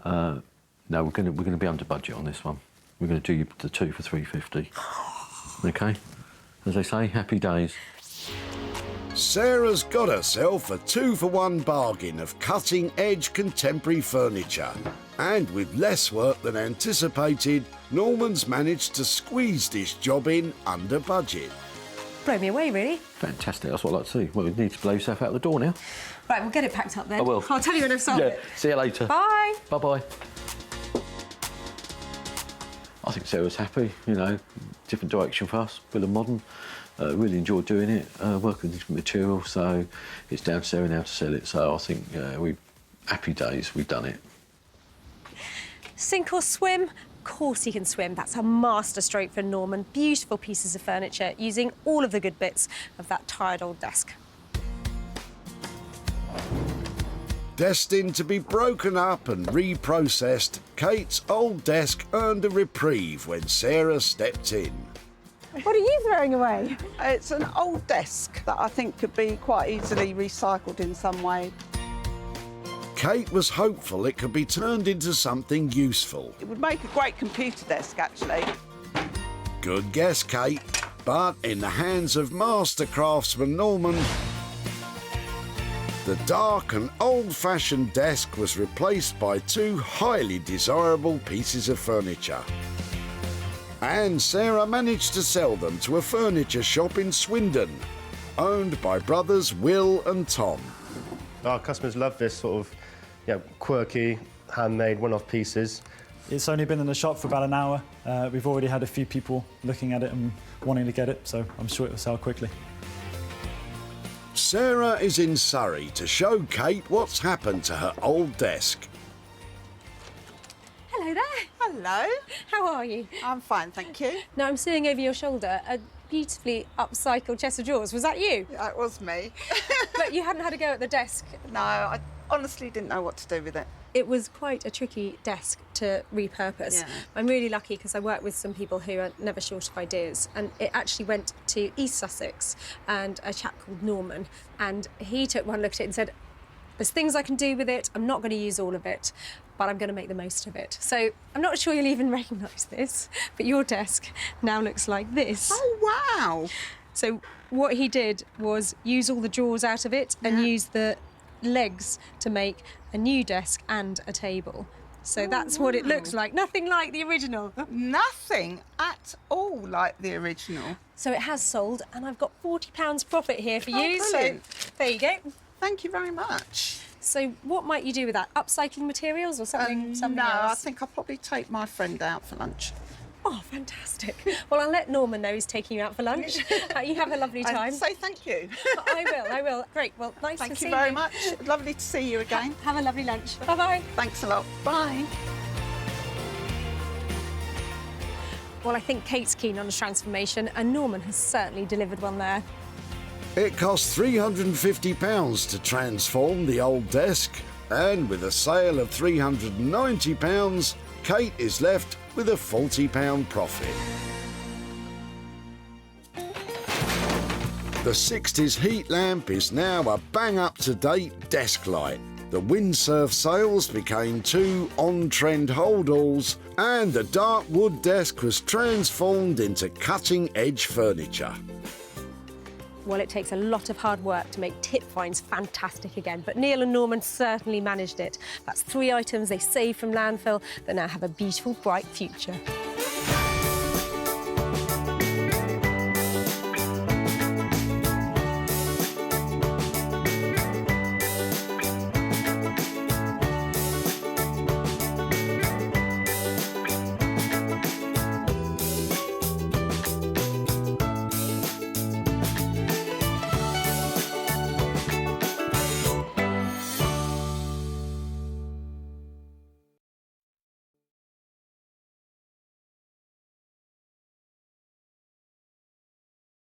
No, we're going to be under budget on this one. We're going to do the two for $350. OK? As they say, happy days. Sarah's got herself a 2-for-1 bargain of cutting-edge contemporary furniture. And with less work than anticipated, Norman's managed to squeeze this job in under budget. Blow me away, really. Fantastic, that's what I like to see. Well, you need to blow yourself out the door now. Right, we'll get it packed up then. I will. I'll tell you when I've started it. See you later. Bye. Bye-bye. I think Sarah's happy, you know, different direction for us, bit of modern. Really enjoyed doing it, working with different materials, so it's down to Sarah now to sell it. So I think happy days, we've done it. Sink or swim? Of course he can swim. That's a master stroke for Norman. Beautiful pieces of furniture using all of the good bits of that tired old desk. Destined to be broken up and reprocessed, Kate's old desk earned a reprieve when Sarah stepped in. What are you throwing away? It's an old desk that I think could be quite easily recycled in some way. Kate was hopeful it could be turned into something useful. It would make a great computer desk, actually. Good guess, Kate. But in the hands of master craftsman Norman, the dark and old-fashioned desk was replaced by two highly desirable pieces of furniture. And Sarah managed to sell them to a furniture shop in Swindon, owned by brothers Will and Tom. Our customers love this sort of quirky, handmade, one-off pieces. It's only been in the shop for about an hour. We've already had a few people looking at it and wanting to get it, so I'm sure it will sell quickly. Sarah is in Surrey to show Kate what's happened to her old desk. Hello there. Hello. How are you? I'm fine, thank you. Now, I'm seeing over your shoulder a beautifully upcycled chest of drawers. Was that you? Yeah, it was me. But you hadn't had a go at the desk? No, I honestly didn't know what to do with it. It was quite a tricky desk to repurpose. Yeah. I'm really lucky because I work with some people who are never short of ideas, and it actually went to East Sussex and a chap called Norman, and he took one look at it and said, there's things I can do with it, I'm not going to use all of it, but I'm going to make the most of it. So I'm not sure you'll even recognise this, but your desk now looks like this. Oh, wow. So what he did was use all the drawers out of it and use the legs to make a new desk and a table. So that's what it looks like. Nothing like the original. Nothing at all like the original. So it has sold, and I've got £40 profit here for you. Brilliant. So there you go. Thank you very much. So what might you do with that? Upcycling materials or something else? No, I think I'll probably take my friend out for lunch. Oh, fantastic. Well, I'll let Norman know he's taking you out for lunch. You have a lovely time. Say thank you. I will. Great. Well, nice to see you. Thank you very much. Lovely to see you again. Have a lovely lunch. Bye-bye. Thanks a lot. Bye. Well, I think Kate's keen on a transformation, and Norman has certainly delivered one there. It cost £350 to transform the old desk, and with a sale of £390, Kate is left with a £40 profit. The 60s heat lamp is now a bang-up-to-date desk light. The Windsurfer sails became two on-trend holdalls, and the dark wood desk was transformed into cutting-edge furniture. Well, it takes a lot of hard work to make tip finds fantastic again, but Neil and Norman certainly managed it. That's 3 items they saved from landfill that now have a beautiful, bright future.